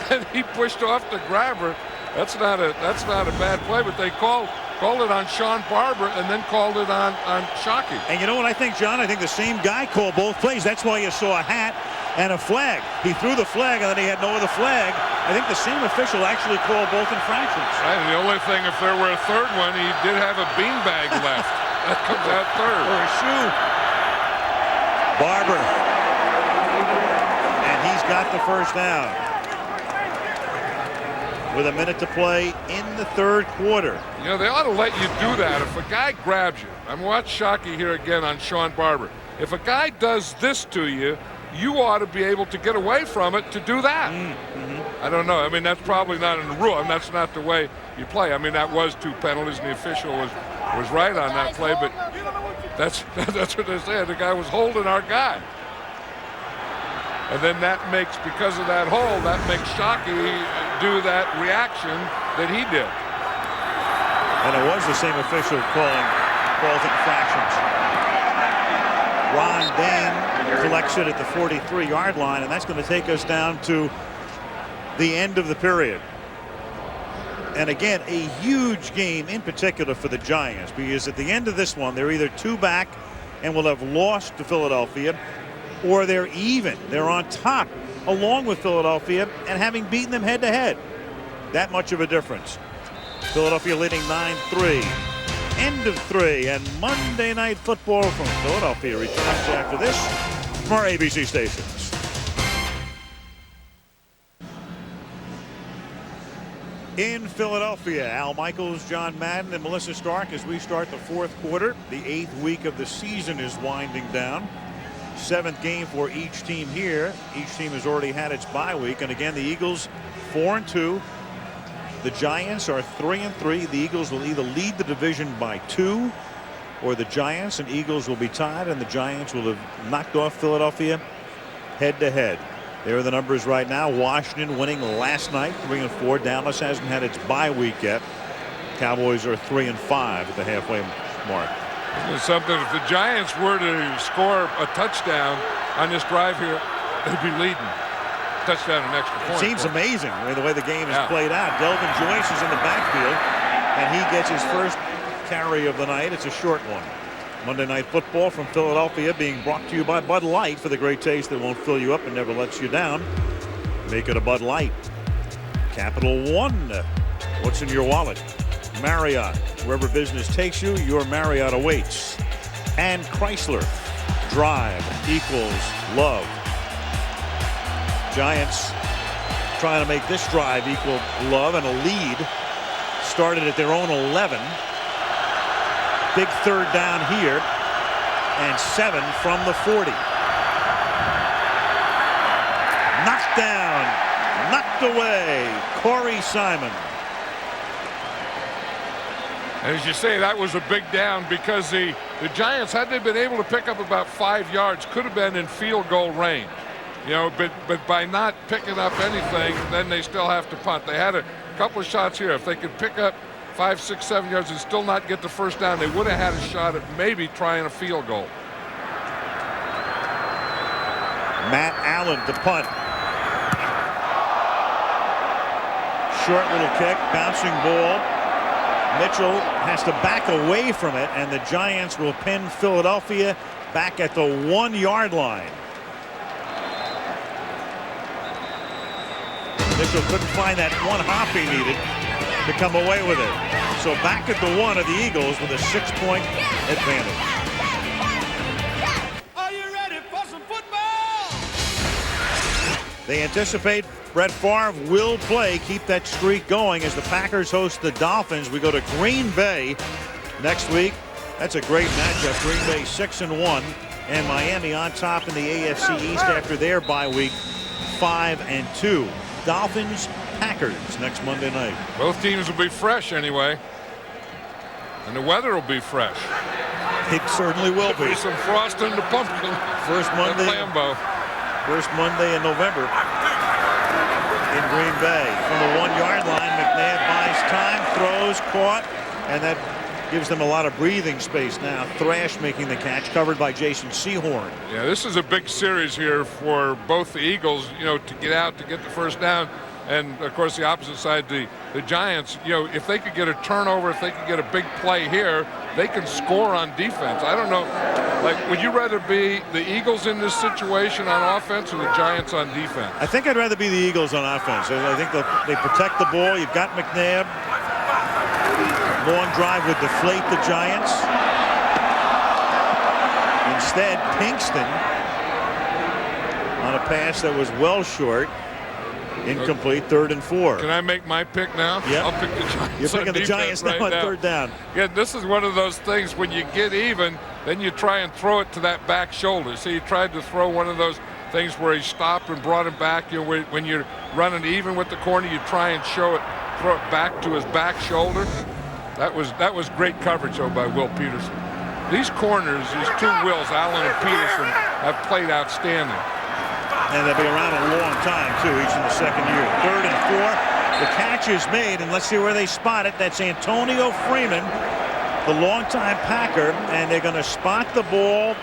And he pushed off the grabber. That's not a bad play, but they called it on Sean Barber and then called it on Shockey. And you know what I think, John? I think the same guy called both plays. That's why you saw a hat and a flag. He threw the flag and then he had no other flag. I think the same official actually called both infractions. Right, and the only thing, if there were a 3rd one, he did have a beanbag left. That comes out 3rd. Or a shoe. Barber. And he's got the first down. With a minute to play in the 3rd quarter. You know, they ought to let you do that. If a guy grabs you, I'm watching Shockey here again on Sean Barber. if a guy does this to you, you ought to be able to get away from it to do that. I don't know. I mean, that's probably not in the rule. I mean, that's not the way you play. I mean, that was 2 penalties, and the official was right on that play, but that's what they said. The guy was holding our guy. And then that makes, because of that hold, that makes Shockey do that reaction that he did. And it was the same official calling calls infractions. Ron Dane collects it at the 43-yard line, and that's going to take us down to the end of the period. And again, a huge game in particular for the Giants, because at the end of this one, they're either 2 back and will have lost to Philadelphia, or they're even. They're on top along with Philadelphia and having beaten them head-to-head. That much of a difference. Philadelphia leading 9-3. End of 3, and Monday Night Football from Philadelphia returns after this from our ABC stations. In Philadelphia, Al Michaels, John Madden, and Melissa Stark as we start the 4th quarter. The 8th week of the season is winding down. 7th game for each team here. Each team has already had its bye week, and again, the Eagles 4-2. The Giants are 3-3. The Eagles will either lead the division by 2, or the Giants and Eagles will be tied, and the Giants will have knocked off Philadelphia head-to-head. There are the numbers right now. Washington winning last night, 3-4. Dallas hasn't had its bye week yet. Cowboys are 3-5 at the halfway mark. Something, if the Giants were to score a touchdown on this drive here, they'd be leading. Touchdown and extra point. It seems amazing the way the game is played out. Delvin Joyce is in the backfield, and he gets his first carry of the night. It's a short one. Monday Night Football from Philadelphia being brought to you by Bud Light, for the great taste that won't fill you up and never lets you down. Make it a Bud Light. Capital One. What's in your wallet? Marriott. Wherever business takes you, your Marriott awaits. And Chrysler. Drive equals love. Giants trying to make this drive equal love, and a lead started at their own 11. Big 3rd down here, and 7 from the 40. Knocked down, knocked away, Corey Simon. As you say, that was a big down, because the Giants, had they been able to pick up about 5 yards, could have been in field goal range. You know, but by not picking up anything, then they still have to punt. They had a couple of shots here. If they could pick up 5, 6, 7 yards and still not get the first down, they would have had a shot at maybe trying a field goal. Matt Allen to punt. Short little kick, bouncing ball. Mitchell has to back away from it, and the Giants will pin Philadelphia back at the 1-yard line. Mitchell couldn't find that one hop he needed to come away with it. So back at the 1 of the Eagles with a 6-point advantage. Are you ready for some football? They anticipate Brett Favre will play, keep that streak going as the Packers host the Dolphins. We go to Green Bay next week. That's a great matchup. Green Bay 6-1, and Miami on top in the AFC East after their bye week, 5-2. Dolphins, Packers next Monday night. Both teams will be fresh anyway, and the weather will be fresh. It certainly will be. There'll be some frost in the pumpkin. First Monday in November in Green Bay. From the 1-yard line, McNabb buys time, throws, caught, and that gives them a lot of breathing space now. Thrash making the catch, covered by Jason Sehorn. Yeah, this is a big series here for both the Eagles, you know, to get out, to get the first down. And, of course, the opposite side, the Giants, you know, if they could get a turnover, if they could get a big play here, they can score on defense. I don't know. Like, would you rather be the Eagles in this situation on offense or the Giants on defense? I think I'd rather be the Eagles on offense. I think they protect the ball. You've got McNabb. Long drive would deflate the Giants. Instead, Pinkston on a pass that was well short Incomplete, 3rd and 4. Can I make my pick now? Yeah. I'll pick the Giants. You're picking the Giants now on 3rd down. Yeah, this is one of those things when you get even, then you try and throw it to that back shoulder. See, he tried to throw one of those things where he stopped and brought him back. You know, when you're running even with the corner, you try and throw it back to his back shoulder. That was great coverage, though, by Will Peterson. These corners, these two Wills, Allen and Peterson, have played outstanding. And they'll be around a long time, too, each in the second year. 3rd and 4. The catch is made, and let's see where they spot it. That's Antonio Freeman, the longtime Packer, and they're going to spot the ball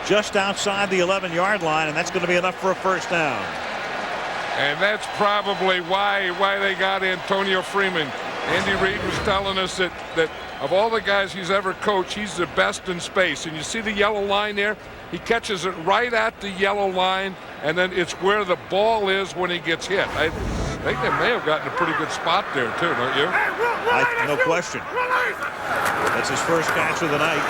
just outside the 11-yard line, and that's going to be enough for a 1st down. And that's probably why they got Antonio Freeman. Andy Reid was telling us that of all the guys he's ever coached, he's the best in space. And you see the yellow line there? He catches it right at the yellow line, and then it's where the ball is when he gets hit. I think they may have gotten a pretty good spot there, too, don't you? No question. That's his first catch of the night.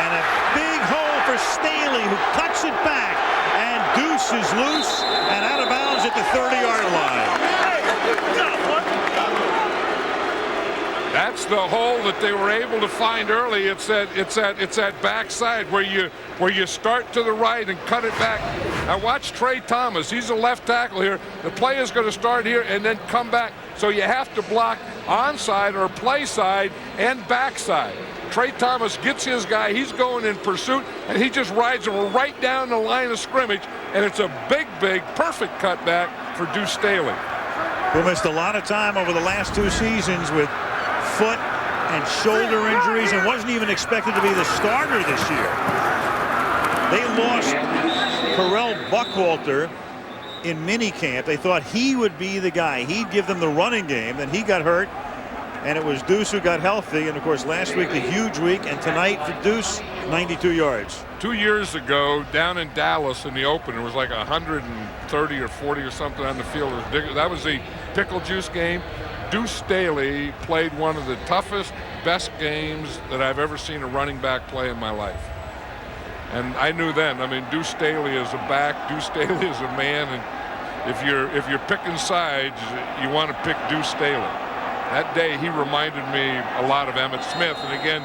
And a big hole for Staley, who cuts it back. And Deuce is loose and out of bounds at the 30-yard line. That's the hole that they were able to find early. It's that backside where you start to the right and cut it back. Now watch Trey Thomas. He's a left tackle here. The play is going to start here and then come back. So you have to block onside or play side and backside. Trey Thomas gets his guy. He's going in pursuit, and he just rides him right down the line of scrimmage. And it's a big, perfect cutback for Deuce Staley. Who missed a lot of time over the last 2 seasons with foot and shoulder injuries and wasn't even expected to be the starter this year. They lost Carell Buckwalter in minicamp. They thought he would be the guy. He'd give them the running game. Then he got hurt, and it was Deuce who got healthy. And, of course, last week a huge week, and tonight for Deuce, 92 yards. 2 years ago, down in Dallas in the opener, it was like 130 or 40 or something on the field. That was the pickle juice game. Deuce Staley played one of the toughest, best games that I've ever seen a running back play in my life. And I knew then, I mean, Deuce Staley is a back, Deuce Staley is a man, and if you're picking sides, you want to pick Deuce Staley. That day, he reminded me a lot of Emmitt Smith. And again,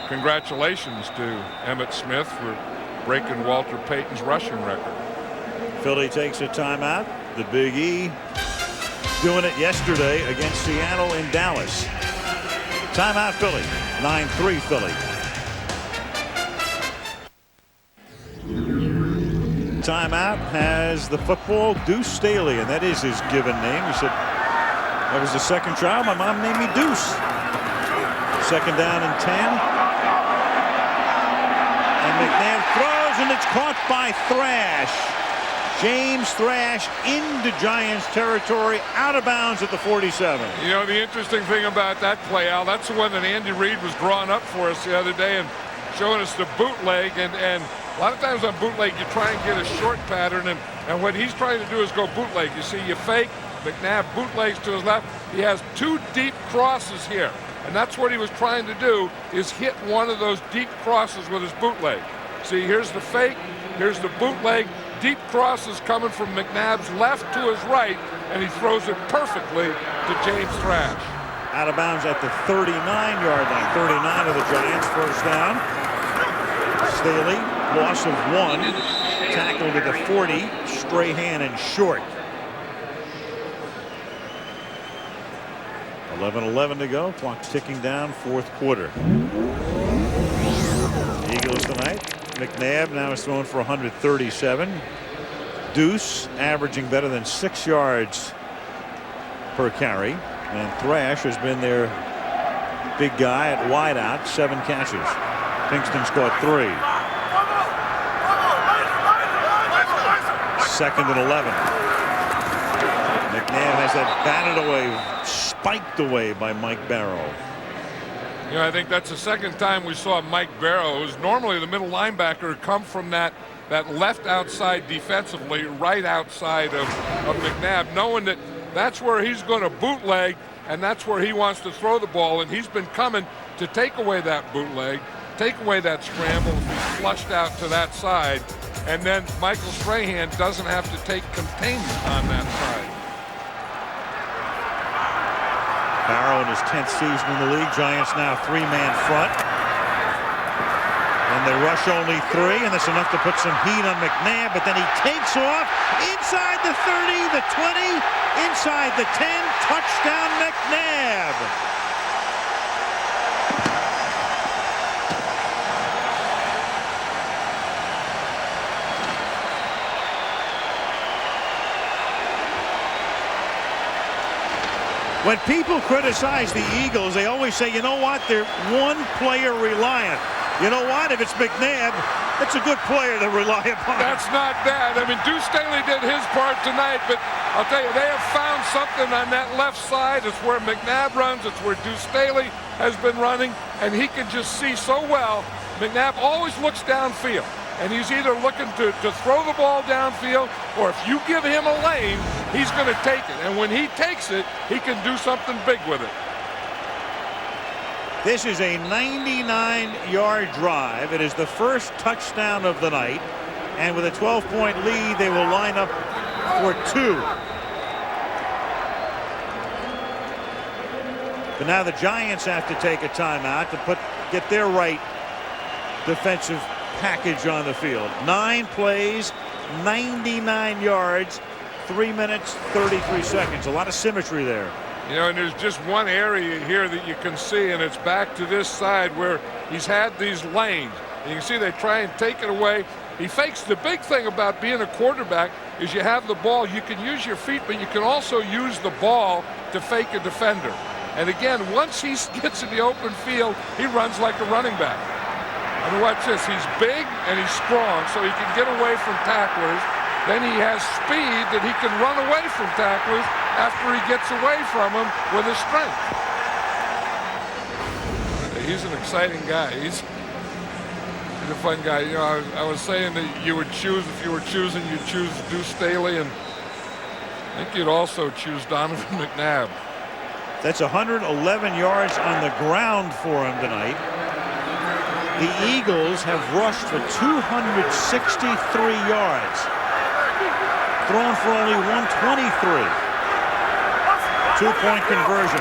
congratulations to Emmitt Smith for breaking Walter Payton's rushing record. Philly takes a timeout. The Big E doing it yesterday against Seattle in Dallas. Timeout Philly. 9-3 Philly. Timeout has the football Deuce Staley, and that is his given name. He said, that was the second child. My mom named me Deuce. 2nd down and 10. And McNabb throws, and it's caught by Thrash. James Thrash into Giants territory, out of bounds at the 47. You know, the interesting thing about that play, Al, that's the one that Andy Reid was drawing up for us the other day and showing us the bootleg. And a lot of times on bootleg, you try and get a short pattern. And what he's trying to do is go bootleg. You see, you fake, McNabb bootlegs to his left. He has 2 deep crosses here. And that's what he was trying to do, is hit one of those deep crosses with his bootleg. See, here's the fake, here's the bootleg. Deep crosses coming from McNabb's left to his right, and he throws it perfectly to James Thrash. Out of bounds at the 39-yard line. 39 of the Giants, 1st down. Staley, loss of 1. Tackled at the 40. Strahan and short. 11:11 to go. Clock's ticking down. 4th quarter. Eagles tonight. McNabb now is thrown for 137. Deuce averaging better than 6 yards per carry. And Thrash has been their big guy at wideout. 7 catches. Pinkston's caught 3. 2nd and 11. McNabb has that batted away, spiked away by Mike Barrow. You know, I think that's the second time we saw Mike Barrow, who's normally the middle linebacker, come from that left outside defensively, right outside of McNabb, knowing that that's where he's going to bootleg and that's where he wants to throw the ball. And he's been coming to take away that bootleg, take away that scramble, be flushed out to that side. and then Michael Strahan doesn't have to take containment on that side. Barrow in his 10th season in the league. Giants now 3-man front. And they rush only 3, and that's enough to put some heat on McNabb, but then he takes off inside the 30, the 20, inside the 10, touchdown McNabb. When people criticize the Eagles, they always say, you know what, they're one-player reliant. You know what, if it's McNabb, that's a good player to rely upon. That's not bad. I mean, Deuce Staley did his part tonight, but I'll tell you, they have found something on that left side. It's where McNabb runs. It's where Deuce Staley has been running, and he can just see so well. McNabb always looks downfield, and he's either looking to throw the ball downfield, or if you give him a lane, he's going to take it. And when he takes it, he can do something big with it. This is a 99-yard drive. It is the first touchdown of the night. And with a 12-point lead, they will line up for 2. But now the Giants have to take a timeout to get their right defensive package on the field. 9 plays, 99 yards, 3 minutes, 33 seconds. A lot of symmetry there. You know, and there's just one area here that you can see, and it's back to this side where he's had these lanes. And you can see they try and take it away. He fakes. The big thing about being a quarterback is you have the ball. You can use your feet, but you can also use the ball to fake a defender. And again, once he gets in the open field, he runs like a running back. I mean, watch this. He's big and he's strong, so he can get away from tacklers. Then he has speed that he can run away from tacklers after he gets away from them with his strength. He's an exciting guy. He's a fun guy. You know, I was saying that you would choose, if you were choosing, you'd choose Deuce Staley, and I think you'd also choose Donovan McNabb. That's 111 yards on the ground for him tonight. The Eagles have rushed for 263 yards. Thrown for only 123. 2-point conversion.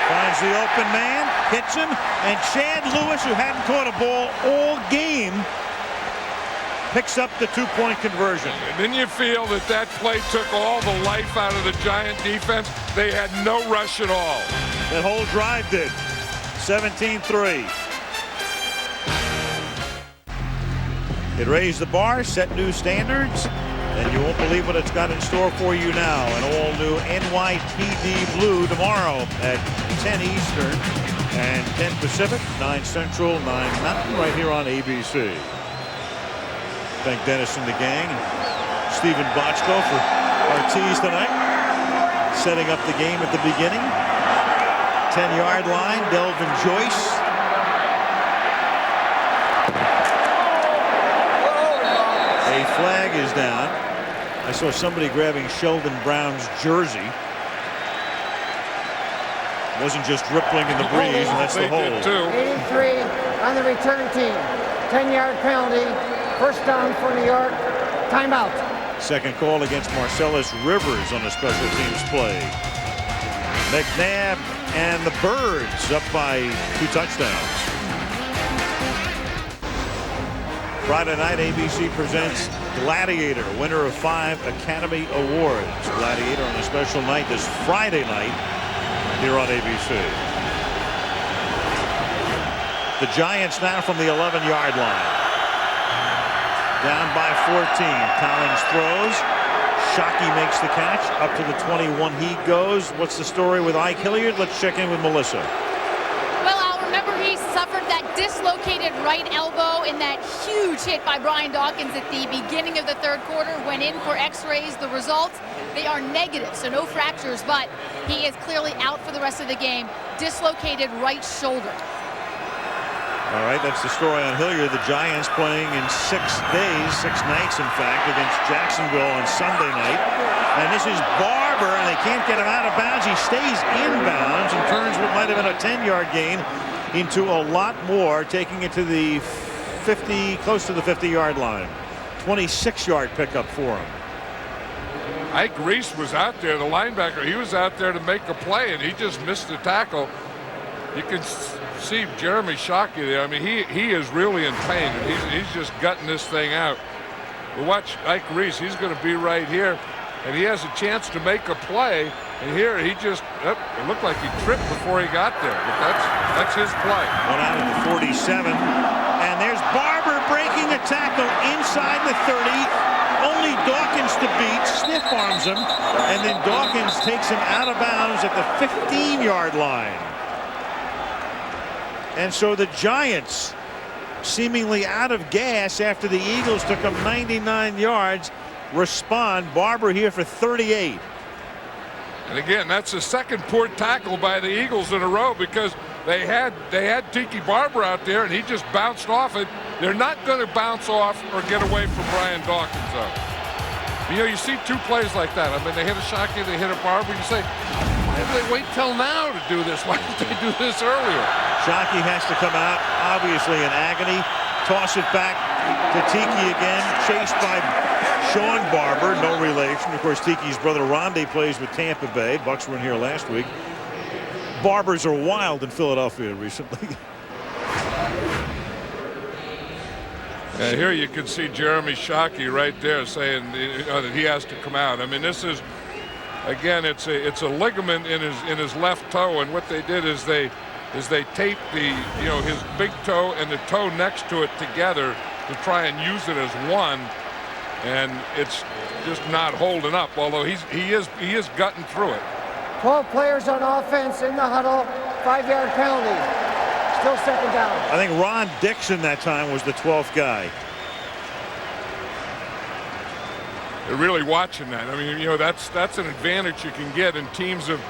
Finds the open man, hits him, and Chad Lewis, who hadn't caught a ball all game, picks up the 2-point conversion. And then you feel that play took all the life out of the Giant defense. They had no rush at all. That whole drive did. 17-3. It raised the bar, set new standards, and you won't believe what it's got in store for you now. An all-new NYPD Blue tomorrow at 10 Eastern and 10 Pacific, 9 Central, 9 Mountain, right here on ABC. Thank Dennis and the gang, and Stephen Bochco for our tease tonight. Setting up the game at the beginning. 10-yard line, Delvin Joyce. A flag is down. I saw somebody grabbing Sheldon Brown's jersey. Wasn't just rippling in the breeze, and that's the hold. 83 on the return team. 10-yard penalty. First down for New York. Timeout. Second call against Marcellus Rivers on a special teams play. McNabb and the Birds up by 2 touchdowns. Friday night, ABC presents Gladiator, winner of 5 Academy Awards. Gladiator on a special night this Friday night here on ABC. The Giants now from the 11-yard line. Down by 14. Collins throws. Shockey makes the catch. Up to the 21 he goes. What's the story with Ike Hilliard? Let's check in with Melissa. Well, I'll remember he suffered that dislocated right elbow in that huge hit by Brian Dawkins at the beginning of the third quarter. Went in for x-rays. The results, they are negative, so no fractures, but he is clearly out for the rest of the game. Dislocated right shoulder. All right, that's the story on Hilliard. The Giants playing in 6 days, 6 nights, in fact, against Jacksonville on Sunday night. And this is Barber, and they can't get him out of bounds. He stays in bounds and turns what might have been a 10-yard gain into a lot more, taking it to the 50, close to the 50-yard line. 26-yard pickup for him. Ike Reese was out there, the linebacker. He was out there to make a play, and he just missed the tackle. You can see Jeremy Shockey there. I mean, he is really in pain, and he's just gutting this thing out. But watch Ike Reese. He's going to be right here, and he has a chance to make a play. And here he just, it looked like he tripped before he got there, but that's his play. One out of the 47, and there's Barber breaking a tackle inside the 30. Only Dawkins to beat, stiff arms him, and then Dawkins takes him out of bounds at the 15-yard line. And so the Giants, seemingly out of gas after the Eagles took them 99 yards, respond. Barber here for 38. And again, that's the second poor tackle by the Eagles in a row, because they had Tiki Barber out there, and he just bounced off it. They're not going to bounce off or get away from Brian Dawkins, though. You know, you see two plays like that. I mean, they hit a Shockey, they hit a Barber. You say, why did they wait till now to do this? Why didn't they do this earlier? Shockey has to come out, obviously in agony. Toss it back to Tiki again, chased by Sean Barber, no relation. Of course, Tiki's brother Rondé plays with Tampa Bay. Bucks were in here last week. Barbers are wild in Philadelphia recently. Here you can see Jeremy Shockey right there saying that he has to come out. I mean, this is, again, it's a ligament in his left toe, and what they did is they taped his big toe and the toe next to it together to try and use it as one, and it's just not holding up. Although he is gutting through it. 12 players on offense in the huddle, 5-yard penalty. Still second down. I think Ron Dixon that time was the 12th guy. They're really watching that. I mean, that's an advantage you can get, and teams have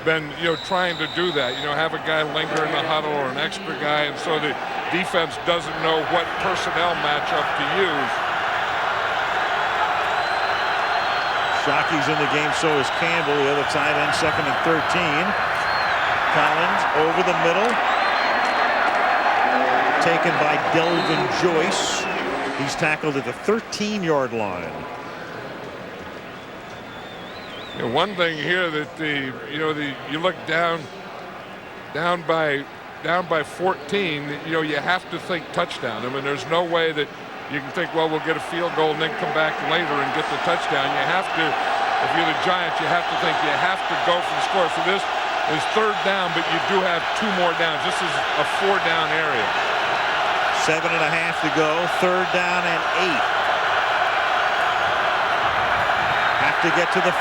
been, trying to do that. Have a guy linger in the huddle or an extra guy, and so the defense doesn't know what personnel matchup to use. Shockey's in the game, so is Campbell, the other tight end, 2nd and 13. Collins over the middle. Taken by Delvin Joyce. He's tackled at the 13-yard line. One thing here that you look down by 14. You have to think touchdown. I mean, there's no way that you can think, well, we'll get a field goal and then come back later and get the touchdown. You have to, if you're the Giants, you have to think you have to go for the score. So this is 3rd down, but you do have 2 more downs. This is a 4-down area. 7.5 to go. 3rd down and 8. Have to get to the 5.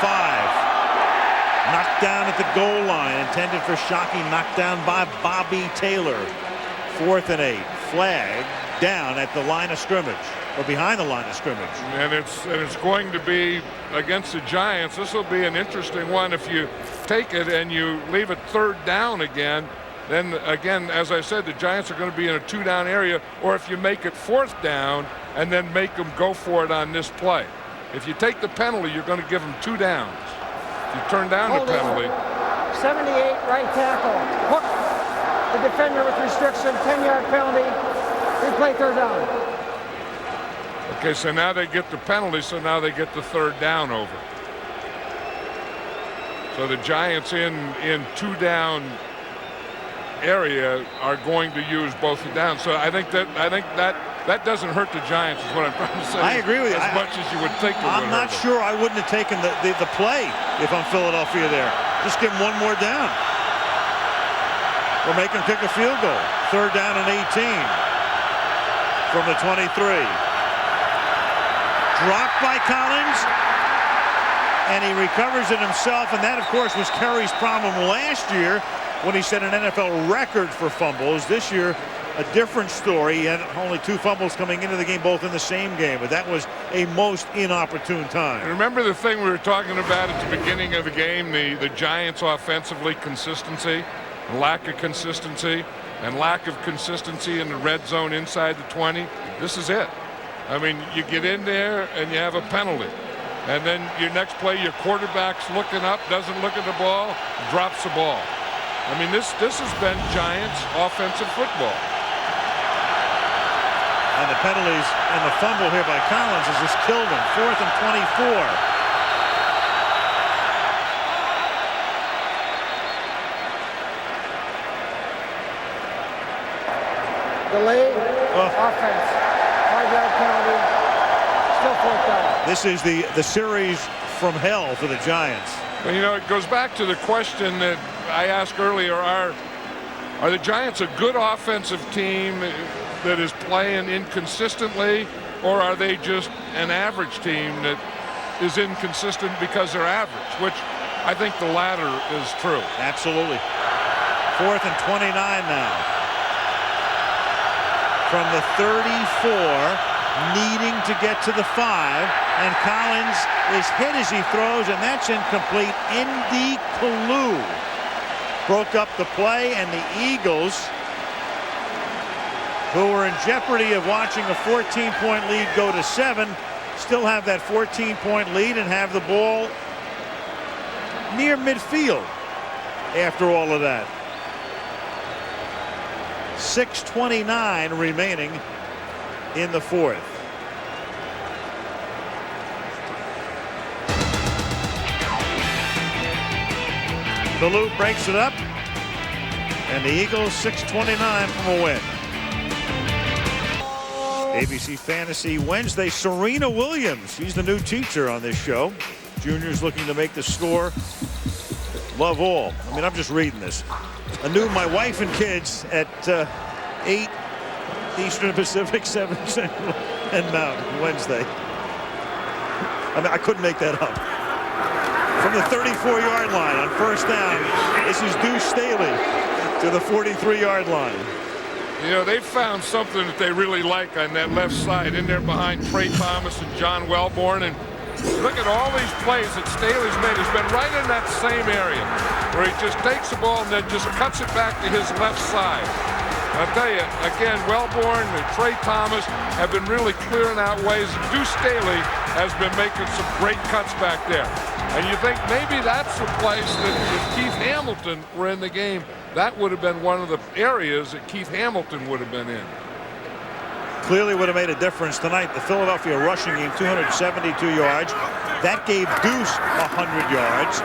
Knocked down at the goal line. Intended for Shockey. Knocked down by Bobby Taylor. 4th and 8. Flag down at the line of scrimmage, or behind the line of scrimmage. And it's going to be against the Giants. This will be an interesting one. If you take it and you leave it 3rd down again, then again, as I said, the Giants are going to be in a 2-down area. Or if you make it 4th down and then make them go for it on this play. If you take the penalty, you're going to give them 2 downs. If you turn down the penalty. 78 right tackle. Hook the defender with restriction, 10-yard penalty. Replay 3rd down. Okay, so now they get the penalty, so now they get the 3rd down over. So the Giants in 2-down area are going to use both the downs. So I think that doesn't hurt the Giants, is what I'm trying to say. I agree with you. As much as you would think it would. I'm not sure I wouldn't have taken the play if I'm Philadelphia there. Just give them 1 more down. Or make them kick a field goal. 3rd down and 18 from the 23. Dropped by Collins, and he recovers it himself, and that, of course, was Kerry's problem last year when he set an NFL record for fumbles. This year, a different story. He had only 2 fumbles coming into the game, both in the same game, but that was a most inopportune time. Remember the thing we were talking about at the beginning of the game, the Giants offensively, consistency, lack of consistency, and lack of consistency in the red zone inside the 20. This is it. I mean, you get in there and you have a penalty. And then your next play, your quarterback's looking up, doesn't look at the ball, drops the ball. I mean, this has been Giants offensive football. And the penalties and the fumble here by Collins has just killed him. 4th and 24. Delayed offense. 5-yard penalty. Still 4th down. This is the series from hell for the Giants. Well, you know, it goes back to the question that I asked earlier. Are the Giants a good offensive team that is playing inconsistently, or are they just an average team that is inconsistent because they're average, which I think the latter is true. Absolutely. 4th and 29 now. From the 34, needing to get to the 5, and Collins is hit as he throws, and that's incomplete. Indy Kalu broke up the play, and the Eagles, who were in jeopardy of watching a 14-point lead go to 7, still have that 14-point lead and have the ball near midfield after all of that. 6:29 remaining in the 4th. Kalu breaks it up, and the Eagles 6:29 from a win. ABC Fantasy Wednesday, Serena Williams. She's the new teacher on this show. Juniors looking to make the score. Love all. I mean, I'm just reading this. Anew, my wife and kids at 8 Eastern Pacific, 7 Central and Mountain Wednesday. I mean, I couldn't make that up. From the 34-yard line on 1st down, this is Deuce Staley to the 43-yard line. You know, they found something that they really like on that left side in there behind Trey Thomas and John Welborn. And look at all these plays that Staley's made. He's been right in that same area where he just takes the ball and then just cuts it back to his left side. I'll tell you, again, Welborn and Trey Thomas have been really clearing out ways. Deuce Staley has been making some great cuts back there. And you think maybe that's the place that if Keith Hamilton were in the game, that would have been one of the areas that Keith Hamilton would have been in. Clearly would have made a difference tonight. The Philadelphia rushing game, 272 yards. That gave Deuce 100 yards.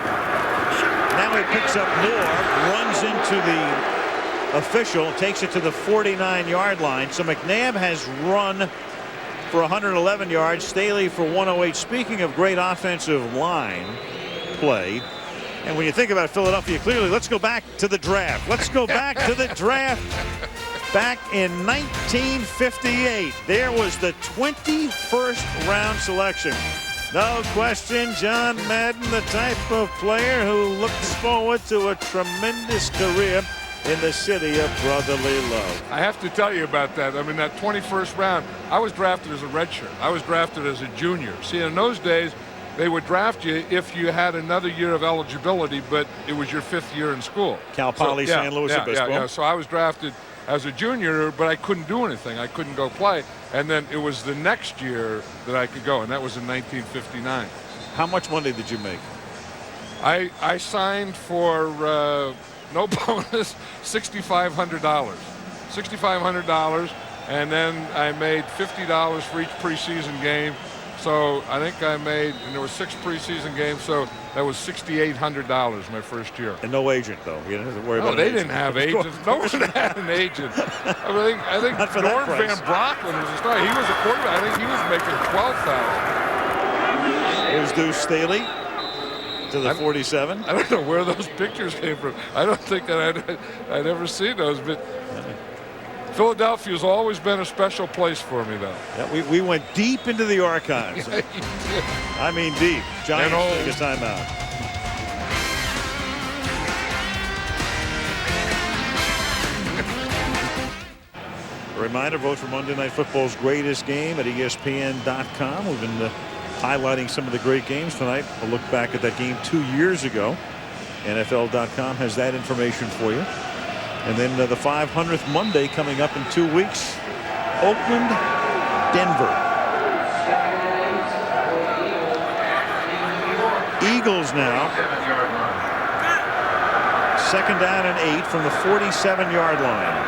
Now he picks up more, runs into the official, takes it to the 49-yard line. So McNabb has run for 111 yards, Staley for 108. Speaking of great offensive line play, and when you think about Philadelphia, clearly, let's go back to the draft. Let's go back to the draft. Back in 1958, there was the 21st round selection. No question, John Madden, the type of player who looks forward to a tremendous career in the city of brotherly love. I have to tell you about that. I mean, that 21st round, I was drafted as a redshirt. I was drafted as a junior. See, in those days, they would draft you if you had another year of eligibility, but it was your 5th year in school. Cal Poly, San Luis Obispo. Yeah. So I was drafted as a junior, but I couldn't do anything. I couldn't go play. And then it was the next year that I could go, and that was in 1959. How much money did you make? I signed for no bonus, $6,500. $6,500, and then I made $50 for each preseason game. So I think I made, and there were 6 preseason games, so that was $6,800 my first year. And no agent, though. You didn't have to worry about they didn't have agents. No one had an agent. I think Norm Van Brocklin was a star. He was a quarterback. I think he was making $12,000. Here's Deuce Staley to the 47. I don't know where those pictures came from. I don't think that I'd ever seen those, but Philadelphia's always been a special place for me, though. Yeah, we went deep into the archives. I mean deep. Giants take a timeout. A reminder, vote for Monday Night Football's greatest game at ESPN.com. We've been highlighting some of the great games tonight. A look back at that game 2 years ago. NFL.com has that information for you. And then the 500th Monday coming up in 2 weeks. Oakland, Denver. Eagles now Second down and 8 from the 47-yard line.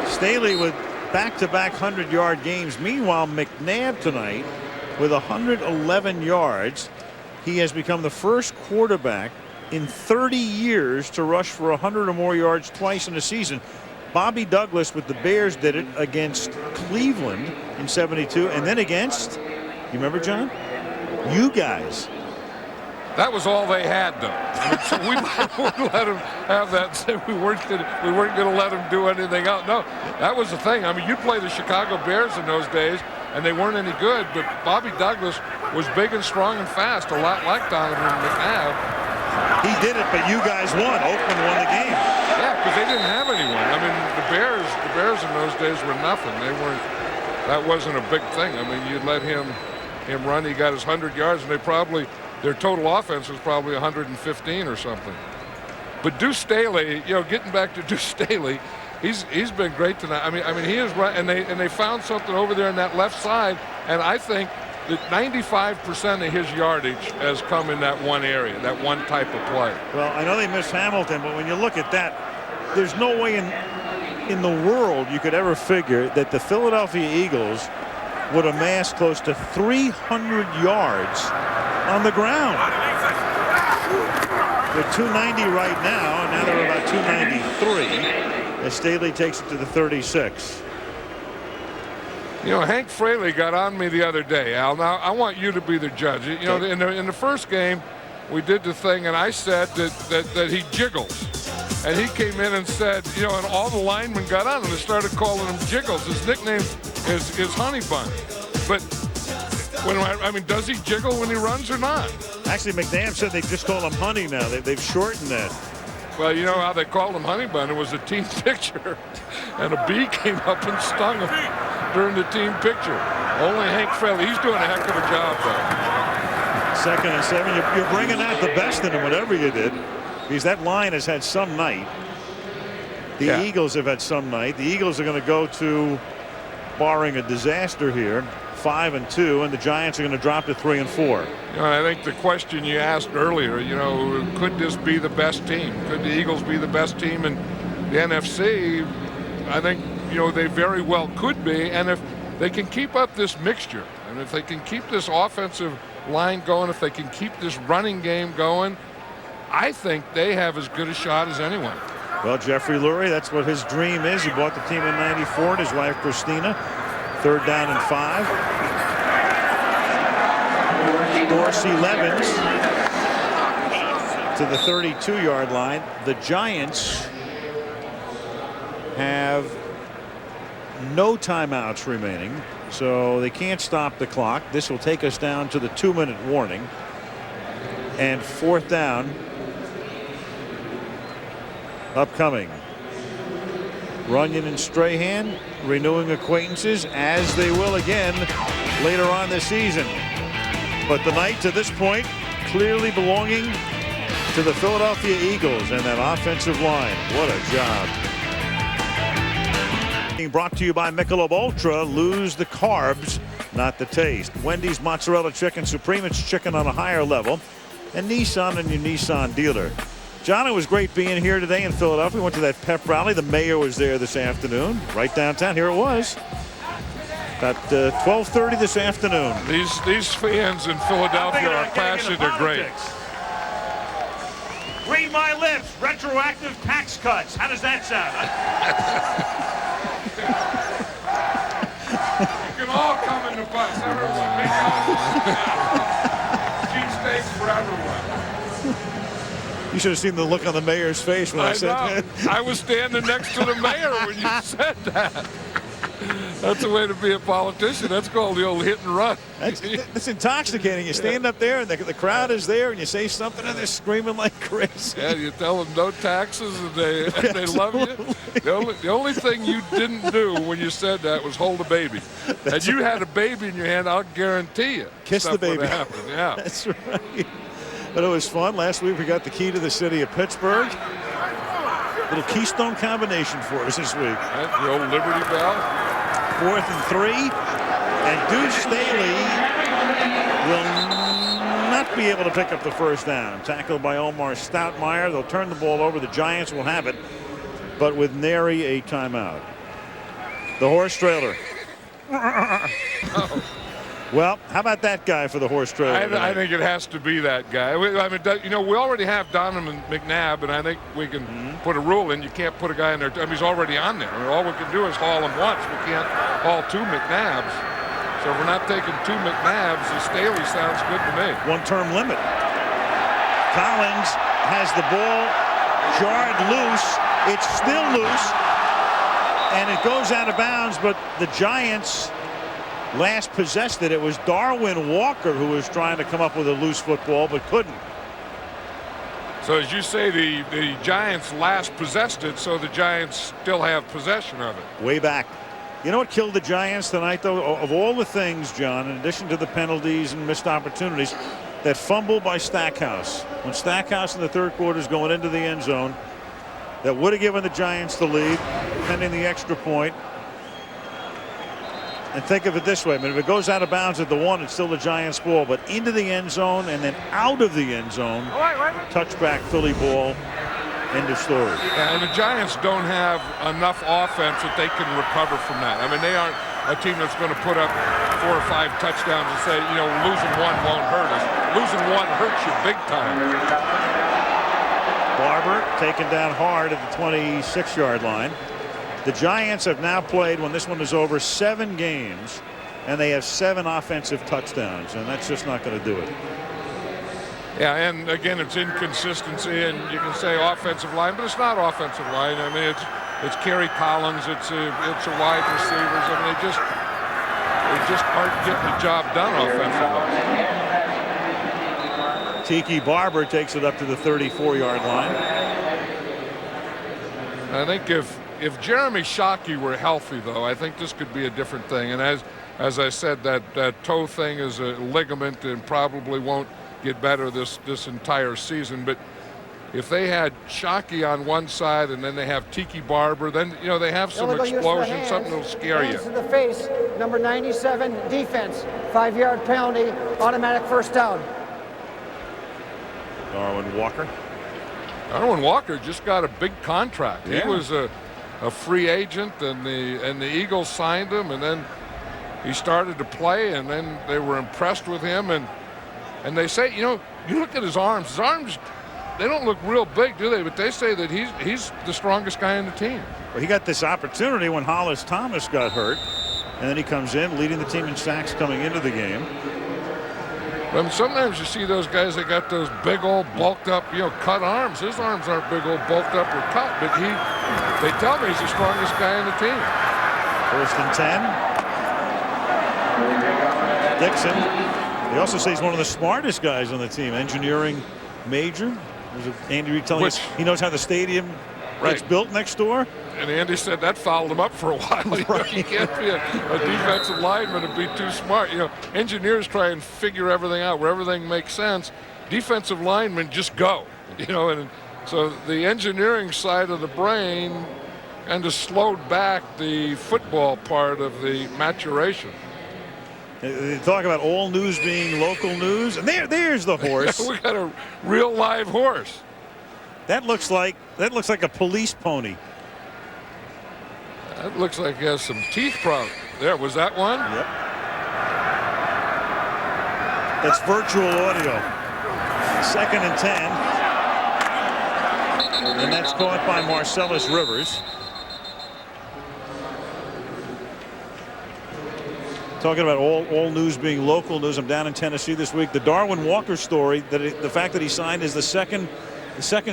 Staley with back-to-back 100-yard games. Meanwhile, McNabb tonight with 111 yards. He has become the first quarterback in 30 years to rush for 100 or more yards twice in a season. Bobby Douglas with the Bears did it against Cleveland in '72, and then against, you remember, John? You guys. That was all they had, though. I mean, so we wouldn't let them have that. Say we weren't going to let them do anything else. No, that was the thing. I mean, you play the Chicago Bears in those days, and they weren't any good. But Bobby Douglas was big and strong and fast, a lot like Donovan McNabb. He did it, but you guys won. Oakland won the game. Yeah, because they didn't have anyone. I mean, the Bears in those days were nothing. They weren't. That wasn't a big thing. I mean, you'd let him run. He got his 100 yards, and their total offense was probably 115 or something. But Deuce Staley, getting back to Deuce Staley, he's been great tonight. I mean, he is right, and they found something over there in that left side, and I think that 95% of his yardage has come in that one area, that one type of play. Well, I know they missed Hamilton, but when you look at that, there's no way in the world you could ever figure that the Philadelphia Eagles would amass close to 300 yards on the ground. They're 290 right now, and now they're about 293 as Staley takes it to the 36. Hank Fraley got on me the other day, Al. Now, I want you to be the judge. In the first game, we did the thing, and I said that he jiggles. And he came in and said, and all the linemen got on and they started calling him Jiggles. His nickname is Honey Bun. But does he jiggle when he runs or not? Actually, McNabb said they just call him Honey now. They've shortened that. Well, you know how they called him Honey Bun? It was a team picture, and a bee came up and stung him during the team picture. Only Hank Fraley. He's doing a heck of a job, though. 2nd and 7. You're bringing out the best in him, whatever you did, because that line has had some night. The Eagles have had some night. The Eagles are going to go to, barring a disaster here, 5-2, and the Giants are going to drop to 3-4. I think the question you asked earlier, could this be the best team? Could the Eagles be the best team in the NFC? I think, they very well could be. And if they can keep up this mixture, and if they can keep this offensive line going, if they can keep this running game going, I think they have as good a shot as anyone. Well, Jeffrey Lurie, that's what his dream is. He bought the team in '94 and his wife Christina. 3rd down and 5. Dorsey Levens to the 32-yard line. The Giants have no timeouts remaining, so they can't stop the clock. This will take us down to the 2-minute warning. And 4th down upcoming. Runyon and Strahan renewing acquaintances, as they will again later on this season. But the night to this point clearly belonging to the Philadelphia Eagles and that offensive line. What a job. Being brought to you by Michelob Ultra. Lose the carbs, not the taste. Wendy's Mozzarella Chicken Supreme. It's chicken on a higher level. And Nissan and your Nissan dealer. John, it was great being here today in Philadelphia. We went to that pep rally. The mayor was there this afternoon, right downtown. Here it was. About 12:30 this afternoon. These fans in Philadelphia are passionate. They're great. Read my lips. Retroactive tax cuts. How does that sound? You can all come in the bus. Everyone. Cheap steaks for everyone. You should have seen the look on the mayor's face when I said that. I was standing next to the mayor when you said that. That's the way to be a politician. That's called the old hit and run. That's intoxicating. You stand up there and the crowd is there and you say something and they're screaming like crazy. Yeah, you tell them no taxes and they love you. The only thing you didn't do when you said that was hold a baby. And you had a baby in your hand, I'll guarantee you. Kiss the baby. Yeah. That's right. But it was fun. Last week we got the key to the city of Pittsburgh. Little Keystone combination for us this week. Right, the old Liberty Bell. 4th and 3. And Deuce Staley will be able to pick up the first down. Tackled by Omar Stoutmeyer. They'll turn the ball over. The Giants will have it, but with nary a timeout. The horse trailer. Well, how about that guy for the horse trailer? I think it has to be that guy. I mean, you know, we already have Donovan McNabb, and I think we can put a rule in. You can't put a guy in there. I mean, he's already on there. I mean, all we can do is haul him once. We can't haul 2 McNabbs. So if we're not taking 2 McNabbs, the Staley sounds good to me. One-term limit. Collins has the ball jarred loose. It's still loose, and it goes out of bounds, but the Giants last possessed it. It was Darwin Walker who was trying to come up with a loose football but couldn't. So as you say, the Giants last possessed it, so the Giants still have possession of it. Way back. You know what killed the Giants tonight, though? Of all the things, John, in addition to the penalties and missed opportunities, that fumble by Stackhouse. When Stackhouse in the third quarter is going into the end zone, that would have given the Giants the lead, pending the extra point. And think of it this way. I mean, if it goes out of bounds at the 1, it's still the Giants' ball. But into the end zone and then out of the end zone, touchback Philly ball, end of story. Yeah, and the Giants don't have enough offense that they can recover from that. I mean, they aren't a team that's going to put up 4 or 5 touchdowns and say, you know, losing 1 won't hurt us. Losing 1 hurts you big time. Barber taken down hard at the 26-yard line. The Giants have now played, when this one is over, 7 games, and they have 7 offensive touchdowns, and that's just not going to do it. Yeah, and again, it's inconsistency, and you can say offensive line, but it's not offensive line. I mean, it's Kerry Collins, it's a wide receivers. I mean, they just aren't getting the job done offensively. Tiki Barber takes it up to the 34-yard line. I think if Jeremy Shockey were healthy, though, I think this could be a different thing. And as I said, that toe thing is a ligament and probably won't get better this entire season. But if they had Shockey on one side and then they have Tiki Barber, then, you know, they have some explosion, something that'll scare you. Hands to the face, number 97, defense, 5-yard penalty, automatic first down. Darwin Walker. Darwin Walker just got a big contract. Yeah. He was a free agent, and the Eagles signed him, and then he started to play, and then they were impressed with him, and they say, you know, you look at his arms, they don't look real big, do they? But they say that he's the strongest guy on the team. Well, he got this opportunity when Hollis Thomas got hurt, and then he comes in leading the team in sacks coming into the game. Well, sometimes you see those guys that got those big old bulked up, you know, cut arms. His arms aren't big old bulked up or cut, but they tell me he's the strongest guy on the team. 1st and 10. Dixon. They also say he's one of the smartest guys on the team. Engineering major. Andy Reid telling us he knows how the stadium gets built next door. And Andy said that fouled him up for a while. You know, you can't be a defensive lineman and be too smart. You know, engineers try and figure everything out where everything makes sense. Defensive linemen just go. You know, and so the engineering side of the brain kind of slowed back the football part of the maturation. They talk about all news being local news, and there's the horse. We got a real live horse. That looks like a police pony. That looks like he has some teeth problems. There, was that one? Yep. That's virtual audio. 2nd and 10. And that's caught by Marcellus Rivers. Talking about all news being local news. I'm down in Tennessee this week. The Darwin Walker story, the fact that he signed, is the second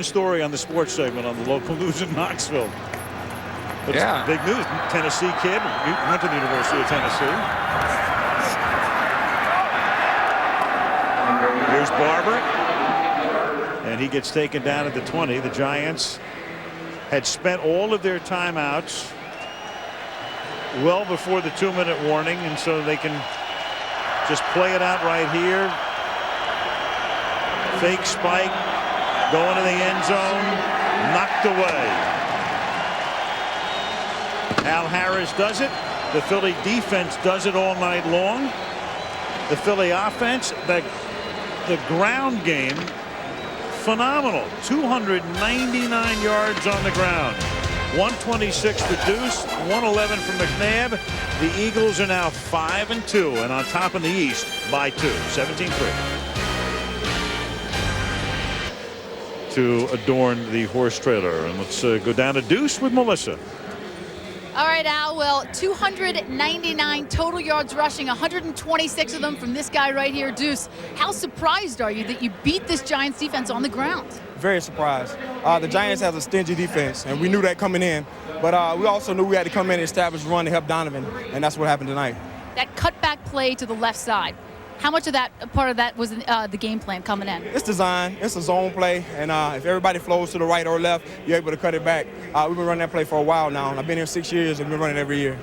story on the sports segment on the local news in Knoxville. But it's big news. Tennessee kid, went to the University of Tennessee. Here's Barber, and he gets taken down at the 20. The Giants had spent all of their timeouts well before the 2-minute warning, and so they can just play it out right here. Fake spike, going to the end zone, knocked away. Al Harris does it. The Philly defense does it all night long. The Philly offense, that The ground game, phenomenal. 299 yards on the ground. 126 for Deuce, 111 for McNabb. The Eagles are now 5-2 and on top in the East by 2, 17-3. To adorn the horse trailer. And let's go down to Deuce with Melissa. All right, Al. Well, 299 total yards rushing, 126 of them from this guy right here, Deuce. How surprised are you that you beat this Giants defense on the ground? Very surprised. The Giants have a stingy defense, and we knew that coming in. But we also knew we had to come in and establish run to help Donovan, and that's what happened tonight. That cutback play to the left side. How much of that part of that was the game plan coming in? It's design. It's a zone play, and if everybody flows to the right or left, you're able to cut it back. We've been running that play for a while now, and I've been here 6 years and been running every year.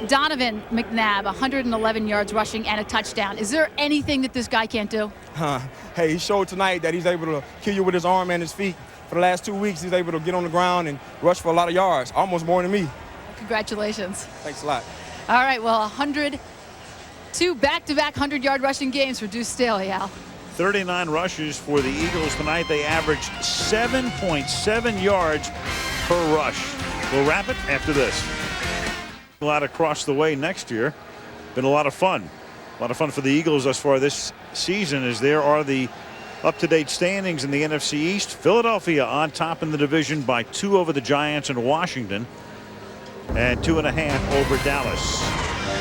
Donovan McNabb, 111 yards rushing and a touchdown. Is there anything that this guy can't do? Hey, he showed tonight that he's able to kill you with his arm and his feet. For the last 2 weeks, he's able to get on the ground and rush for a lot of yards, almost more than me. Congratulations. Thanks a lot. All right, well, 102 back-to-back 100-yard rushing games for Deuce Staley, Al. 39 rushes for the Eagles tonight. They averaged 7.7 yards per rush. We'll wrap it after this. A lot across the way next year. Been a lot of fun. A lot of fun for the Eagles thus far this season, as there are the up-to-date standings in the NFC East. Philadelphia on top in the division by 2 over the Giants and Washington, and 2.5 over Dallas.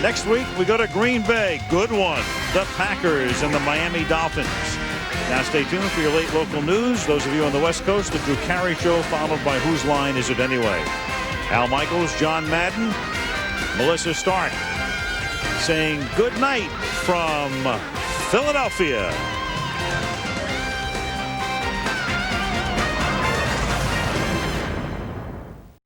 Next week we go to Green Bay. Good one. The Packers and the Miami Dolphins. Now stay tuned for your late local news. Those of you on the West Coast, the Drew Carey Show, followed by Whose Line Is It Anyway? Al Michaels, John Madden, Melissa Stark saying good night from Philadelphia.